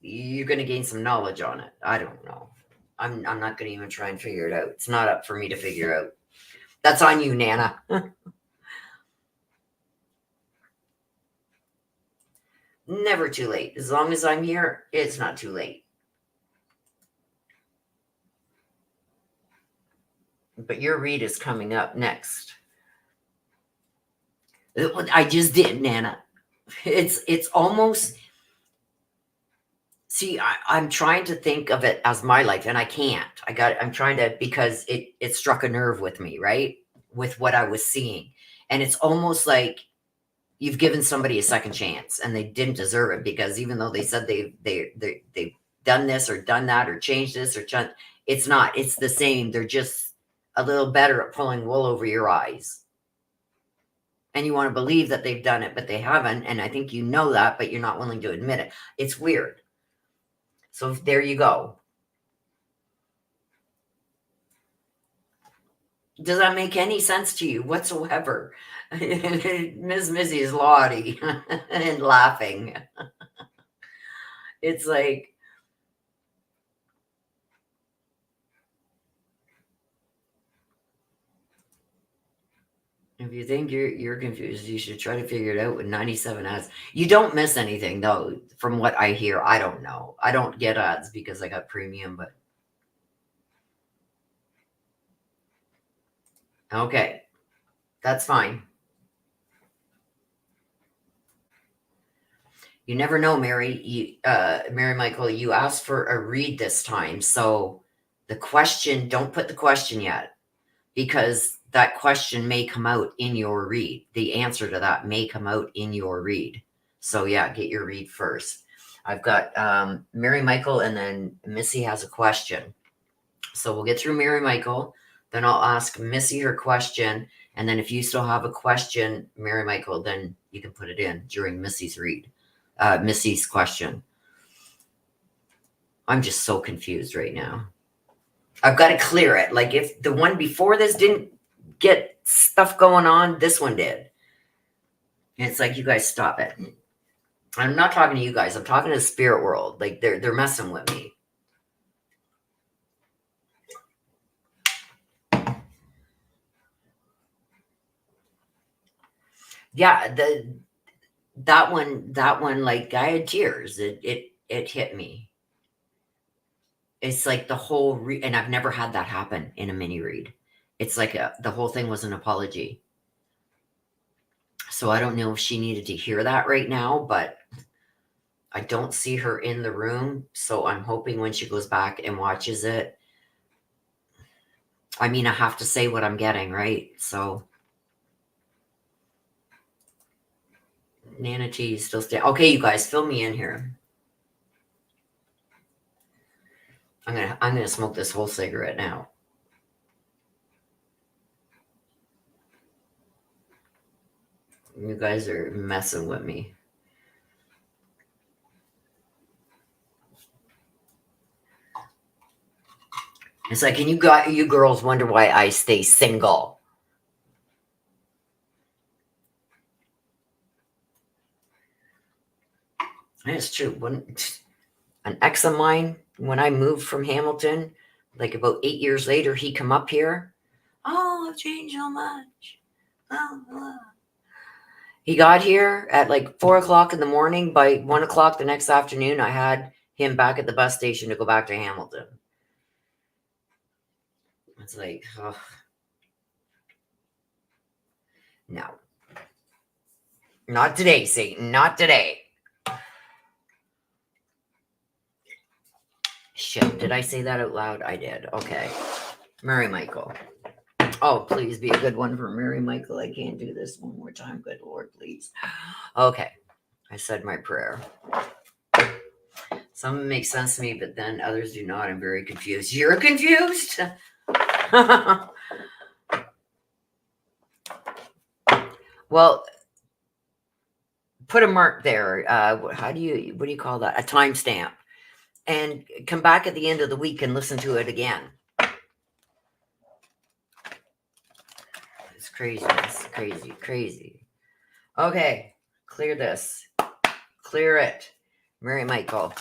you're going to gain some knowledge on it. I don't know. I'm not going to even try and figure it out. It's not up for me to figure out. That's on you, Nana. Never too late. As long as I'm here, it's not too late. But your read is coming up next. I just did, Nana. It's almost. See, I'm trying to think of it as my life, and I can't. I'm trying to, because it struck a nerve with me, right? With what I was seeing. And it's almost like you've given somebody a second chance and they didn't deserve it, because even though they said they've done this or done that or changed this or it's not. It's the same. They're just a little better at pulling wool over your eyes. And you want to believe that they've done it, but they haven't. And I think you know that, but you're not willing to admit it. It's weird. So there you go. Does that make any sense to you whatsoever? Miss Missy is laughing and laughing. It's like, if you think you're confused, you should try to figure it out with 97 ads. You don't miss anything, though, from what I hear. I don't know. I don't get ads because I got premium, but okay, that's fine. You never know, Mary. Mary Michael, you asked for a read this time. So the question, don't put the question yet, because that question may come out in your read. The answer to that may come out in your read. So yeah, get your read first. I've got Mary Michael, and then Missy has a question. So we'll get through Mary Michael, then I'll ask Missy her question, and then if you still have a question, Mary Michael, then you can put it in during Missy's read. Missy's question. I'm just so confused right now. I've got to clear it. Like if the one before this didn't get stuff going on, this one did. And it's like, you guys stop it. I'm not talking to you guys. I'm talking to the spirit world. Like they're messing with me. Yeah, that one, like I had tears. It hit me. It's like the whole and I've never had that happen in a mini read. It's like the whole thing was an apology. So I don't know if she needed to hear that right now, but I don't see her in the room. So I'm hoping when she goes back and watches it, I mean, I have to say what I'm getting, right? So Nana T is still staying. Okay, you guys, fill me in here. I'm gonna smoke this whole cigarette now. You guys are messing with me. It's like, and you girls wonder why I stay single. And it's true. An ex of mine, when I moved from Hamilton, like about 8 years later, he come up here. Oh, I've changed so much. Oh. He got here at like 4 o'clock in the morning. By 1 o'clock the next afternoon, I had him back at the bus station to go back to Hamilton. It's like, oh. No. Not today, Satan. Not today. Shit, did I say that out loud? I did. Okay. Mary Michael. Oh, please be a good one for Mary Michael. I can't do this one more time. Good Lord, please. Okay. I said my prayer. Some make sense to me, but then others do not. I'm very confused. You're confused? Well, put a mark there. What do you call that? A timestamp. And come back at the end of the week and listen to it again. It's crazy. It's crazy. Crazy. Okay. Clear this. Clear it. Mary Michael.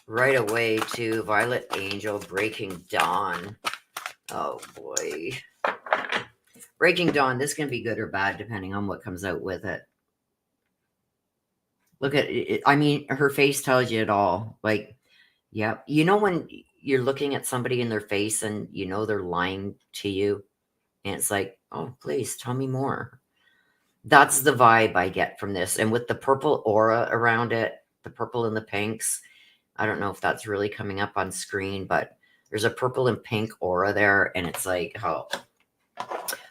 Right away to Violet Angel, Breaking Dawn. Oh boy. Breaking Dawn, this can be good or bad depending on what comes out with it. Look at it. I mean, her face tells you it all. Like, yeah. You know when you're looking at somebody in their face and you know they're lying to you? And it's like, oh, please tell me more. That's the vibe I get from this. And with the purple aura around it, the purple and the pinks, I don't know if that's really coming up on screen, but there's a purple and pink aura there. And it's like, oh,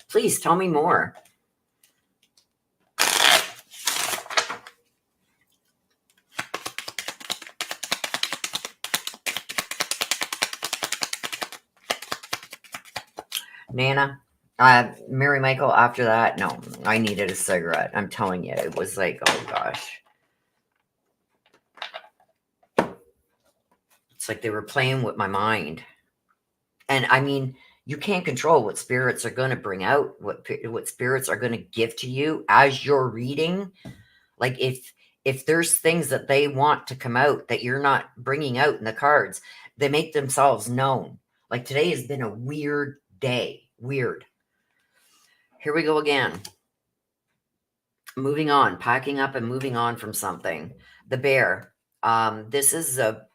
please tell me more. Nana, Mary Michael, after that, no, I needed a cigarette. I'm telling you, it was like, oh gosh. It's like they were playing with my mind. And I mean, you can't control what spirits are going to bring out, what spirits are going to give to you as you're reading. Like if there's things that they want to come out that you're not bringing out in the cards, they make themselves known. Like today has been a weird day. Weird. Here we go again. Moving on, packing up and moving on from something. The bear. This is a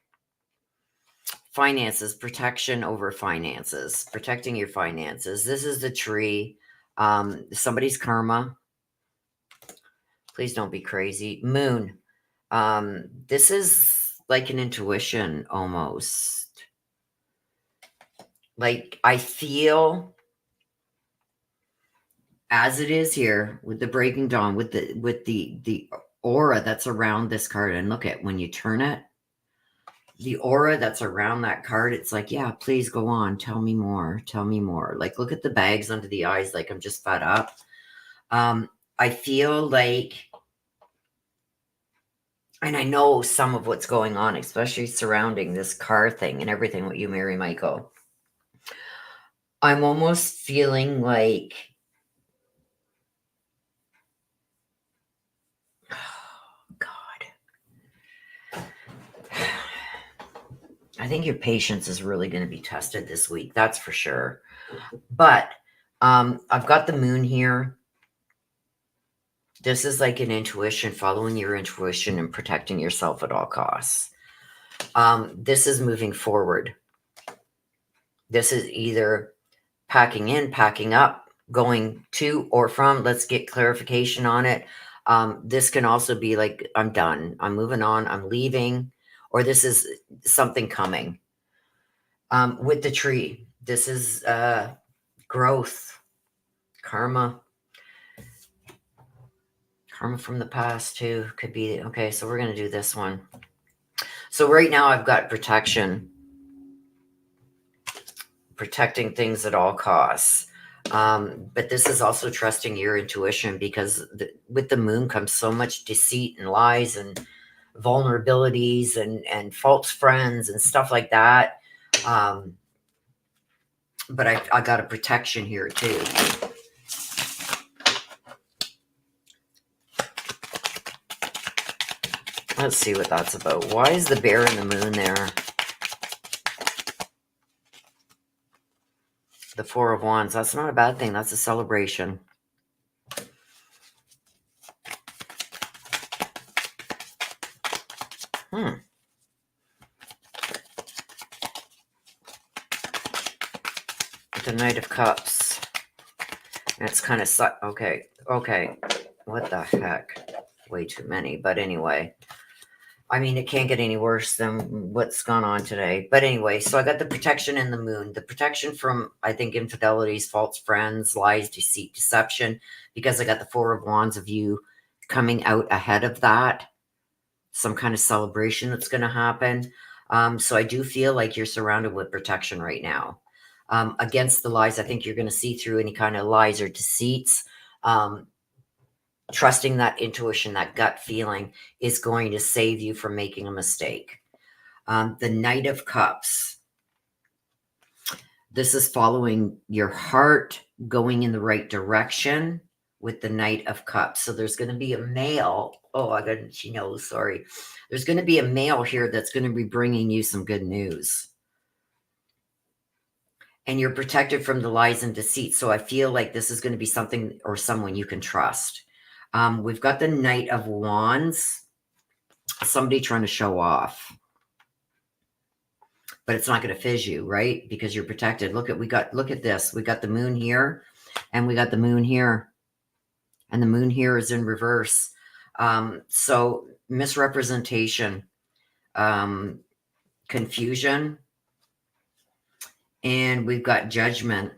finances, protection over finances, protecting your finances. This is the tree. Somebody's karma. Please don't be crazy. Moon. This is like an intuition almost. Like I feel as it is here with the breaking dawn, with the aura that's around this card. And look at when you turn it, the aura that's around that card, it's like, yeah, please go on. Tell me more. Tell me more. Like, look at the bags under the eyes. Like, I'm just fed up. I feel like, and I know some of what's going on, especially surrounding this car thing and everything with you, Mary Michael. I'm almost feeling like, oh, God. I think your patience is really going to be tested this week. That's for sure. But I've got the moon here. This is like an intuition, following your intuition and protecting yourself at all costs. This is moving forward. This is either packing in, packing up, going to or from. Let's get clarification on it. This can also be like, I'm done. I'm moving on. I'm leaving. Or this is something coming. With the tree, this is growth, karma. Karma from the past too could be. Okay, so we're going to do this one. So right now I've got protection. Protecting things at all costs. But this is also trusting your intuition, because with the moon comes so much deceit and lies and vulnerabilities and false friends and stuff like that. But I got a protection here too. Let's see what that's about. Why is the bear and the moon there? The Four of Wands. That's not a bad thing. That's a celebration. The Knight of Cups. And it's kind of... Okay. What the heck? Way too many. But anyway. I mean, it can't get any worse than what's gone on today. But anyway, so I got the protection in the moon. The protection from, I think, infidelities, false friends, lies, deceit, deception. Because I got the Four of Wands of you coming out ahead of that. Some kind of celebration that's going to happen. So I do feel like you're surrounded with protection right now. Against the lies, I think you're going to see through any kind of lies or deceits. Trusting that intuition, that gut feeling is going to save you from making a mistake. The Knight of Cups. This is following your heart, going in the right direction with the Knight of Cups. So there's going to be a male. Oh, I got, she knows, sorry. There's going to be a male here that's going to be bringing you some good news. And you're protected from the lies and deceit. So I feel like this is going to be something or someone you can trust. We've got the Knight of Wands. Somebody trying to show off. But it's not going to fizz you, right? Because you're protected. Look at this. We got the moon here. And we got the moon here. And the moon here is in reverse. So misrepresentation. Confusion. And we've got judgment.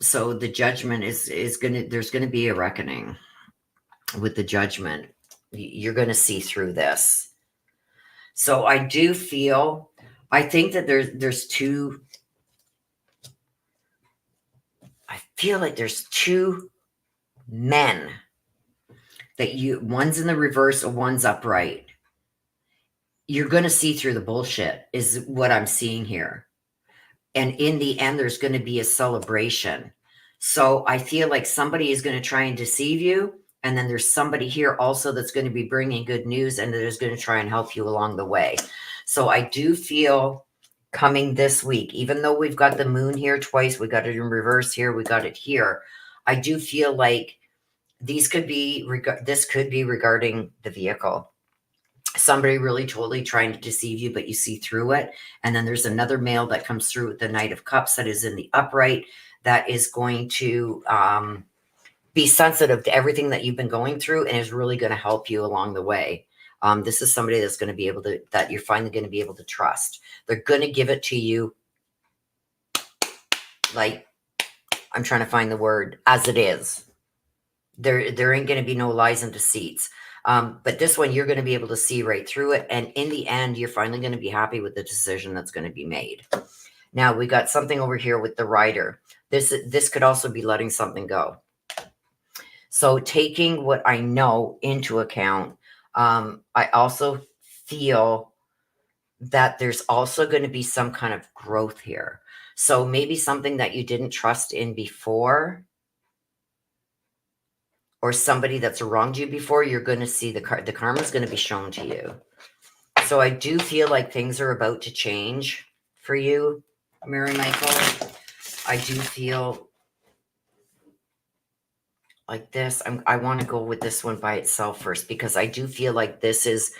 So the judgment is going to... There's going to be a reckoning. With the judgment, you're going to see through this. So I do feel, I think that there's two, I feel like there's two men that one's in the reverse and one's upright. You're going to see through the bullshit is what I'm seeing here. And in the end, there's going to be a celebration. So I feel like somebody is going to try and deceive you. And then there's somebody here also that's going to be bringing good news and that is going to try and help you along the way. So I do feel coming this week, even though we've got the moon here twice, we got it in reverse here, we got it here. I do feel like this could be regarding the vehicle. Somebody really totally trying to deceive you, but you see through it. And then there's another male that comes through with the Knight of Cups that is in the upright that is going to... be sensitive to everything that you've been going through and is really going to help you along the way. This is somebody that's going to be able to, that you're finally going to be able to trust. They're going to give it to you, like, I'm trying to find the word, as it is. There ain't going to be no lies and deceits. But this one, you're going to be able to see right through it. And in the end, you're finally going to be happy with the decision that's going to be made. Now, we got something over here with the Rider. This could also be letting something go. So taking what I know into account, I also feel that there's also going to be some kind of growth here. So maybe something that you didn't trust in before, or somebody that's wronged you before, you're going to see the karma is going to be shown to you. So I do feel like things are about to change for you, Mary Michael. I do feel like this. I want to go with this one by itself first, because I do feel like this is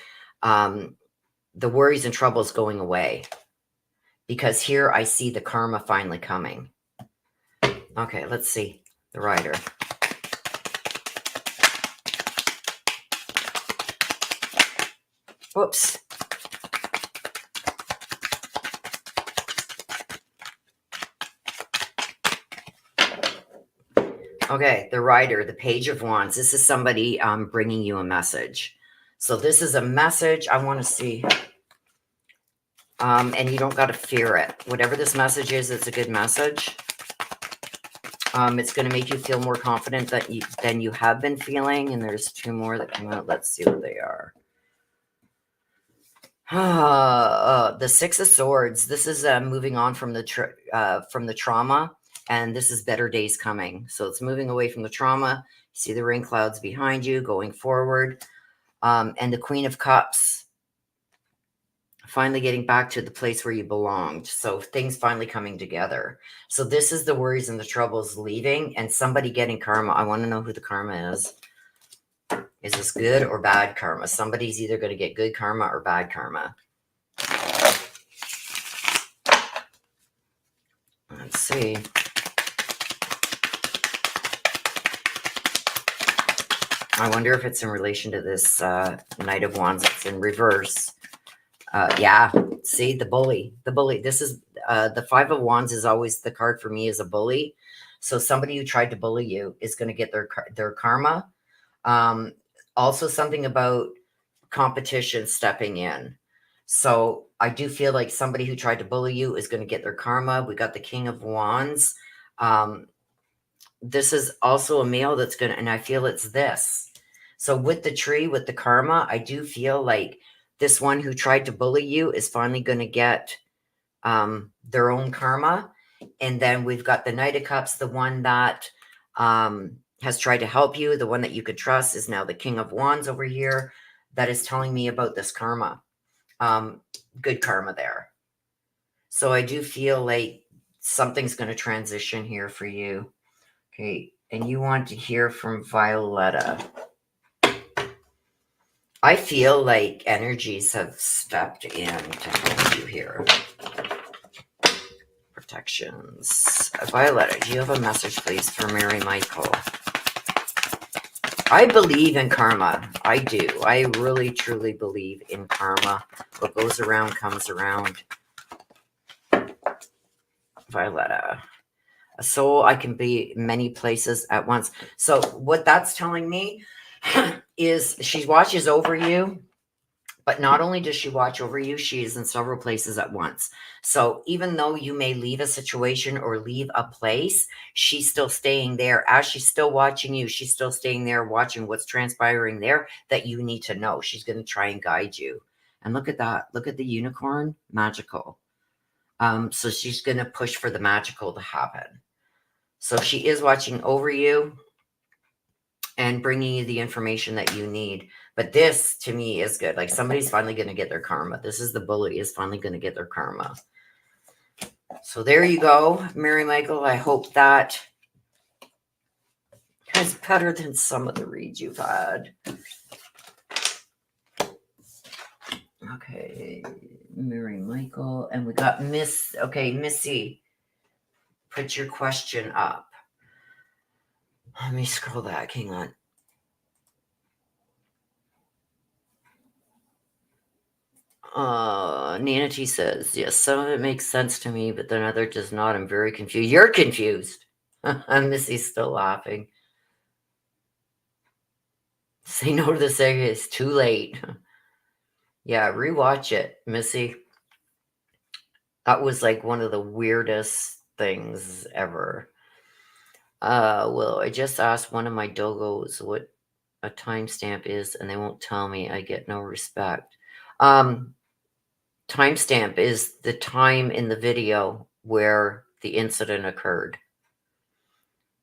the worries and troubles going away, because here I see the karma finally coming. Okay, let's see the Rider. Whoops. Okay, the Rider, the Page of Wands. This is somebody bringing you a message. So this is a message. I want to see. And you don't got to fear it. Whatever this message is, it's a good message. It's going to make you feel more confident than you have been feeling. And there's two more that come out. Let's see what they are. The Six of Swords. This is moving on from the trauma. And this is better days coming. So it's moving away from the trauma. You see the rain clouds behind you, going forward. And the Queen of Cups. Finally getting back to the place where you belonged. So things finally coming together. So this is the worries and the troubles leaving, and somebody getting karma. I want to know who the karma is. Is this good or bad karma? Somebody's either going to get good karma or bad karma. Let's see. I wonder if it's in relation to this Knight of Wands that's in reverse. Yeah, see, the bully. This is the Five of Wands is always the card for me as a bully. So somebody who tried to bully you is going to get their karma. Also something about competition stepping in. So I do feel like somebody who tried to bully you is going to get their karma. We got the King of Wands. This is also a male that's going to, and I feel it's this. So with the tree, with the karma, I do feel like this one who tried to bully you is finally going to get their own karma. And then we've got the Knight of Cups, the one that has tried to help you, the one that you could trust is now the King of Wands over here that is telling me about this karma. Good karma there. So I do feel like something's going to transition here for you. Okay, and you want to hear from Violetta. I feel like energies have stepped in to help you here. Protections. Violetta, do you have a message, please, for Mary Michael? I believe in karma. I do. I really, truly believe in karma. What goes around comes around. Violetta. A soul, I can be many places at once. So what that's telling me is she watches over you, but not only does she watch over you, she is in several places at once. So even though you may leave a situation or leave a place, she's still staying there. As she's still watching you, she's still staying there, watching what's transpiring there that you need to know. She's going to try and guide you. And look at that. Look at the unicorn. Magical. So she's going to push for the magical to happen. So she is watching over you and bringing you the information that you need. But this, to me, is good. Like somebody's finally going to get their karma. This is the bully is finally going to get their karma. So there you go, Mary Michael. I hope that is better than some of the reads you've had. Okay, Mary Michael. And we got Miss. Okay, Missy, put your question up. Let me scroll back. Hang on. Nina T says, yes, some of it makes sense to me, but then other does not. I'm very confused. You're confused. Missy's still laughing. Say no to the saying it's too late. Yeah, rewatch it, Missy. That was like one of the weirdest things ever. Well, I just asked one of my dogos what a timestamp is, and they won't tell me. I get no respect. Timestamp is the time in the video where the incident occurred.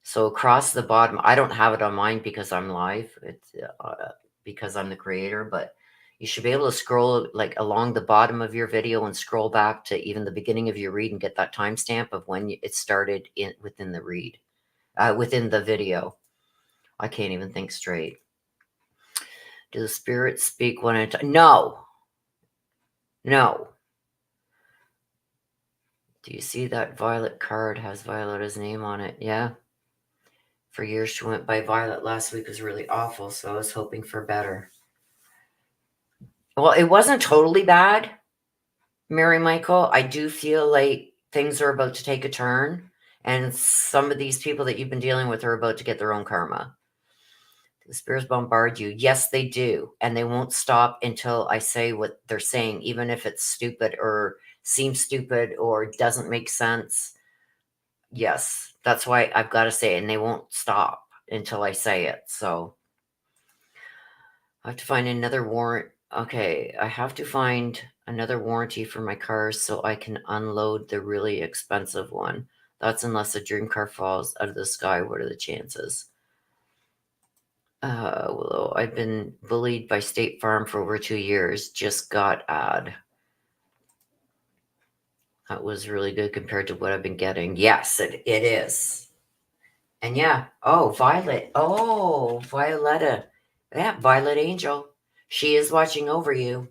So across the bottom, I don't have it on mine because I'm live. It's because I'm the creator, but you should be able to scroll like along the bottom of your video and scroll back to even the beginning of your read and get that timestamp of when it started within the read, within the video. I can't even think straight. Do the spirits speak one at a time? No. No. Do you see that Violet card has Violeta's name on it? Yeah. For years she went by Violet. Last week was really awful, so I was hoping for better. Well, it wasn't totally bad, Mary Michael. I do feel like things are about to take a turn, and some of these people that you've been dealing with are about to get their own karma. The spirits bombard you. Yes, they do. And they won't stop until I say what they're saying, even if it's stupid or seems stupid or doesn't make sense. Yes, that's why I've got to say it, and they won't stop until I say it. So I have to find another warrant. Okay, I have to find another warranty for my cars so I can unload the really expensive one. That's unless a dream car falls out of the sky. What are the chances? Well, I've been bullied by State Farm for over 2 years. Just got ad. That was really good compared to what I've been getting. Yes, it is. And yeah. Oh, Violet. Oh, Violetta. Yeah, Violet Angel. She is watching over you.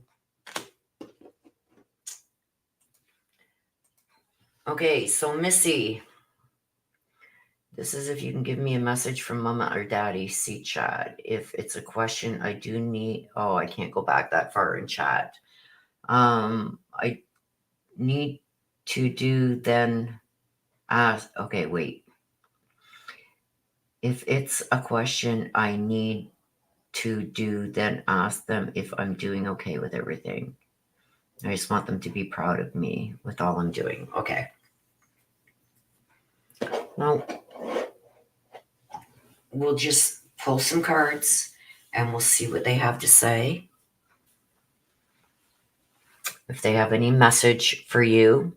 Okay, so Missy. This is if you can give me a message from Mama or Daddy. See chat. If it's a question I do need. Oh, I can't go back that far in chat. I need to do then ask. Okay, wait. If it's a question I need to do, then ask them if I'm doing okay with everything. I just want them to be proud of me with all I'm doing. Okay. Well, we'll just pull some cards and we'll see what they have to say. If they have any message for you,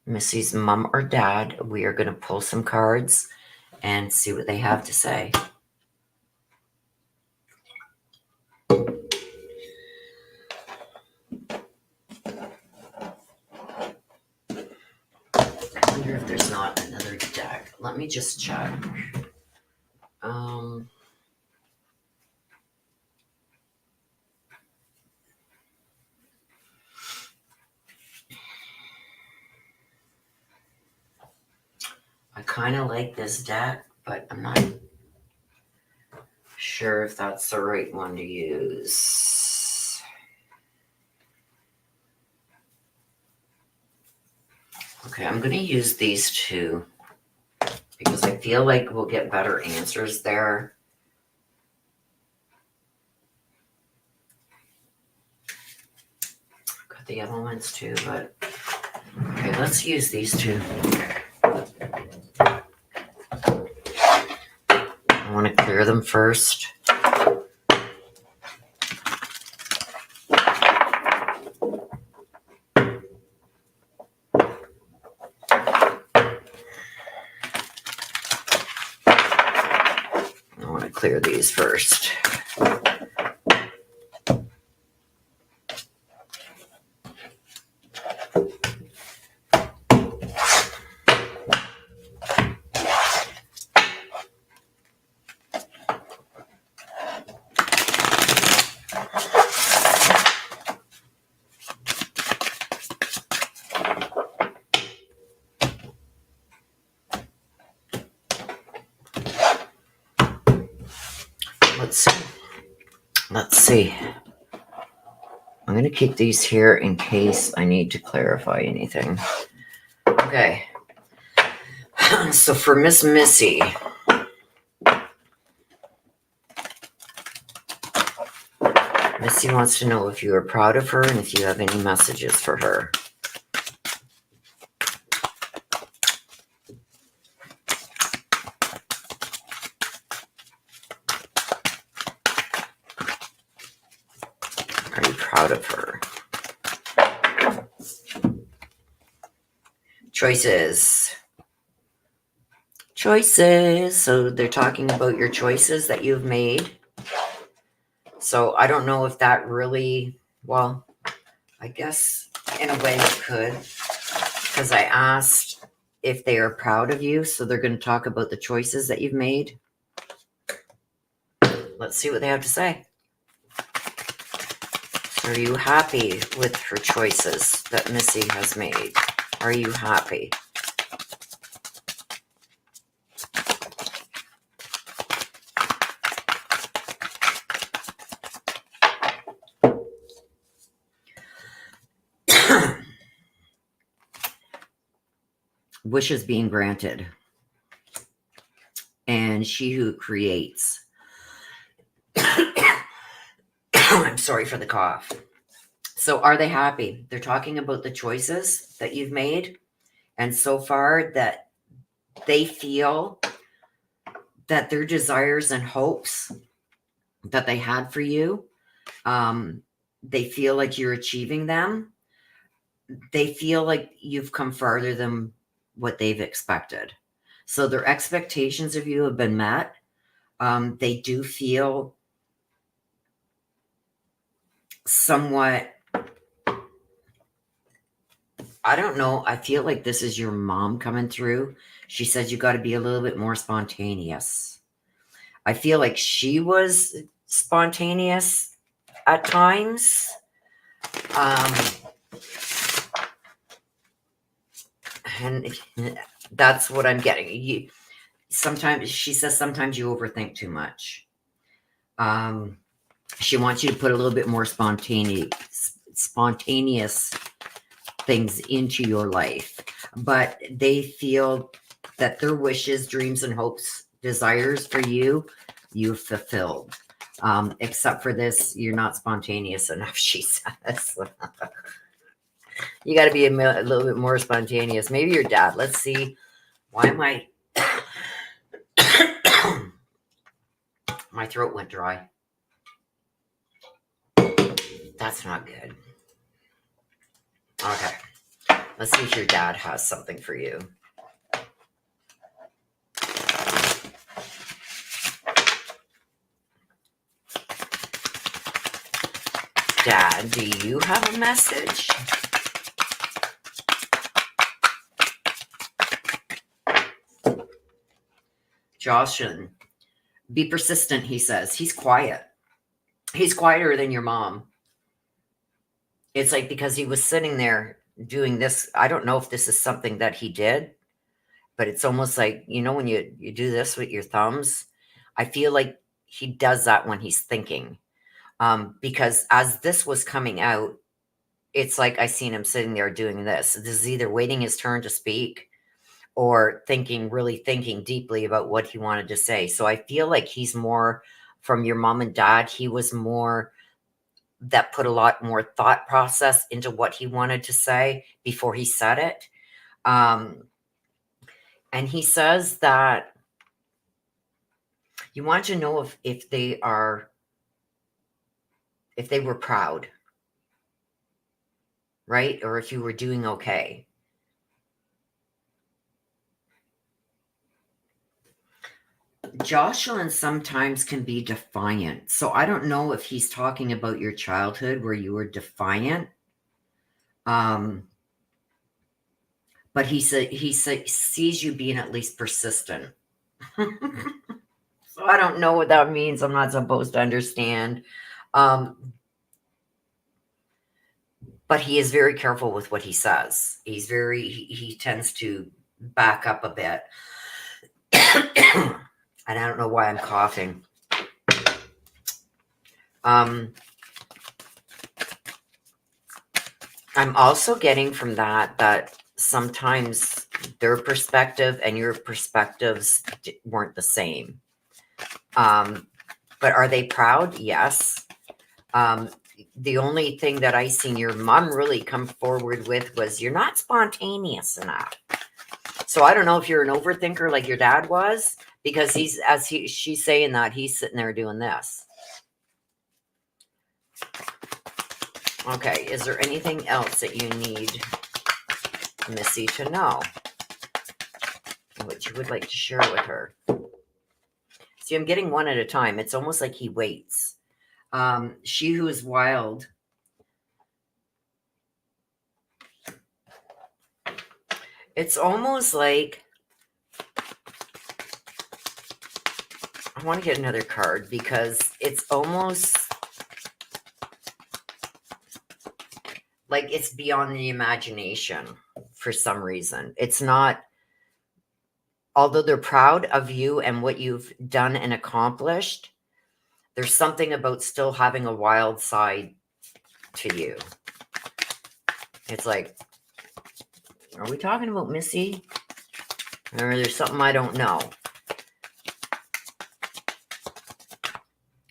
Missy's mom or dad, we are going to pull some cards and see what they have to say. I wonder if there's not another deck. Let me just check. I kind of like this deck, but I'm not sure if that's the right one to use. Okay, I'm going to use these two because I feel like we'll get better answers there. Got the other ones too, but okay, let's use these two. I want to clear them first. I want to clear these first. Let's see. I'm going to keep these here in case I need to clarify anything. Okay. So for Miss Missy, Missy wants to know if you are proud of her and if you have any messages for her. Are you proud of her? Choices. Choices. So they're talking about your choices that you've made. So I don't know if that really, well, I guess in a way it could, because I asked if they are proud of you. So they're going to talk about the choices that you've made. Let's see what they have to say. So are you happy with her choices that Missy has made? Are you happy? Wishes being granted. And she who creates. I'm sorry for the cough. So are they happy? They're talking about the choices that you've made. And so far that they feel that their desires and hopes that they had for you, they feel like you're achieving them. They feel like you've come farther than what they've expected. So their expectations of you have been met. They do feel somewhat, I don't know. I feel like this is your mom coming through. She says you got to be a little bit more spontaneous. I feel like she was spontaneous at times. And that's what I'm getting. Sometimes she says sometimes you overthink too much. She wants you to put a little bit more spontaneous things into your life, but they feel that their wishes, dreams, and hopes, desires for you, you've fulfilled. Except for this, you're not spontaneous enough, she says. You got to be a little bit more spontaneous. Maybe your dad. Let's see. Why am I... My throat went dry. That's not good. Okay. Let's see if your dad has something for you. Dad, do you have a message? Jocelyn, be persistent, he says. He's quiet. He's quieter than your mom. It's like because he was sitting there doing this. I don't know if this is something that he did, but it's almost like, you know, when you do this with your thumbs, I feel like he does that when he's thinking. Because as this was coming out, it's like I seen him sitting there doing this. This is either waiting his turn to speak or really thinking deeply about what he wanted to say. So I feel like he's more from your mom and dad. He was more that put a lot more thought process into what he wanted to say before he said it. And he says that you want to know if they were proud, right? Or if you were doing okay. Jocelyn sometimes can be defiant. So I don't know if he's talking about your childhood where you were defiant. But he sees you being at least persistent. So I don't know what that means. I'm not supposed to understand. But he is very careful with what he says. He tends to back up a bit. And I don't know why I'm coughing. I'm also getting from that sometimes their perspective and your perspectives weren't the same. But are they proud? Yes. The only thing that I seen your mom really come forward with was you're not spontaneous enough. So I don't know if you're an overthinker like your dad was, because she's saying that he's sitting there doing this. Okay, is there anything else that you need Missy to know? What you would like to share with her? See, I'm getting one at a time. It's almost like he waits. She who is wild. It's almost like I want to get another card because it's almost like it's beyond the imagination for some reason. It's not, although they're proud of you and what you've done and accomplished, there's something about still having a wild side to you. It's like, are we talking about Missy? Or there's something I don't know.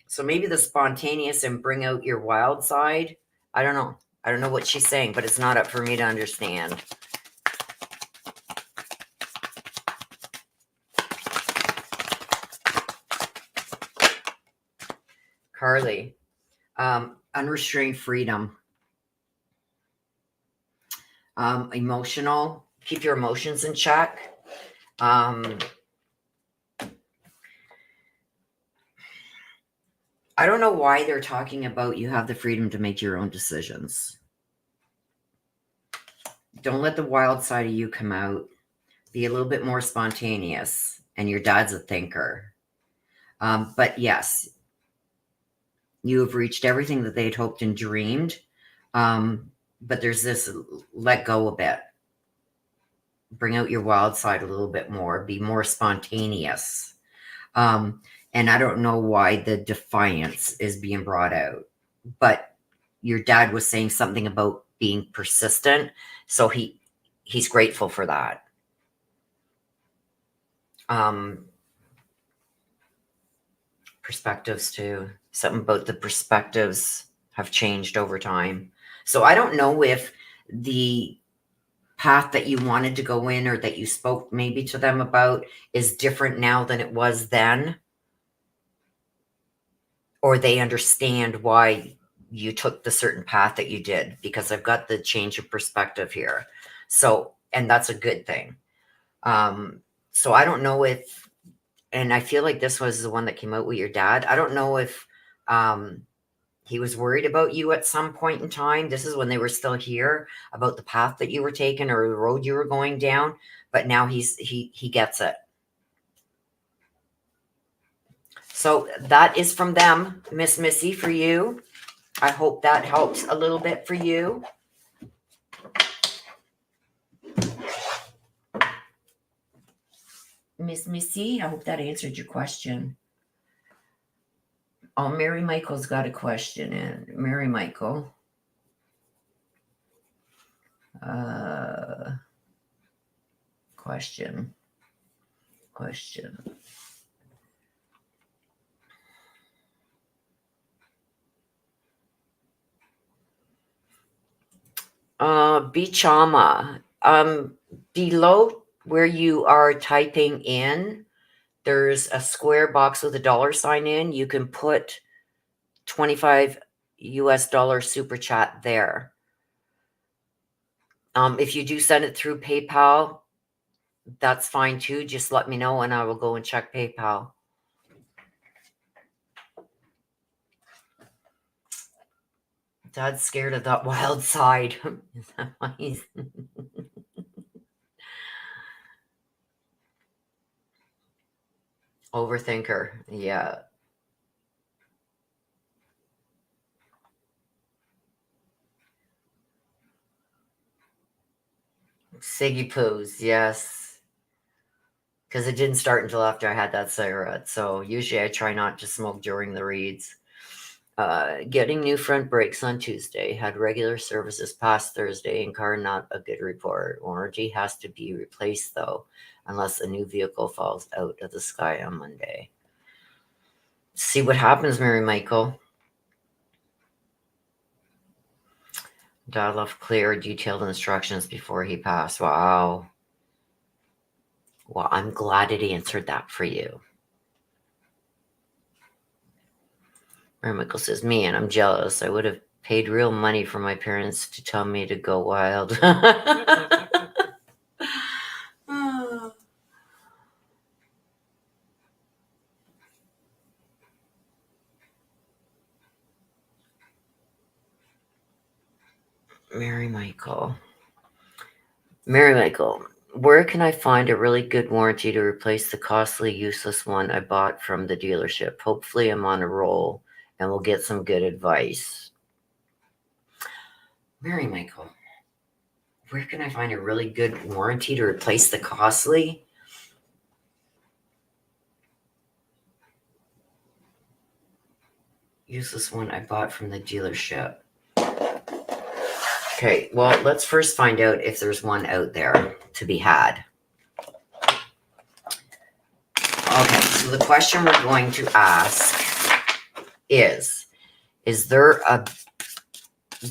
So maybe the spontaneous and bring out your wild side. I don't know. I don't know what she's saying, but it's not up for me to understand. Carly, unrestrained freedom. Emotional, keep your emotions in check. I don't know why they're talking about you have the freedom to make your own decisions. Don't let the wild side of you come out. Be a little bit more spontaneous. And your dad's a thinker. But yes, you have reached everything that they'd hoped and dreamed. But there's this let go a bit. Bring out your wild side a little bit more. Be more spontaneous. And I don't know why the defiance is being brought out. But your dad was saying something about being persistent. So he's grateful for that. Perspectives too. Something about the perspectives have changed over time. So I don't know if the path that you wanted to go in or that you spoke maybe to them about is different now than it was then. Or they understand why you took the certain path that you did, because I've got the change of perspective here. So, and that's a good thing. So I don't know if, and I feel like this was the one that came out with your dad. I don't know if he was worried about you at some point in time. This is when they were still here, about the path that you were taking or the road you were going down. But now he gets it. So that is from them, Miss Missy, for you. I hope that helps a little bit for you. Miss Missy, I hope that answered your question. Oh, Mary Michael's got a question in. Mary Michael. Question. Bichama. Below where you are typing in, there's a square box with a dollar sign in. You can put $25 US super chat there. If you do send it through PayPal, that's fine too. Just let me know and I will go and check PayPal. Dad's scared of that wild side. Is that why he's... Overthinker. Yeah. Siggy poos. Yes. Because it didn't start until after I had that cigarette. So usually I try not to smoke during the reads. Getting new front brakes on Tuesday. Had regular services past Thursday and car not a good report. Warranty has to be replaced though, unless a new vehicle falls out of the sky on Monday. See what happens, Mary Michael. Dad left clear, detailed instructions before he passed. Wow. Well, I'm glad it answered that for you. Mary Michael says, me, and I'm jealous. I would have paid real money for my parents to tell me to go wild. Mary Michael. Mary Michael, where can I find a really good warranty to replace the costly, useless one I bought from the dealership? Hopefully, I'm on a roll and will get some good advice. Mary Michael, where can I find a really good warranty to replace the costly? Useless one I bought from the dealership. Okay, well, let's first find out if there's one out there to be had. Okay, so the question we're going to ask is there a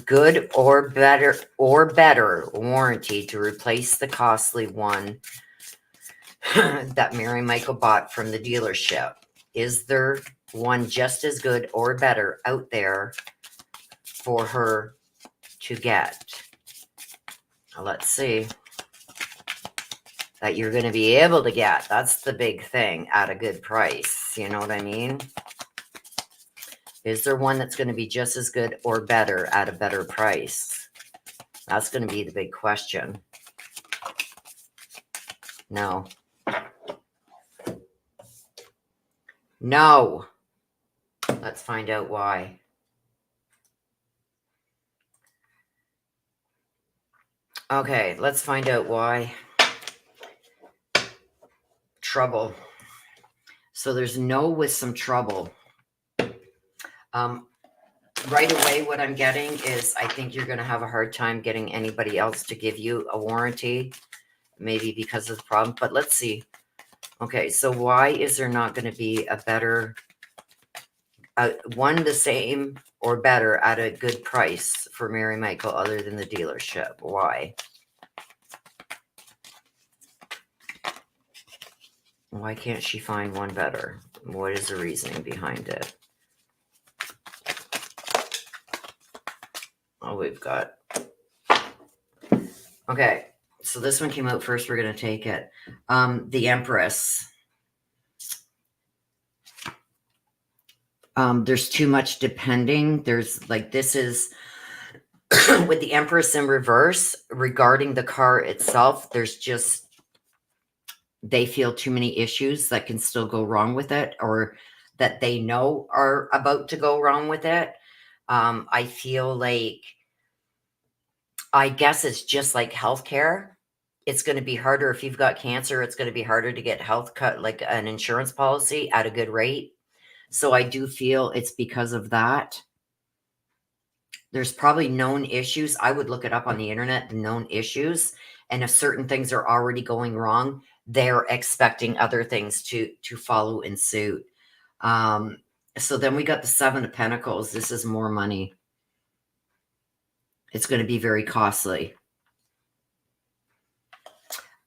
good or better warranty to replace the costly one that Mary Michael bought from the dealership? Is there one just as good or better out there for her to get? Now, let's see. That you're going to be able to get. That's the big thing, at a good price. You know what I mean? Is there one that's going to be just as good or better at a better price? That's going to be the big question. No. No. Let's find out why. Okay, let's find out why. Trouble. So there's no with some trouble. Right away, what I'm getting is I think you're going to have a hard time getting anybody else to give you a warranty, maybe because of the problem, but let's see. Okay, so why is there not going to be a better, one the same or better at a good price for Mary Michael other than the dealership? Why? Why can't she find one better? What is the reasoning behind it? Oh, we've got... Okay, so this one came out first. We're going to take it. The Empress. There's too much depending. There's like, this is with the Empress in reverse regarding the car itself. There's just, they feel too many issues that can still go wrong with it, or that they know are about to go wrong with it. I feel like, I guess it's just like healthcare. It's going to be harder if you've got cancer. It's going to be harder to get health cut, like an insurance policy at a good rate. So I do feel it's because of that. There's probably known issues. I would look it up on the internet, the known issues. And if certain things are already going wrong, they're expecting other things to follow in suit. So then we got the Seven of Pentacles. This is more money. It's going to be very costly.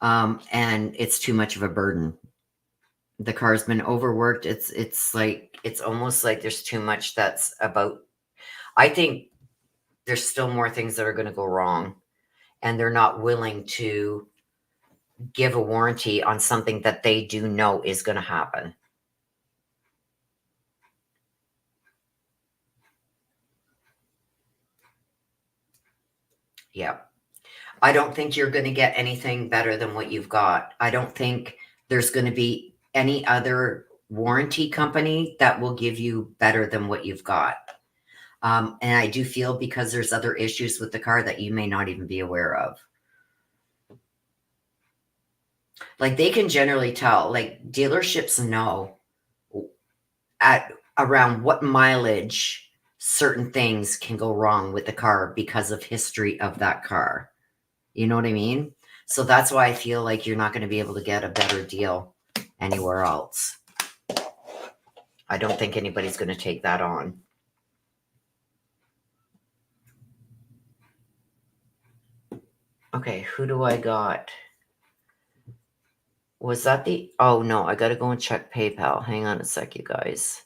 And it's too much of a burden. The car's been overworked. It's like, it's almost like there's too much that's about, I think there's still more things that are going to go wrong, and they're not willing to give a warranty on something that they do know is going to happen. Yeah. I don't think you're going to get anything better than what you've got. I don't think there's going to be any other warranty company that will give you better than what you've got. And I do feel because there's other issues with the car that you may not even be aware of. Like, they can generally tell, like dealerships know at around what mileage certain things can go wrong with the car because of history of that car. You know what I mean? So that's why I feel like you're not going to be able to get a better deal anywhere else. I don't think anybody's going to take that on. Okay, who do I got? Was that the... Oh, no, I got to go and check PayPal. Hang on a sec, you guys.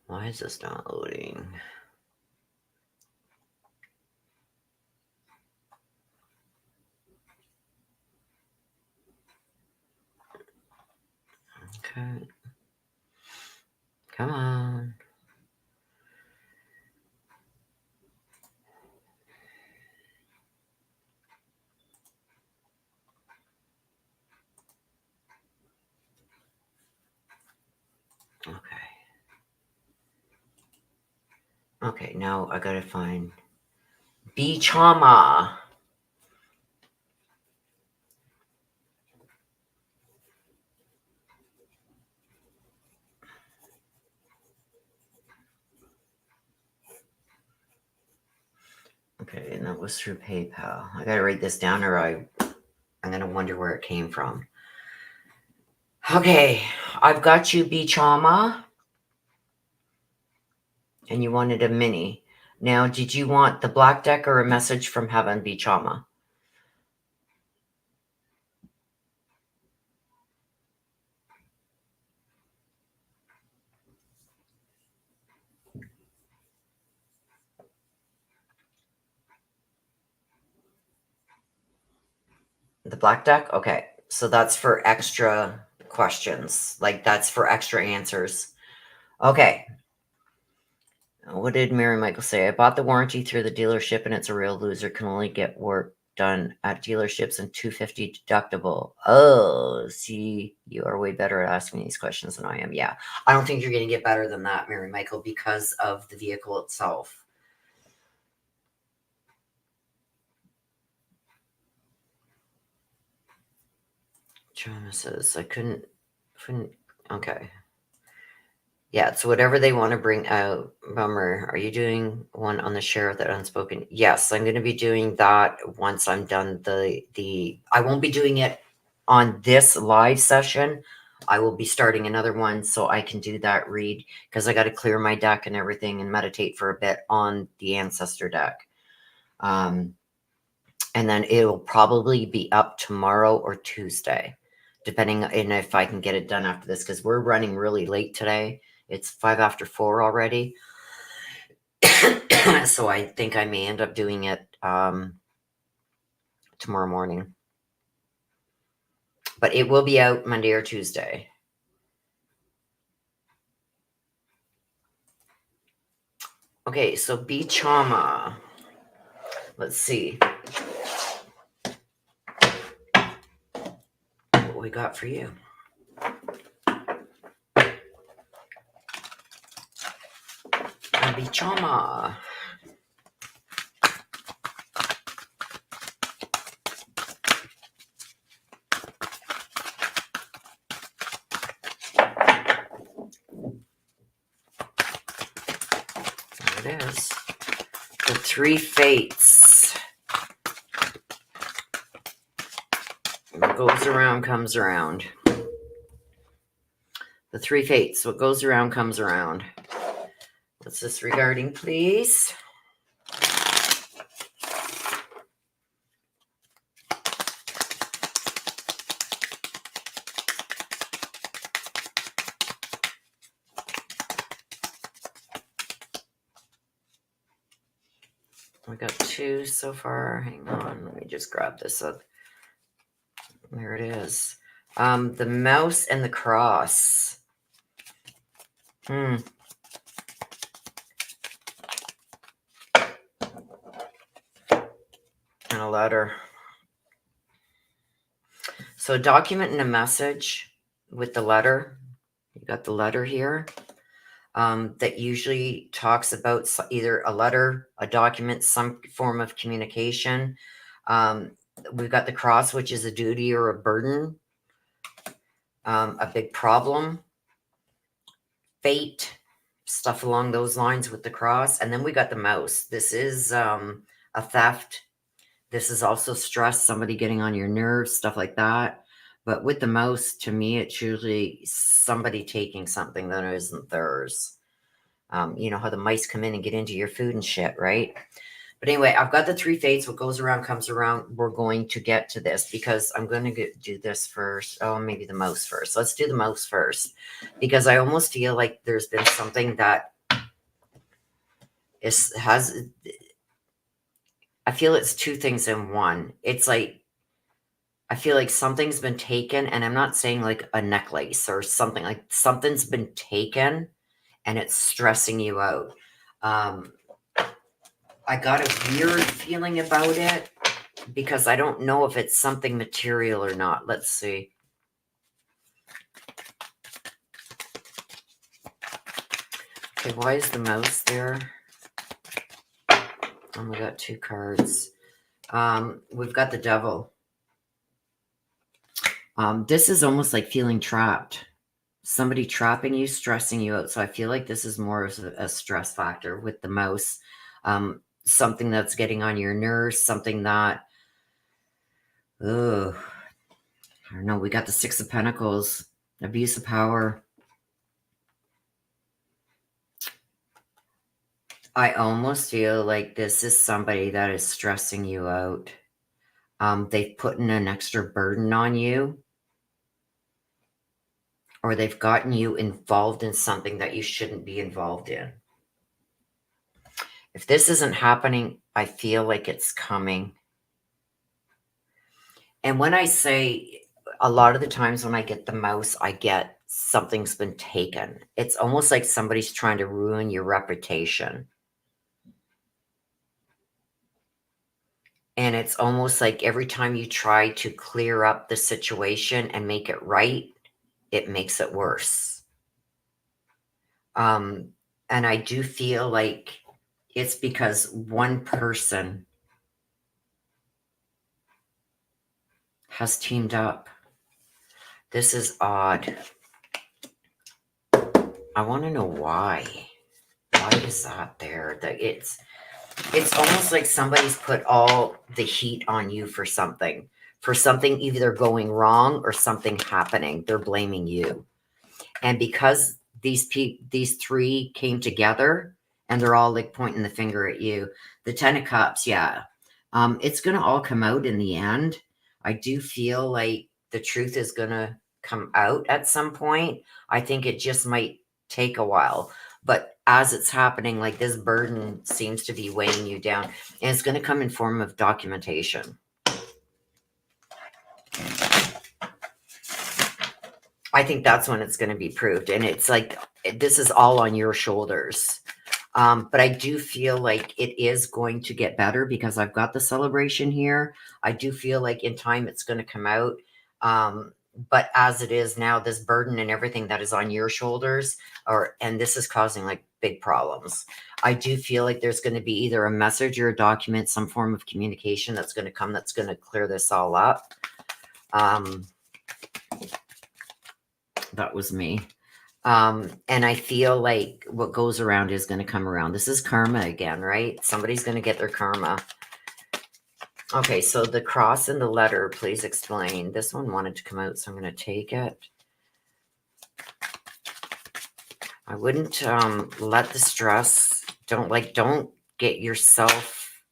Why is this not loading? Okay. Come on. Okay. Okay, now I gotta find Beachama. Okay, and that was through PayPal. I gotta write this down or I'm gonna wonder where it came from. Okay, I've got you, Beachama. And you wanted a mini. Now, did you want the black deck or a message from heaven, Beachama? The black deck? Okay. So that's for extra questions. Like that's for extra answers. Okay. What did Mary Michael say? I bought the warranty through the dealership and it's a real loser. Can only get work done at dealerships and $250 deductible. Oh, see, you are way better at asking these questions than I am. Yeah. I don't think you're going to get better than that, Mary Michael, because of the vehicle itself. Joanna says, I couldn't, okay. Yeah, it's whatever they want to bring out. Bummer. Are you doing one on the sheriff that unspoken? Yes, I'm going to be doing that once I'm done I won't be doing it on this live session. I will be starting another one so I can do that read because I got to clear my deck and everything and meditate for a bit on the Ancestor deck. And then it'll probably be up tomorrow or Tuesday, depending on if I can get it done after this because we're running really late today. It's 5 after 4 already. So I think I may end up doing it tomorrow morning. But it will be out Monday or Tuesday. Okay, so Beachama. Let's see what we got for you. Beachama. There it is. The Three Fates. What goes around comes around. The Three Fates. What goes around comes around. What's this regarding, please? We got 2 so far. Hang on, let me just grab this up. There it is. The Mouse and the Cross. and a letter. So document and a message with the letter. You got the letter here. That usually talks about either a letter, a document, some form of communication. We've got the cross, which is a duty or a burden, a big problem, fate, stuff along those lines with the cross. And then we got the mouse. This is a theft. This is also stress, somebody getting on your nerves, stuff like that. But with the mouse, to me, it's usually somebody taking something that isn't theirs. You know how the mice come in and get into your food and shit, right? But anyway, I've got the three fates. What goes around comes around. We're going to get to this because I'm going to do this first. Oh, maybe the mouse first. Let's do the mouse first because I almost feel like there's been something that I feel it's two things in one. It's like, I feel like something's been taken, and I'm not saying like a necklace or something, like something's been taken and it's stressing you out. I got a weird feeling about it because I don't know if it's something material or not. Let's see. Okay, why is the mouse there? And we got two cards. We've got the devil. This is almost like feeling trapped. Somebody trapping you, stressing you out. So I feel like this is more of a stress factor with the mouse. Something that's getting on your nerves, something that, I don't know. We got the Six of Pentacles, abuse of power. I almost feel like this is somebody that is stressing you out. They've put in an extra burden on you, or they've gotten you involved in something that you shouldn't be involved in. If this isn't happening, I feel like it's coming. And when I say, a lot of the times when I get the mouse, I get something's been taken. It's almost like somebody's trying to ruin your reputation. And it's almost like every time you try to clear up the situation and make it right, it makes it worse. And I do feel like it's because one person has teamed up. This is odd. I want to know why. Why is that there? It's almost like somebody's put all the heat on you for something either going wrong or something happening. They're blaming you. And because these three came together and they're all like pointing the finger at you, the Ten of Cups, yeah. It's going to all come out in the end. I do feel like the truth is going to come out at some point. I think it just might take a while. But as it's happening, like this burden seems to be weighing you down. And it's going to come in form of documentation. I think that's when it's going to be proved. And it's like, this is all on your shoulders. But I do feel like it is going to get better because I've got the celebration here. I do feel like in time it's going to come out. But as it is now, this burden and everything that is on your shoulders, and this is causing like big problems. I do feel like there's going to be either a message or a document, some form of communication that's going to come that's going to clear this all up. That was me. And I feel like what goes around is going to come around. This is karma again, right? Somebody's going to get their karma. Okay, so the cross and the letter, please explain. This one wanted to come out, so I'm going to take it. I wouldn't let the stress, don't get yourself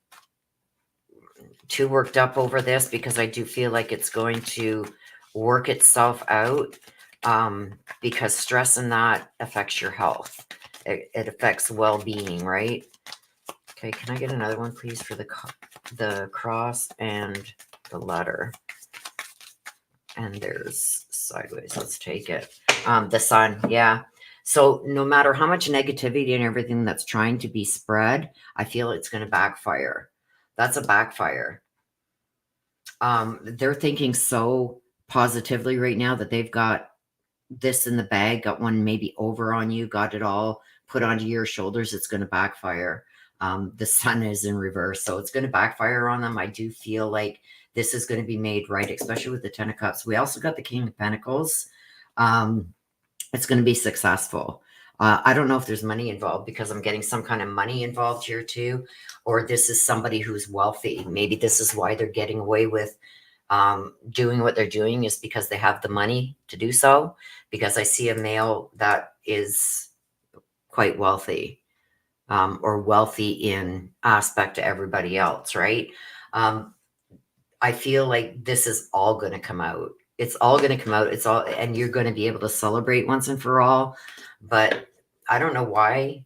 too worked up over this because I do feel like it's going to work itself out. Because stress and that affects your health. It affects well-being, right? Okay, can I get another one, please, for the cross and the letter? And there's sideways. Let's take it. The sun, yeah. So no matter how much negativity and everything that's trying to be spread, I feel it's going to backfire. That's a backfire. They're thinking so positively right now that they've got this in the bag, got one maybe over on you, got it all put onto your shoulders. It's going to backfire. The sun is in reverse, so it's going to backfire on them. I do feel like this is going to be made right, especially with the 10 of Cups. We also got the King of Pentacles. It's going to be successful. I don't know if there's money involved because I'm getting some kind of money involved here too, or this is somebody who's wealthy. Maybe this is why they're getting away with doing what they're doing, is because they have the money to do so. Because I see a male that is quite wealthy, or wealthy in aspect to everybody else, right? I feel like this is all going to come out. It's all going to come out. It's all, and you're going to be able to celebrate once and for all. But I don't know why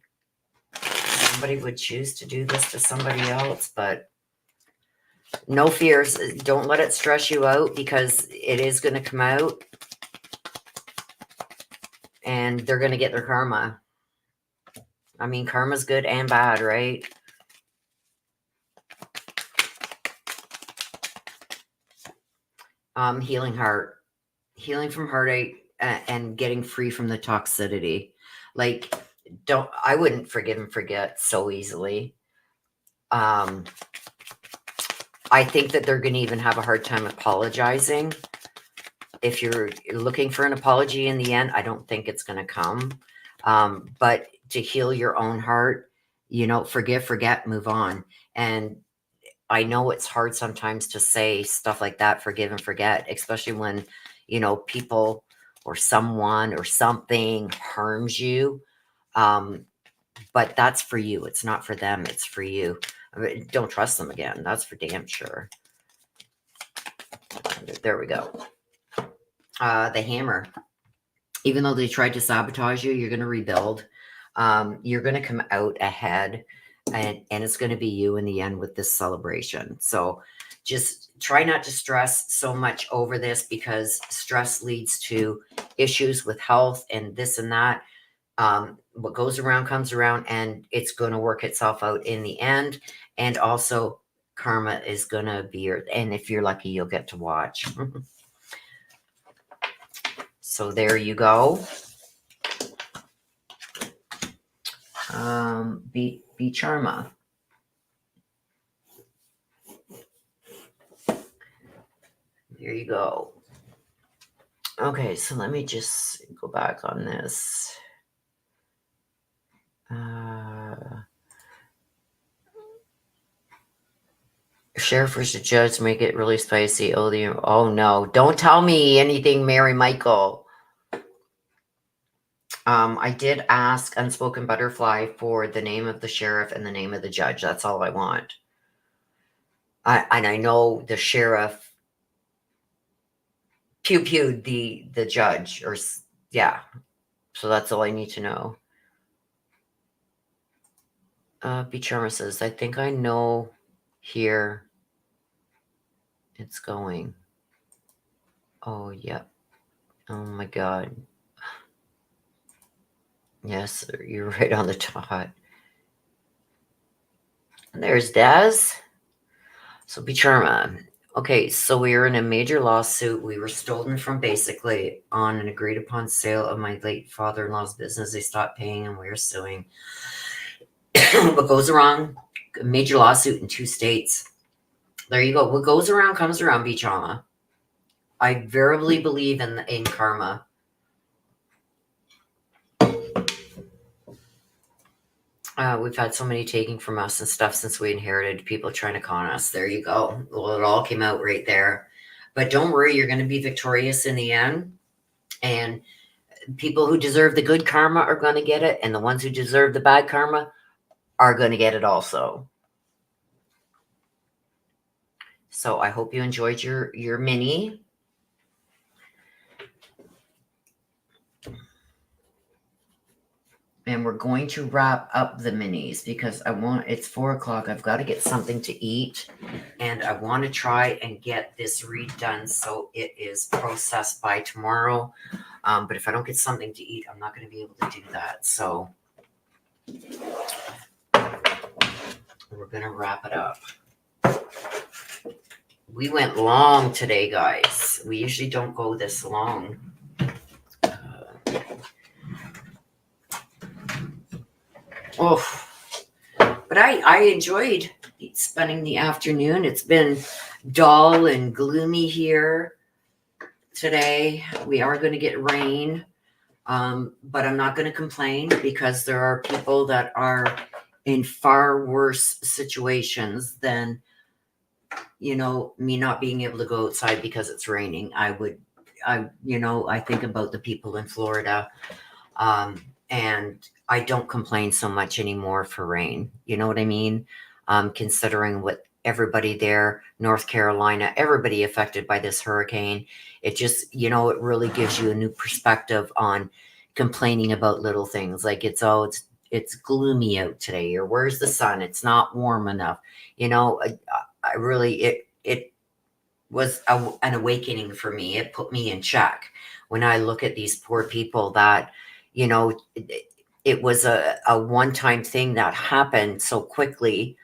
somebody would choose to do this to somebody else, but no fears. Don't let it stress you out, because it is going to come out and they're going to get their karma. I mean, karma's good and bad, right? Healing heart, healing from heartache, and getting free from the toxicity. Like, I wouldn't forgive and forget so easily. I think that they're going to even have a hard time apologizing. If you're looking for an apology in the end, I don't think it's going to come. But to heal your own heart, forgive, forget, move on. And I know it's hard sometimes to say stuff like that, forgive and forget, especially when, people or someone or something harms you. But that's for you. It's not for them. It's for you. I mean, don't trust them again. That's for damn sure. There we go. The Hammer. Even though they tried to sabotage you, you're going to rebuild. You're going to come out ahead, and it's going to be you in the end with this celebration. So just try not to stress so much over this, because stress leads to issues with health and this and that. What goes around comes around, and it's going to work itself out in the end. And also karma is going to be and if you're lucky, you'll get to watch. So there you go. Be Charma. There you go. Okay, so let me just go back on this. Sheriff versus judge, make it really spicy. Oh no, don't tell me anything, Mary Michael. I did ask Unspoken Butterfly for the name of the sheriff and the name of the judge. That's all I want. And I know the sheriff pew-pewed the judge, or yeah. So that's all I need to know. Becharma says, I think I know here it's going. Oh, yep. Oh my God. Yes, you're right on the dot. And there's Daz. So Becharma. Okay, so we were in a major lawsuit. We were stolen from basically on an agreed upon sale of my late father-in-law's business. They stopped paying and we were suing. What goes around, a major lawsuit in 2 states. There you go. What goes around comes around, Becharma. I verily believe in karma. We've had so many taking from us and stuff since we inherited, people trying to con us. There you go. Well, it all came out right there. But don't worry, you're going to be victorious in the end. And people who deserve the good karma are going to get it. And the ones who deserve the bad karma are going to get it also. So I hope you enjoyed your mini. And we're going to wrap up the minis because it's 4 o'clock. I've got to get something to eat. And I want to try and get this redone so it is processed by tomorrow. But if I don't get something to eat, I'm not going to be able to do that. So we're going to wrap it up. We went long today, guys. We usually don't go this long. Oh, but I enjoyed spending the afternoon. It's been dull and gloomy here today. We are going to get rain, but I'm not going to complain because there are people that are in far worse situations than, me not being able to go outside because it's raining. I think about the people in Florida, and I don't complain so much anymore for rain. You know what I mean? Considering what everybody there, North Carolina, everybody affected by this hurricane, it just, it really gives you a new perspective on complaining about little things. Like it's gloomy out today, or where's the sun? It's not warm enough. I really, it was an awakening for me. It put me in check when I look at these poor people that, it was a one-time thing that happened so quickly.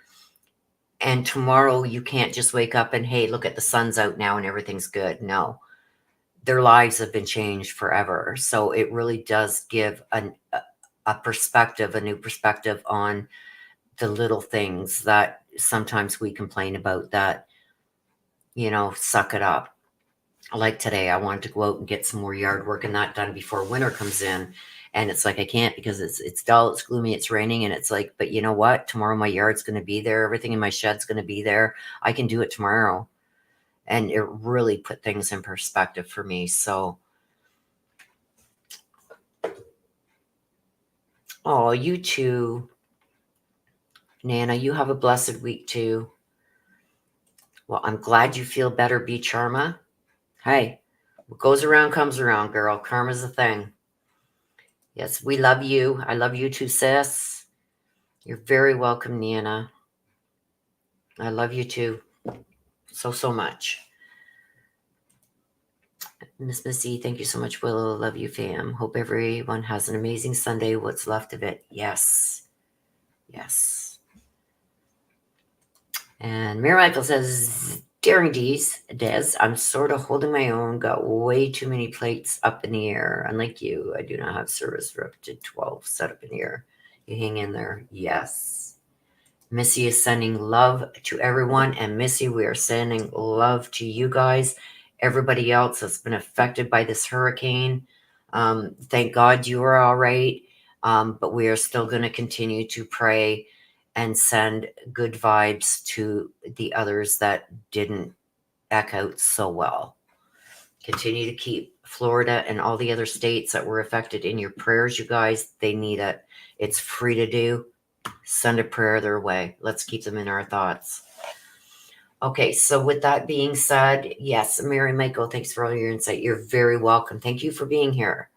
And tomorrow you can't just wake up and, hey, look at the sun's out now and everything's good. No, their lives have been changed forever. So it really does give a perspective, a new perspective on the little things that sometimes we complain about that, suck it up. Like today, I wanted to go out and get some more yard work and that done before winter comes in. And it's like I can't because it's dull, it's gloomy, it's raining, and it's like, but you know what? Tomorrow my yard's going to be there. Everything in my shed's going to be there. I can do it tomorrow. And it really put things in perspective for me. So, oh, you too, Nana. You have a blessed week too. Well, I'm glad you feel better, B Charma. Hey, what goes around comes around, girl. Karma's a thing. Yes, we love you. I love you too, sis. You're very welcome, Nana. I love you too. So much. Miss Missy, thank you so much, Willow. Love you, fam. Hope everyone has an amazing Sunday. What's left of it? Yes. Yes. And Mary Michael says, Daring Des, I'm sort of holding my own. Got way too many plates up in the air. Unlike you, I do not have service for up to 12 set up in the air. You hang in there. Yes. Missy is sending love to everyone. And Missy, we are sending love to you guys. Everybody else that's been affected by this hurricane. Thank God you are all right. But we are still going to continue to pray and send good vibes to the others that didn't act out so well. Continue to keep Florida and all the other states that were affected in your prayers, you guys. They need it. It's free to do. Send a prayer their way. Let's keep them in our thoughts. Okay, so with that being said, yes, Mary Michael, thanks for all your insight. You're very welcome. Thank you for being here.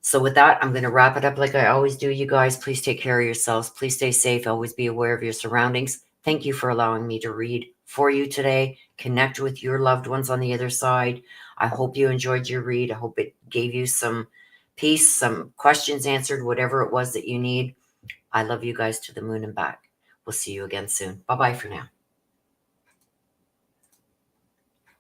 So with that, I'm going to wrap it up like I always do, you guys. Please take care of yourselves. Please stay safe. Always be aware of your surroundings. Thank you for allowing me to read for you today. Connect with your loved ones on the other side. I hope you enjoyed your read. I hope it gave you some peace, some questions answered, whatever it was that you need. I love you guys to the moon and back. We'll see you again soon. Bye-bye for now.